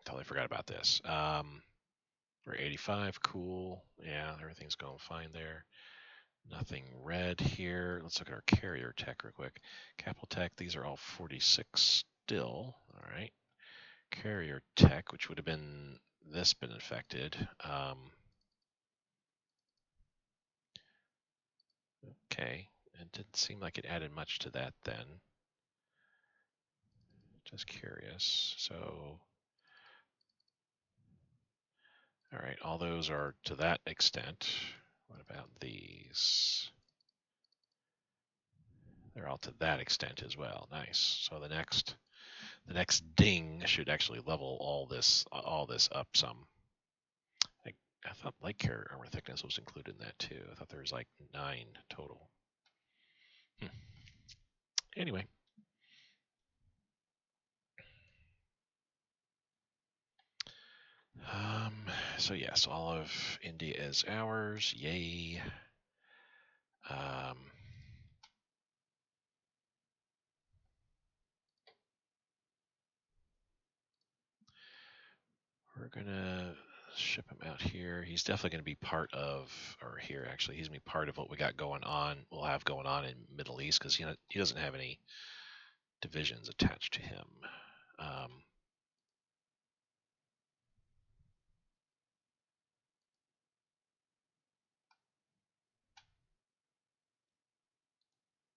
Speaker 1: Totally forgot about this. We're 85, cool. Yeah, everything's going fine there. Nothing red here. Let's look at our carrier tech real quick. Capital tech, these are all 46 still. All right. Carrier tech, which would have been this been affected. Okay. It didn't seem like it added much to that then. Just curious. So, all right, all those are to that extent. What about these? They're all to that extent as well. Nice. So the next ding should actually level all this up some. I thought light carrier armor thickness was included in that too. I thought there was like 9 total. Anyway. So yes, all of India is ours. Yay. We're gonna ship him out here. He's definitely gonna be part of, or here actually, he's gonna be part of what we got going on. We'll have going on in Middle East because he doesn't have any divisions attached to him.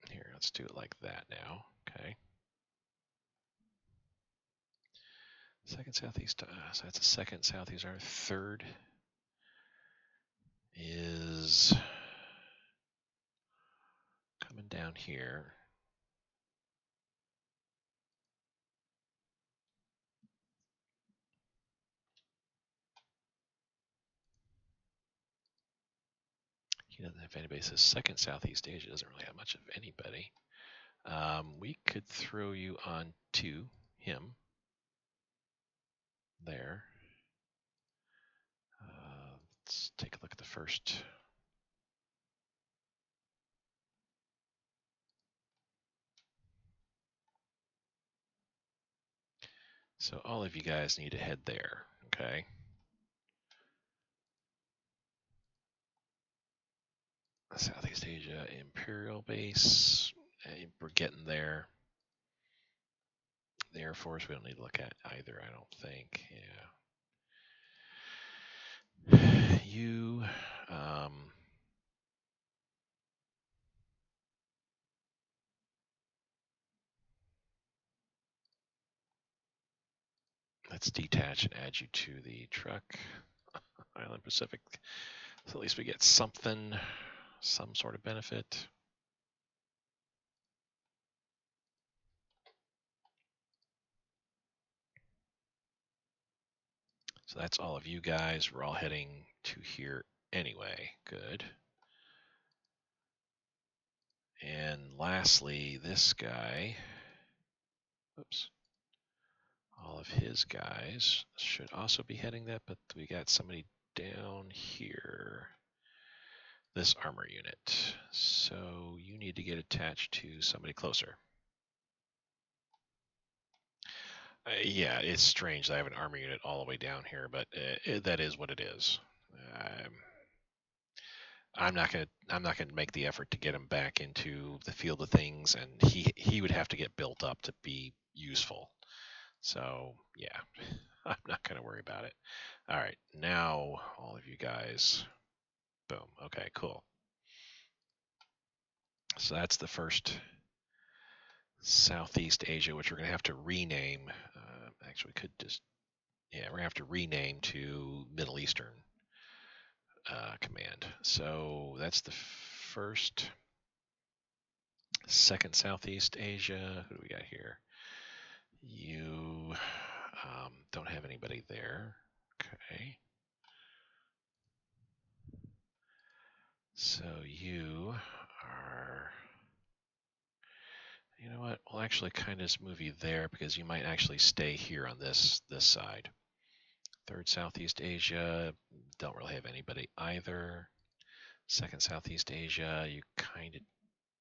Speaker 1: Here, let's do it like that now. Okay. Second southeast. So that's a second southeast. Our third is coming down here. He doesn't have anybody. Says second Southeast Asia doesn't really have much of anybody. We could throw you on to him there. Let's take a look at the first. So all of you guys need to head there, okay? Southeast Asia Imperial Base. We're getting there. The Air Force we don't need to look at either, I don't think. Yeah. You, let's detach and add you to the truck. Island Pacific. So at least we get something, some sort of benefit. So that's all of you guys. We're all heading to here anyway. Good. And lastly, this guy, oops, all of his guys should also be heading that, but we got somebody down here. This armor unit. So you need to get attached to somebody closer. Yeah, it's strange that I have an armor unit all the way down here, but that is what it is. I'm not gonna make the effort to get him back into the field of things, and he would have to get built up to be useful. So yeah, I'm not gonna worry about it. All right, now all of you guys, boom. Okay, cool. So that's the first Southeast Asia, which we're gonna have to rename. Actually, we could just we're gonna have to rename to Middle Eastern Command. So that's the first. Second Southeast Asia. Who do we got here? You don't have anybody there. Okay. So you are. You know what? We'll actually kind of just move you there because you might actually stay here on this side. Third Southeast Asia. Don't really have anybody either. Second Southeast Asia. You kind of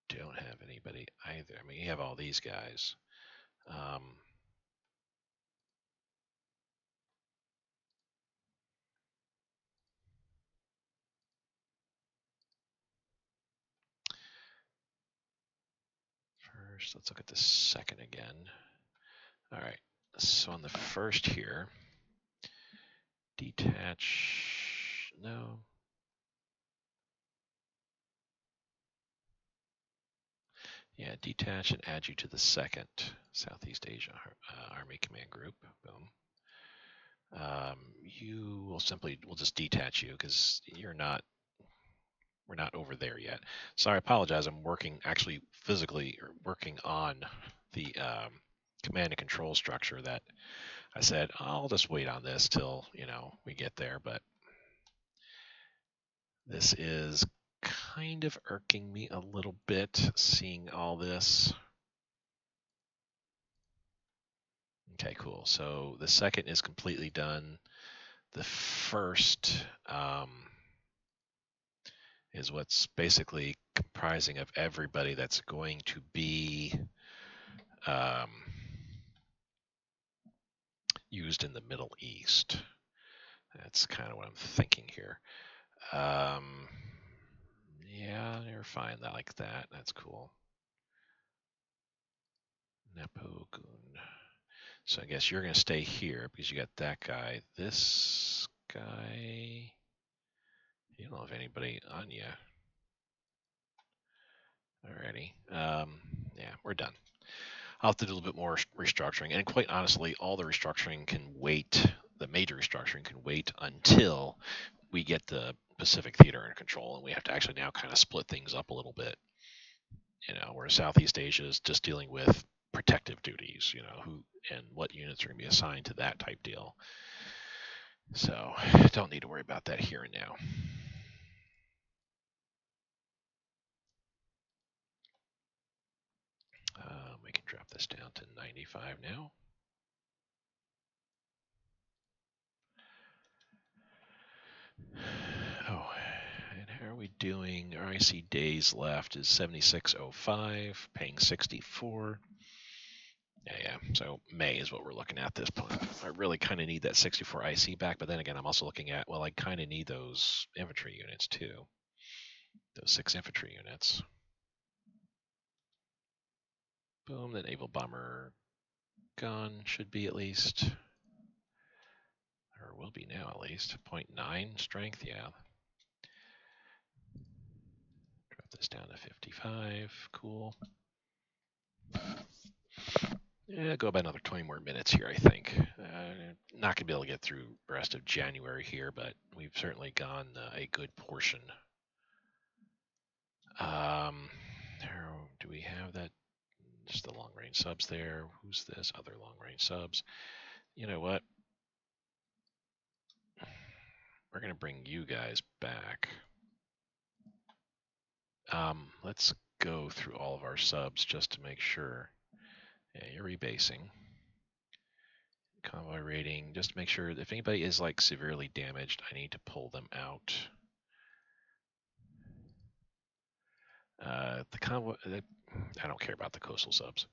Speaker 1: don't have anybody either. I mean, you have all these guys. First, let's look at the second again. All right. So on the first here, detach. No. Yeah, detach and add you to the second Southeast Asia Army Command Group. Boom. We'll just detach you because we're not over there yet. Sorry, I apologize. I'm actually physically working on the command and control structure that I said I'll just wait on this till we get there, but this is kind of irking me a little bit seeing all this. Okay, cool. So the second is completely done. The first is what's basically comprising of everybody that's going to be used in the Middle East. That's kind of what I'm thinking here. Yeah, you're fine like that. That's cool. Nepogun. So I guess you're going to stay here because you got that guy. This guy, you don't have anybody on you. Alrighty. Yeah, we're done. I'll have to do a little bit more restructuring. And quite honestly, all the restructuring can wait. The major restructuring can wait until we get the Pacific Theater under control, and we have to actually now kind of split things up a little bit. Where Southeast Asia is just dealing with protective duties, who and what units are going to be assigned to that type deal. So don't need to worry about that here and now. We can drop this down to 95 now. Oh, and how are we doing? Our IC days left is 7605, paying 64. Yeah. So May is what we're looking at this point. I really kind of need that 64 IC back, but then again, I'm also looking at, well, I kind of need those infantry units too. Those 6 infantry units. Boom, the naval bomber gun should be at least, or will be now at least, 0.9 strength, yeah. Drop this down to 55, cool. Yeah, go about another 20 more minutes here, I think. Not going to be able to get through the rest of January here, but we've certainly gone a good portion. Do we have that? Just the long range subs there. Who's this? Other long range subs. You know what? We're going to bring you guys back. Let's go through all of our subs just to make sure. Yeah, you're rebasing. Convoy rating, just to make sure if anybody is like severely damaged, I need to pull them out. The convoy, I don't care about the coastal subs.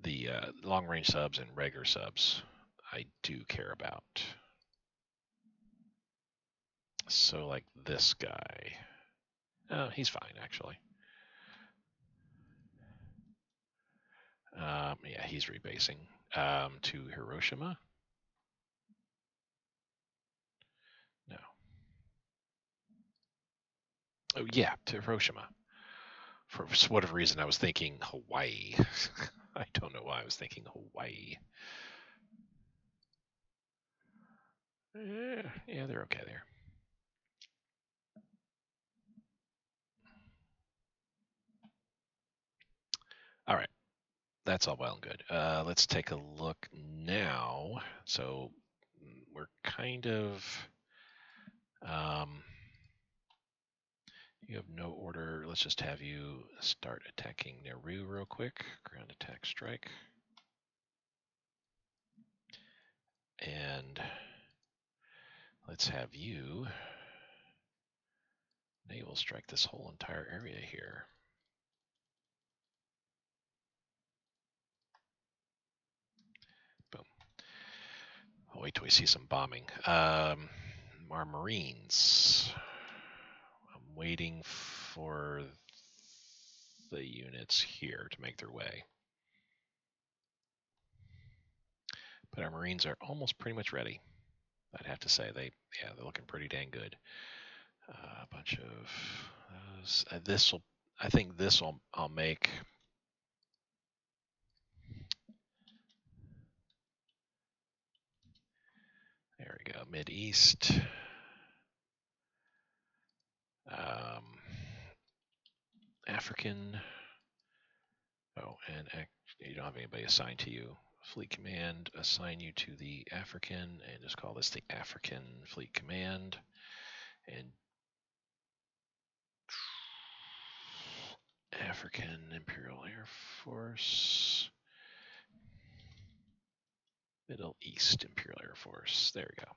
Speaker 1: The long range subs and regular subs, I do care about. So like this guy, he's fine actually. Yeah, he's rebasing to Hiroshima. No. Oh yeah, to Hiroshima. For whatever reason, I was thinking Hawaii. I don't know why I was thinking Hawaii. Yeah, they're okay there. All right, that's all well and good. Let's take a look now. So we're kind of. You have no order. Let's just have you start attacking Nauru real quick. Ground attack strike. And let's have you naval strike this whole entire area here. Boom. I'll wait till we see some bombing. Our Marines. I'm waiting for the units here to make their way. But our Marines are almost pretty much ready. I'd have to say they're looking pretty dang good. A bunch of this will. I think this will. I'll make. There we go. Mid East. African. Oh, and you don't have anybody assigned to you. Fleet Command assign you to the African, and just call this the African Fleet Command. And African Imperial Air Force. Middle East Imperial Air Force. There we go.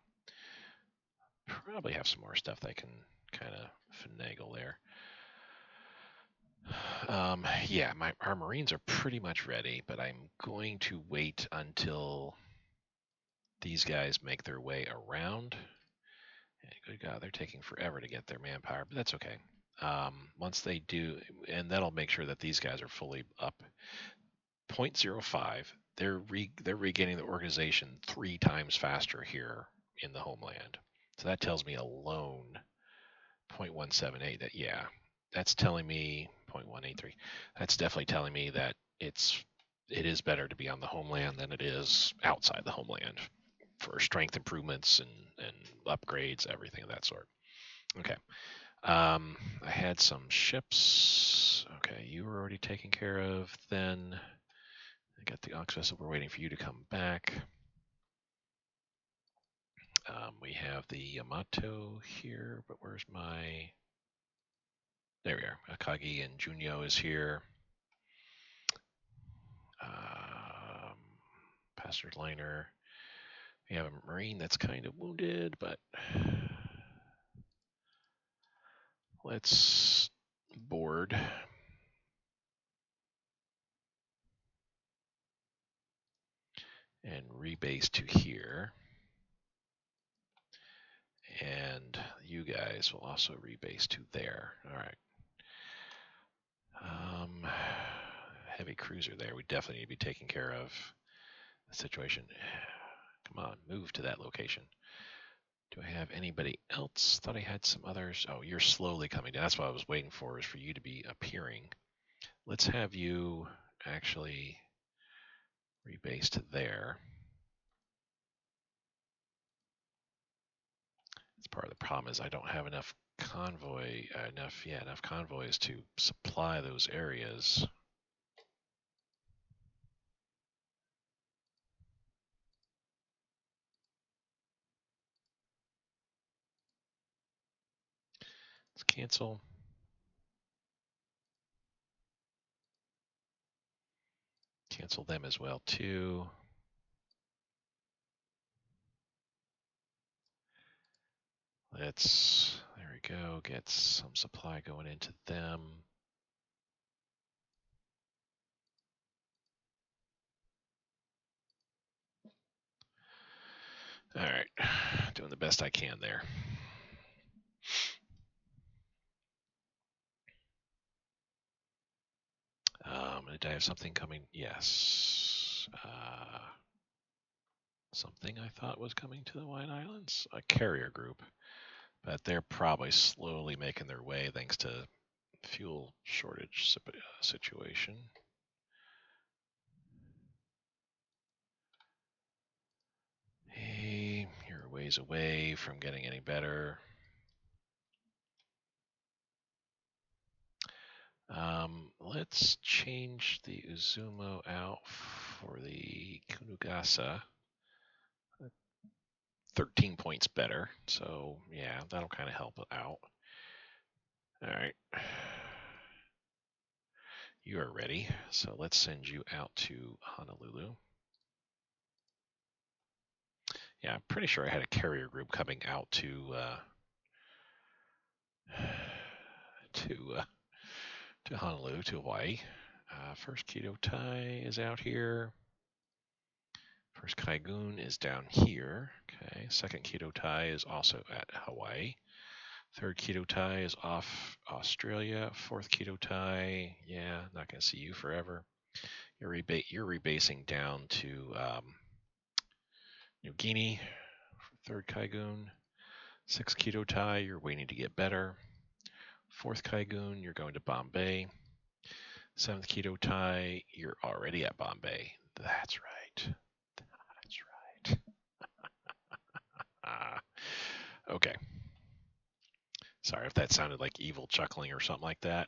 Speaker 1: Probably have some more stuff that can kind of finagle there. Yeah, our Marines are pretty much ready, but I'm going to wait until these guys make their way around. And good God, they're taking forever to get their manpower, but that's okay. Once they do, and that'll make sure that these guys are fully up. 0.05, they're regaining the organization 3 times faster here in the homeland. So that tells me alone 0.178 that, yeah, that's telling me 0.183. That's definitely telling me that it is better to be on the homeland than it is outside the homeland for strength improvements and upgrades, everything of that sort. Okay. I had some ships. Okay, you were already taken care of. Then I got the Ox vessel. We're waiting for you to come back. We have the Yamato here, but where's my... There we are. Akagi and Junyo is here. Passenger liner. We have a Marine that's kind of wounded, but let's board. and rebase to here. And you guys will also rebase to there. All right. Heavy cruiser there. We definitely need to be taking care of the situation. Come on, move to that location. Do I have anybody else? Thought I had some others. Oh, you're slowly coming down. That's what I was waiting for, is for you to be appearing. Let's have you actually rebase to there. It's part of the problem is I don't have enough enough convoys to supply those areas. Let's cancel. Cancel them as well too. Let's, there we go, get some supply going into them. All right, doing the best I can there. Did I have something coming? Yes. Something I thought was coming to the White Islands, a carrier group, but they're probably slowly making their way thanks to fuel shortage situation. Hey, you're a ways away from getting any better. Let's change the Uzumo out for the Kunugasa. 13 points better, so yeah, that'll kind of help out. All right. You are ready, so let's send you out to Honolulu. Yeah, I'm pretty sure I had a carrier group coming out to Honolulu, to Hawaii. First Kido Tai is out here. First Kaigun is down here. Okay. Second Kido Tai is also at Hawaii. Third Kido Tai is off Australia. Fourth Kido Tai, yeah, not going to see you forever. You're rebasing down to New Guinea for third Kaigun. Sixth Kido Tai, you're waiting to get better. Fourth Kaigun, you're going to Bombay. Seventh Kido Tai, you're already at Bombay. That's right. That's right. Okay. Sorry if that sounded like evil chuckling or something like that.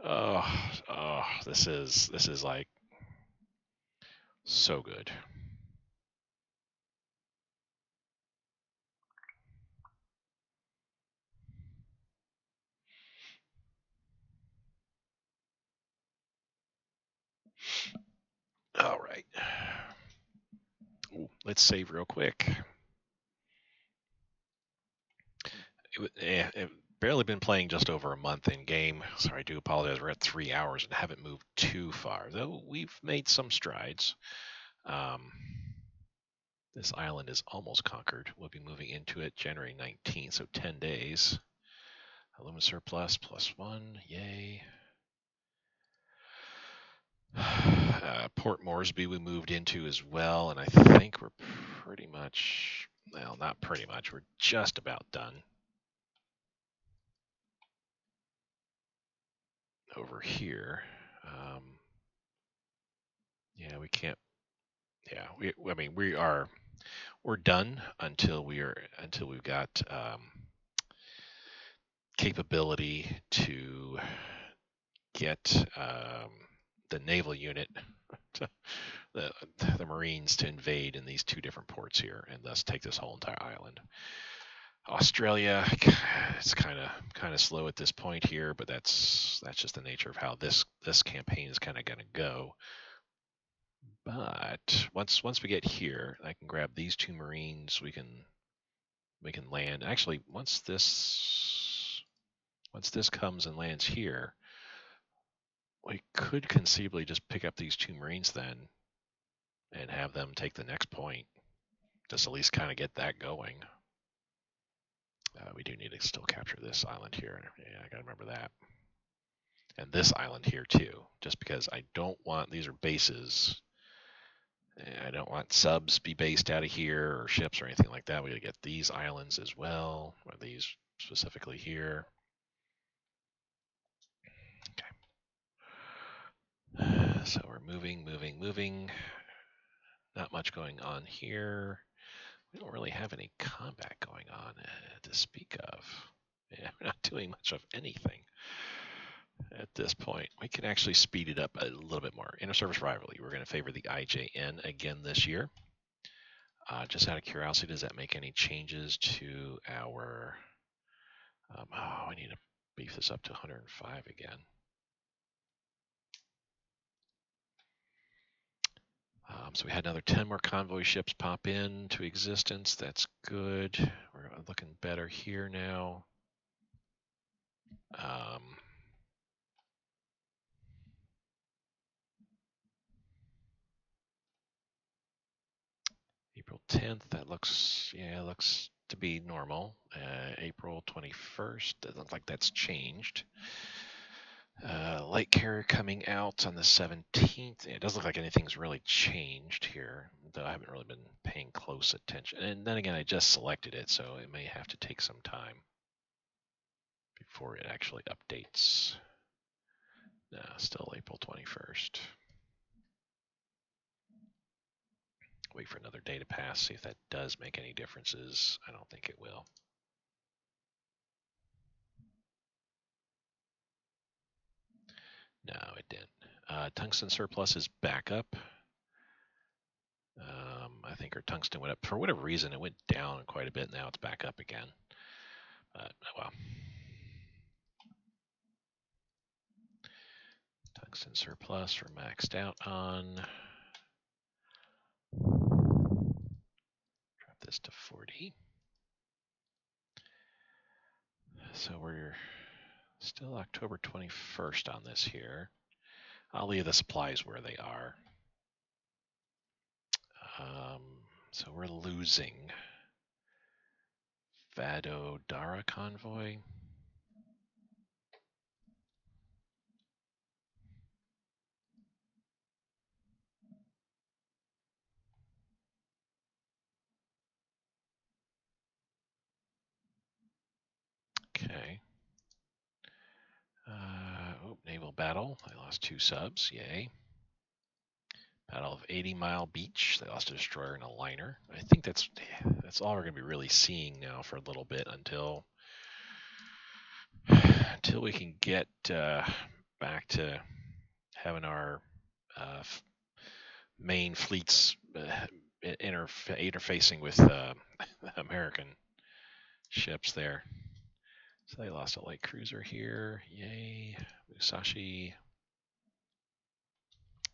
Speaker 1: Oh, this is like so good. All right. Ooh, let's save real quick. It barely been playing just over a month in game. Sorry, I do apologize. We're at 3 hours and haven't moved too far, though we've made some strides. This island is almost conquered. We'll be moving into it January 19th, so 10 days. Aluminum surplus +1, yay. Port Moresby we moved into as well, and I think we're pretty much, well, not pretty much, we're just about done. Over here. Yeah, we can't, yeah, I mean, we're done until we've got capability to get the naval unit, the Marines to invade in these two different ports here, and thus take this whole entire island. Australia, it's kind of slow at this point here, but that's just the nature of how this campaign is kind of going to go. But once we get here, I can grab these two Marines. We can land. Actually, once this comes and lands here, we could conceivably just pick up these 2 Marines then and have them take the next point. Just at least kind of get that going. We do need to still capture this island here. Yeah, I gotta remember that. And this island here too, just because I don't want, these are bases. I don't want subs be based out of here or ships or anything like that. We gotta get these islands as well, or these specifically here. Okay. So we're moving. Not much going on here. We don't really have any combat going on to speak of. Yeah, we're not doing much of anything at this point. We can actually speed it up a little bit more. Inter-service rivalry. We're going to favor the IJN again this year. Just out of curiosity, does that make any changes to our... we need to beef this up to 105 again. So we had another 10 more convoy ships pop into existence. That's good. We're looking better here now. April 10th, that looks to be normal. April 21st, doesn't look like that's changed. Light carrier coming out on the 17th. It doesn't look like anything's really changed here, though I haven't really been paying close attention. And then again, I just selected it, so it may have to take some time before it actually updates. No, still April 21st. Wait for another day to pass, see if that does make any differences. I don't think it will. No, it didn't. Tungsten surplus is back up. I think our tungsten went up. For whatever reason, it went down quite a bit. Now it's back up again. But, well. Tungsten surplus we're maxed out on. Drop this to 40. So we're still October 21st on this here. I'll leave the supplies where they are. So we're losing Vadodara convoy. Okay. Naval battle. I lost 2 subs. Yay. Battle of 80 Mile Beach. They lost a destroyer and a liner. I think that's all we're going to be really seeing now for a little bit until we can get back to having our main fleets interfacing with American ships there. So they lost a light cruiser here. Yay. Musashi.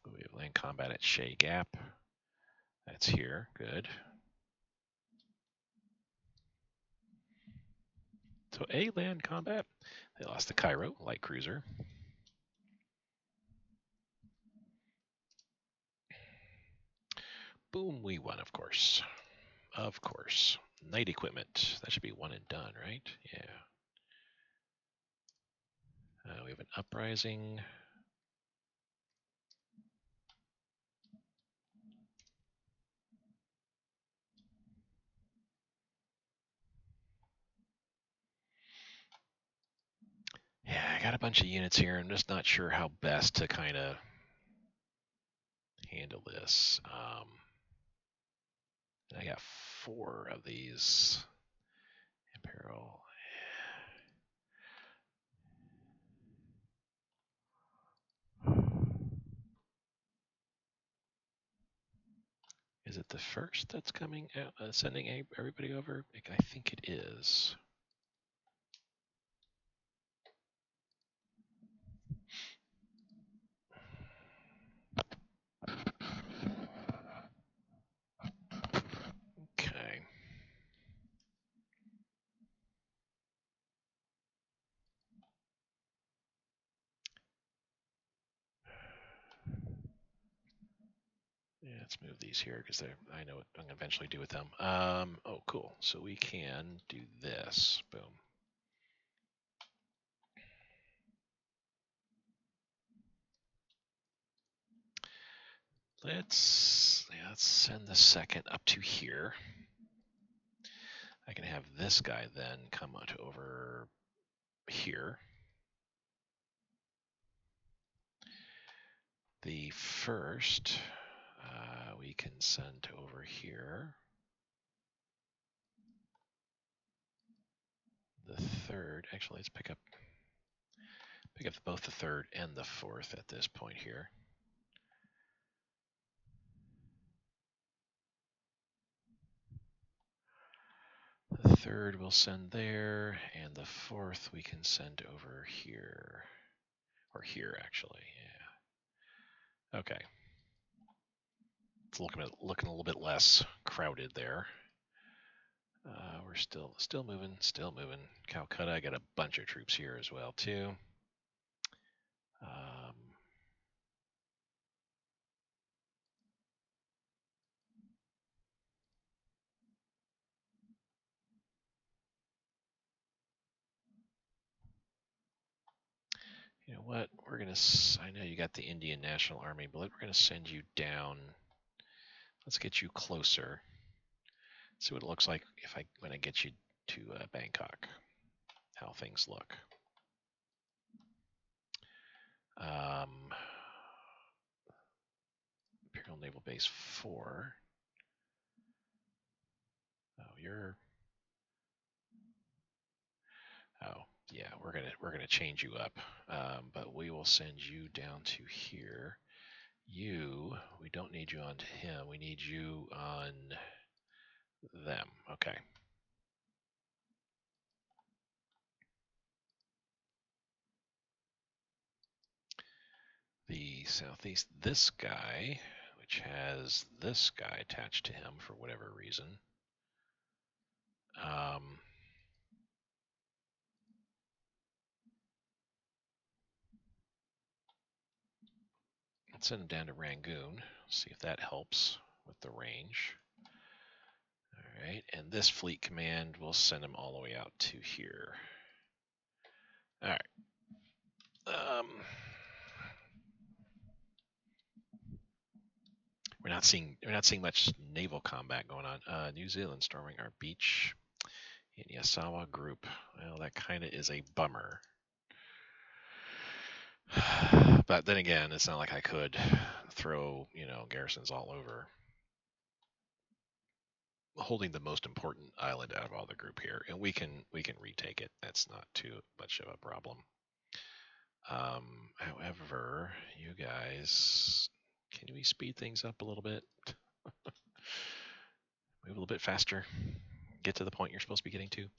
Speaker 1: We have land combat at Shea Gap. That's here. Good. So A, land combat. They lost the Cairo light cruiser. Boom, we won, of course. Of course. Night equipment. That should be one and done, right? Yeah. We have an uprising. Yeah, I got a bunch of units here. I'm just not sure how best to kind of handle this. I got 4 of these Imperial. Is it the first that's coming out, sending everybody over? I think it is. Okay. Yeah, let's move these here because I know what I'm gonna eventually do with them. Oh, cool. So we can do this. Boom. Let's send the second up to here. I can have this guy then come on to over here. The first we can send to over here. The third, actually, let's pick up both the third and the fourth at this point here. The third we'll send there, and the fourth we can send over here. Or here, actually, yeah. Okay. It's looking a little bit less crowded there. We're still moving. Calcutta, I got a bunch of troops here as well, too. You know what? I know you got the Indian National Army, but we're going to send you down. Let's get you closer. See what it looks like when I get you to Bangkok. How things look. Imperial Naval Base 4. Oh, Oh, yeah. We're gonna change you up, but we will send you down to here. We don't need you on him. We need you on them. Okay. The southeast, this guy, which has this guy attached to him for whatever reason. Let's send him down to Rangoon. See if that helps with the range. All right, and this fleet command, we'll send him all the way out to here. All right. We're not seeing much naval combat going on. New Zealand storming our beach in Yasawa Group. Well, that kind of is a bummer. But then again, it's not like I could throw garrisons all over. Holding the most important island out of all the group here, and we can retake it. That's not too much of a problem. However, you guys, can we speed things up a little bit? Move a little bit faster. Get to the point you're supposed to be getting to.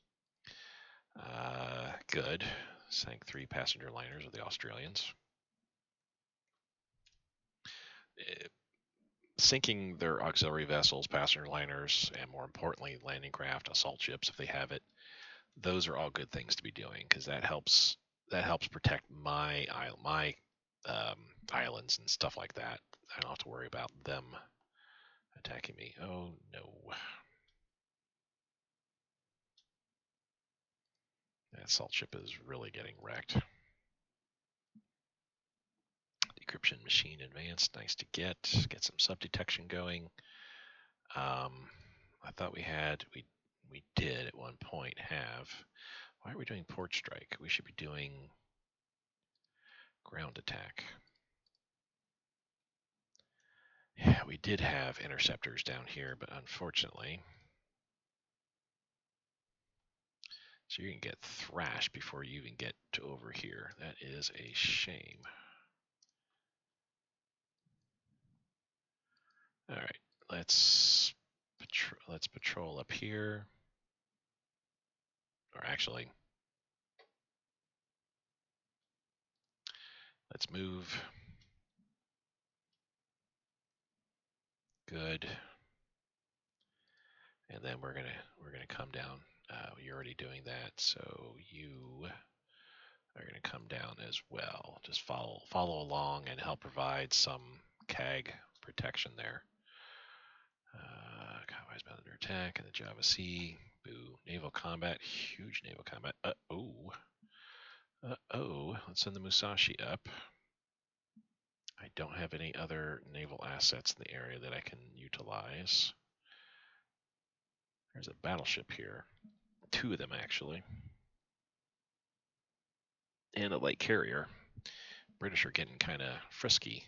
Speaker 1: Good. Sank 3 passenger liners of the Australians. Sinking their auxiliary vessels, passenger liners, and more importantly, landing craft, assault ships if they have it. Those are all good things to be doing because that helps protect my islands and stuff like that. I don't have to worry about them attacking me. Oh no. That assault ship is really getting wrecked. Decryption machine advanced, nice to get some sub detection going. I thought we did at one point have. Why are we doing port strike? We should be doing ground attack. Yeah, we did have interceptors down here, but unfortunately, so you can get thrashed before you even get to over here. That is a shame. All right, let's patrol up here, or actually, let's move. Good. And then we're gonna come down. You're already doing that, so you are gonna come down as well. Just follow along and help provide some CAG protection there. under attack in the Java Sea. Boo. Naval combat. Huge naval combat. Uh-oh. Uh-oh. Let's send the Musashi up. I don't have any other naval assets in the area that I can utilize. There's a battleship here. 2 of them, actually. And a light carrier. British are getting kind of frisky.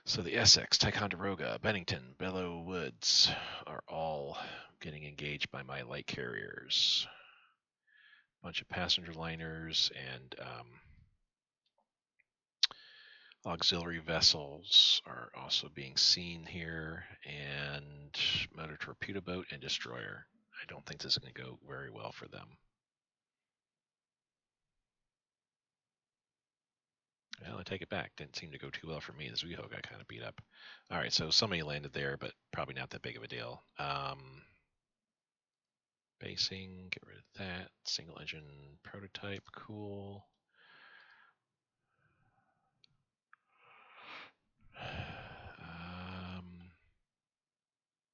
Speaker 1: So the Essex, Ticonderoga, Bennington, Belleau Woods are all getting engaged by my light carriers. A bunch of passenger liners and auxiliary vessels are also being seen here, and motor torpedo boat and destroyer. I don't think this is going to go very well for them. Well, I take it back. Didn't seem to go too well for me. The Zuiho got kind of beat up. All right, so somebody landed there, but probably not that big of a deal. Basing, get rid of that. Single engine prototype, cool.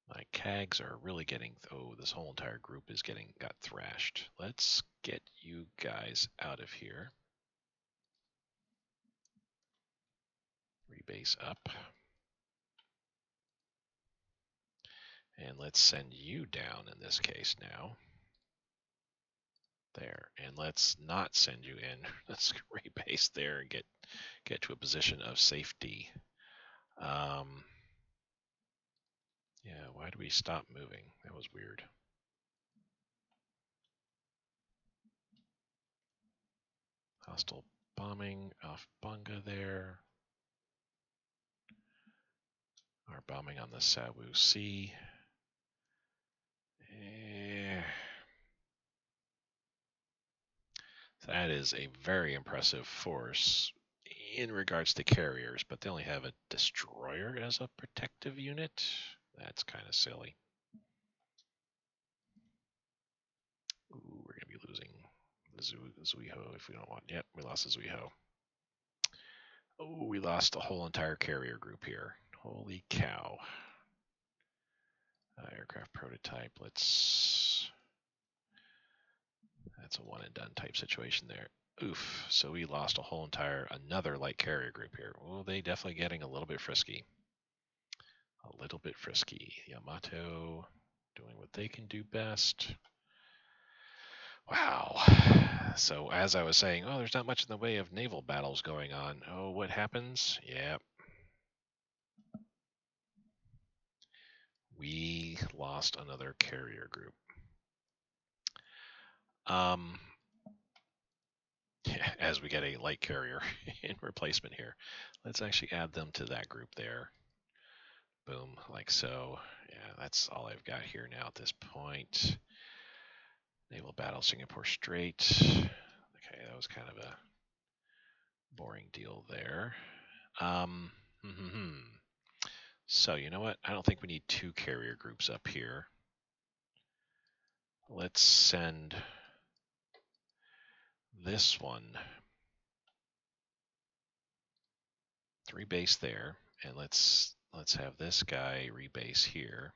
Speaker 1: My CAGs are really getting, oh, this whole entire group is got thrashed. Let's get you guys out of here. Rebase up. And let's send you down in this case now. There. And let's not send you in. Let's rebase there and get to a position of safety. Yeah, why do we stop moving? That was weird. Hostile bombing off Bunga there. Our bombing on the Sawu Sea. That is a very impressive force in regards to carriers, but they only have a destroyer as a protective unit. That's kind of silly. Ooh, we're going to be losing the Zuiho if we don't want. Yep, we lost the Zuiho. Oh, we lost the whole entire carrier group here. Holy cow. Aircraft prototype. That's a one and done type situation there. Oof. So we lost a whole another light carrier group here. Well, they definitely getting a little bit frisky. A little bit frisky. Yamato doing what they can do best. Wow. So as I was saying, oh, there's not much in the way of naval battles going on. Oh, what happens? Yeah. We lost another carrier group. As we get a light carrier in replacement here. Let's actually add them to that group there. Boom, like so. Yeah, that's all I've got here now at this point. Naval battle, Singapore Strait. Okay, that was kind of a boring deal there. So, you know what? I don't think we need 2 carrier groups up here. Let's send this one 3 base there, and let's have this guy rebase here.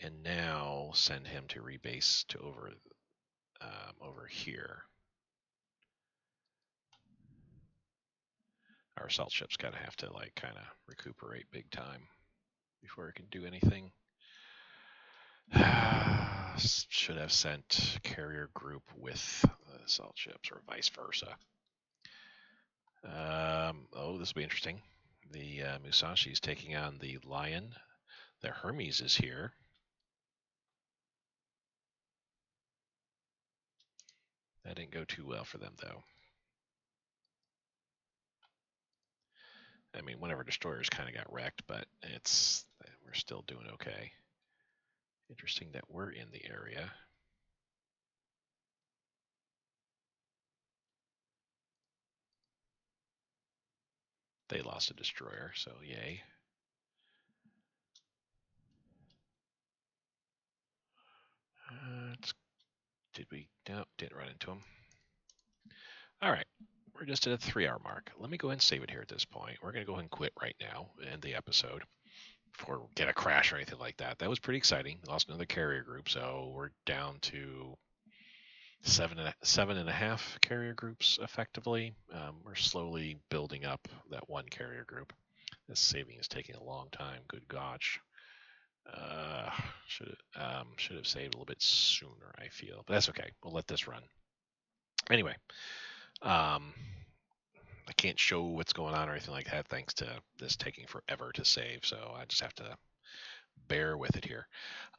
Speaker 1: And now send him to rebase to over here. Our assault ship's gotta have to like kind of recuperate big time before it can do anything. Should have sent carrier group with assault ships or vice versa. Oh, this will be interesting. The Musashi is taking on the Lion. The Hermes is here. That didn't go too well for them, though. I mean, one of our destroyers kind of got wrecked, but we're still doing okay. Interesting that we're in the area. They lost a destroyer, so yay. Did we? No, didn't run into him. All right. we're just at a 3 hour mark. Let me go ahead and save it here at this point. We're going to go ahead and quit right now and end the episode before we get a crash or anything like that. That was pretty exciting. Lost another carrier group, so we're down to seven and a half carrier groups effectively. We're slowly building up that one carrier group. This saving is taking a long time. Good gosh. Uh, should have saved a little bit sooner, I feel, but that's okay. We'll let this run. Anyway, um, I can't show what's going on or anything like that thanks to this taking forever to save. So I just have to bear with it here.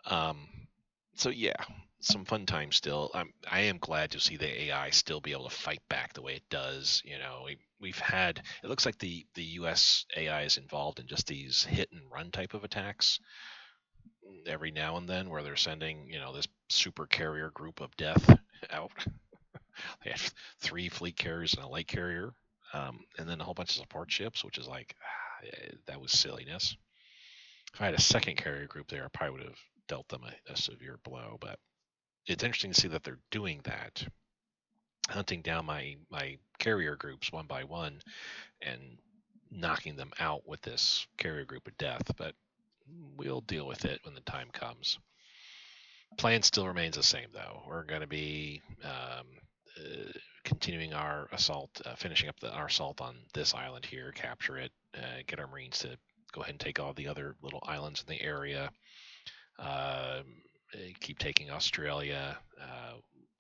Speaker 1: Um, so yeah, some fun times still. I am glad to see the AI still be able to fight back the way it does. We've had, it looks like the U.S. AI is involved in just these hit and run type of attacks every now and then, where they're sending this super carrier group of death out. They have 3 fleet carriers and a light carrier, and then a whole bunch of support ships, which is like that was silliness. If I had a second carrier group there, I probably would have dealt them a severe blow. But it's interesting to see that they're doing that, hunting down my carrier groups one by one and knocking them out with this carrier group of death. But we'll deal with it when the time comes. Plan still remains the same, though. We're going to be continuing our assault, finishing up our assault on this island here, capture it, get our Marines to go ahead and take all the other little islands in the area. Keep taking Australia.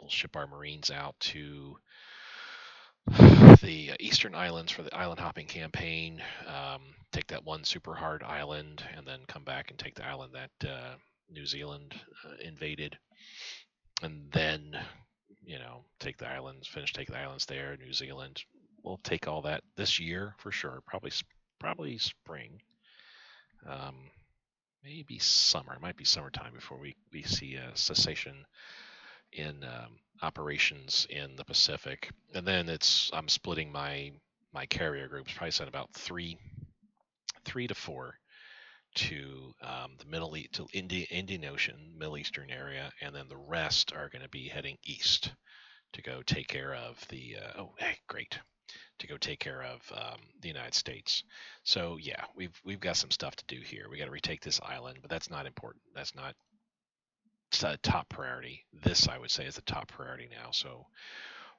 Speaker 1: We'll ship our Marines out to the Eastern Islands for the island hopping campaign. Take that one super hard island, and then come back and take the island that New Zealand invaded, and then take the islands, finish taking the islands there. New Zealand, we'll take all that this year for sure. Probably spring. Um, Maybe summer. It might be summertime before we see a cessation in operations in the Pacific. And then I'm splitting my carrier groups. Probably send about three to four to the Middle East, to Indian Ocean, Middle Eastern area, and then the rest are going to be heading east to go take care of the. Oh, hey, great! To go take care of the United States. So yeah, we've got some stuff to do here. We got to retake this island, but that's not important. That's not a top priority. This, I would say, is the top priority now. So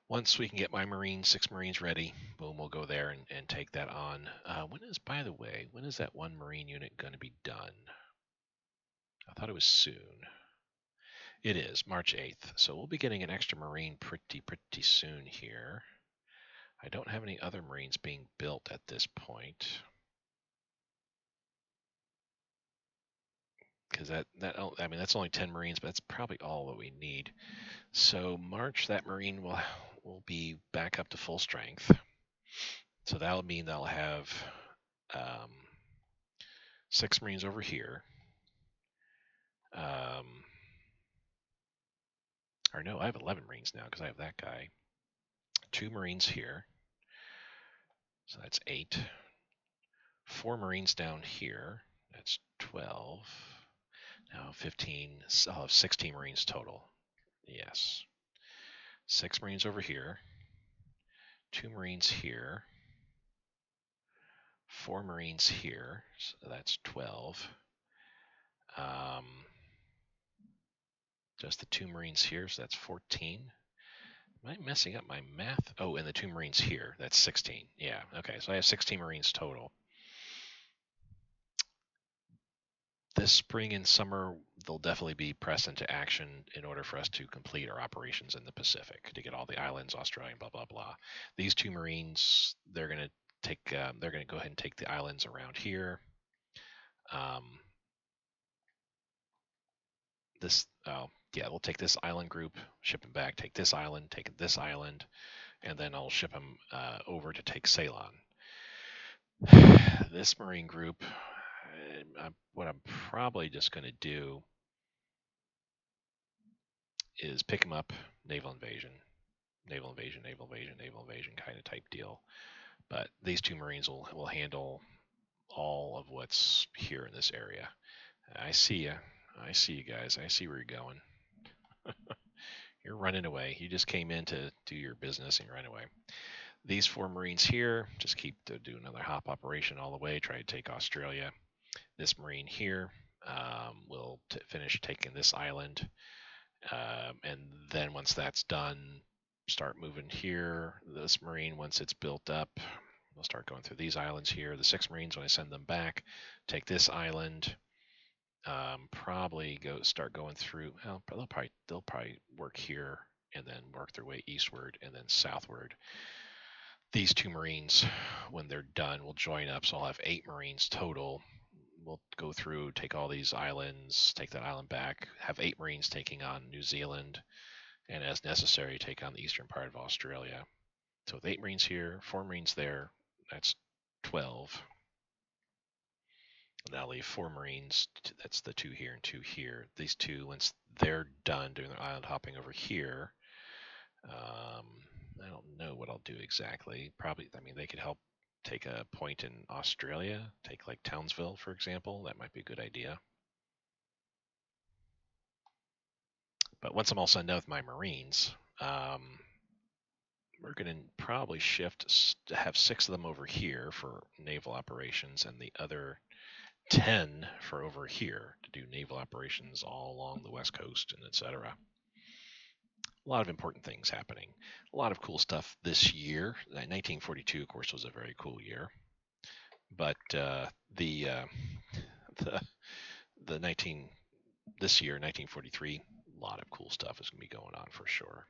Speaker 1: once we can get my Marines, 6 Marines ready, boom, we'll go there and take that on. By the way, when is that one Marine unit going to be done? I thought it was soon. It is March 8th. So we'll be getting an extra Marine pretty soon here. I don't have any other Marines being built at this point. Because that's only 10 Marines, but that's probably all that we need. So March, that Marine will be back up to full strength. So that'll mean they'll have 6 Marines over here. Or no, I have 11 Marines now because I have that guy. 2 Marines here. So that's 8. 4 Marines down here. That's 12. Now 15. I'll have 16 Marines total. Yes. 6 Marines over here. 2 Marines here. 4 Marines here. So that's 12. Just the 2 Marines here, so that's 14. Am I messing up my math? Oh, and the 2 Marines here, that's 16. Yeah, okay, so I have 16 Marines total. This spring and summer, they'll definitely be pressed into action in order for us to complete our operations in the Pacific, to get all the islands, Australia, blah, blah, blah. These 2 Marines, they're going to go ahead and take the islands around here. We'll take this island group, ship them back, take this island, and then I'll ship them over to take Ceylon. This Marine group, what I'm probably just going to do is pick them up, naval invasion kind of type deal. But these 2 Marines will handle all of what's here in this area. I see you guys. I see where you're going. You're running away. You just came in to do your business and you ran away. These 4 Marines here just keep to do another hop operation all the way, try to take Australia. This Marine here will finish taking this island. And then once that's done, start moving here. This Marine, once it's built up, we'll start going through these islands here. The 6 Marines, when I send them back, take this island. Probably start going through. Well, they'll probably work here and then work their way eastward and then southward. These 2 Marines, when they're done, will join up. So I'll have 8 Marines total. We'll go through, take all these islands, take that island back, have 8 Marines taking on New Zealand, and as necessary, take on the eastern part of Australia. So with 8 Marines here, 4 Marines there, that's 12. And I'll leave 4 Marines. That's the 2 here and 2 here. These 2, once they're done doing their island hopping over here, I don't know what I'll do exactly. Probably, I mean, they could help take a point in Australia, take like Townsville, for example. That might be a good idea. But once I'm all done with my Marines, we're going to probably shift to have 6 of them over here for naval operations and the other 10 for over here to do naval operations all along the West Coast and etc. A lot of important things happening. A lot of cool stuff this year. 1942, of course, was a very cool year. But the the 19 this year, 1943, a lot of cool stuff is going to be going on for sure.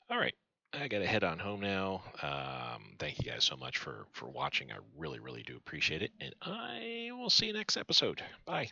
Speaker 1: All right, I got to head on home now. Thank you guys so much for watching. I really, really do appreciate it, and I will see you next episode. Bye.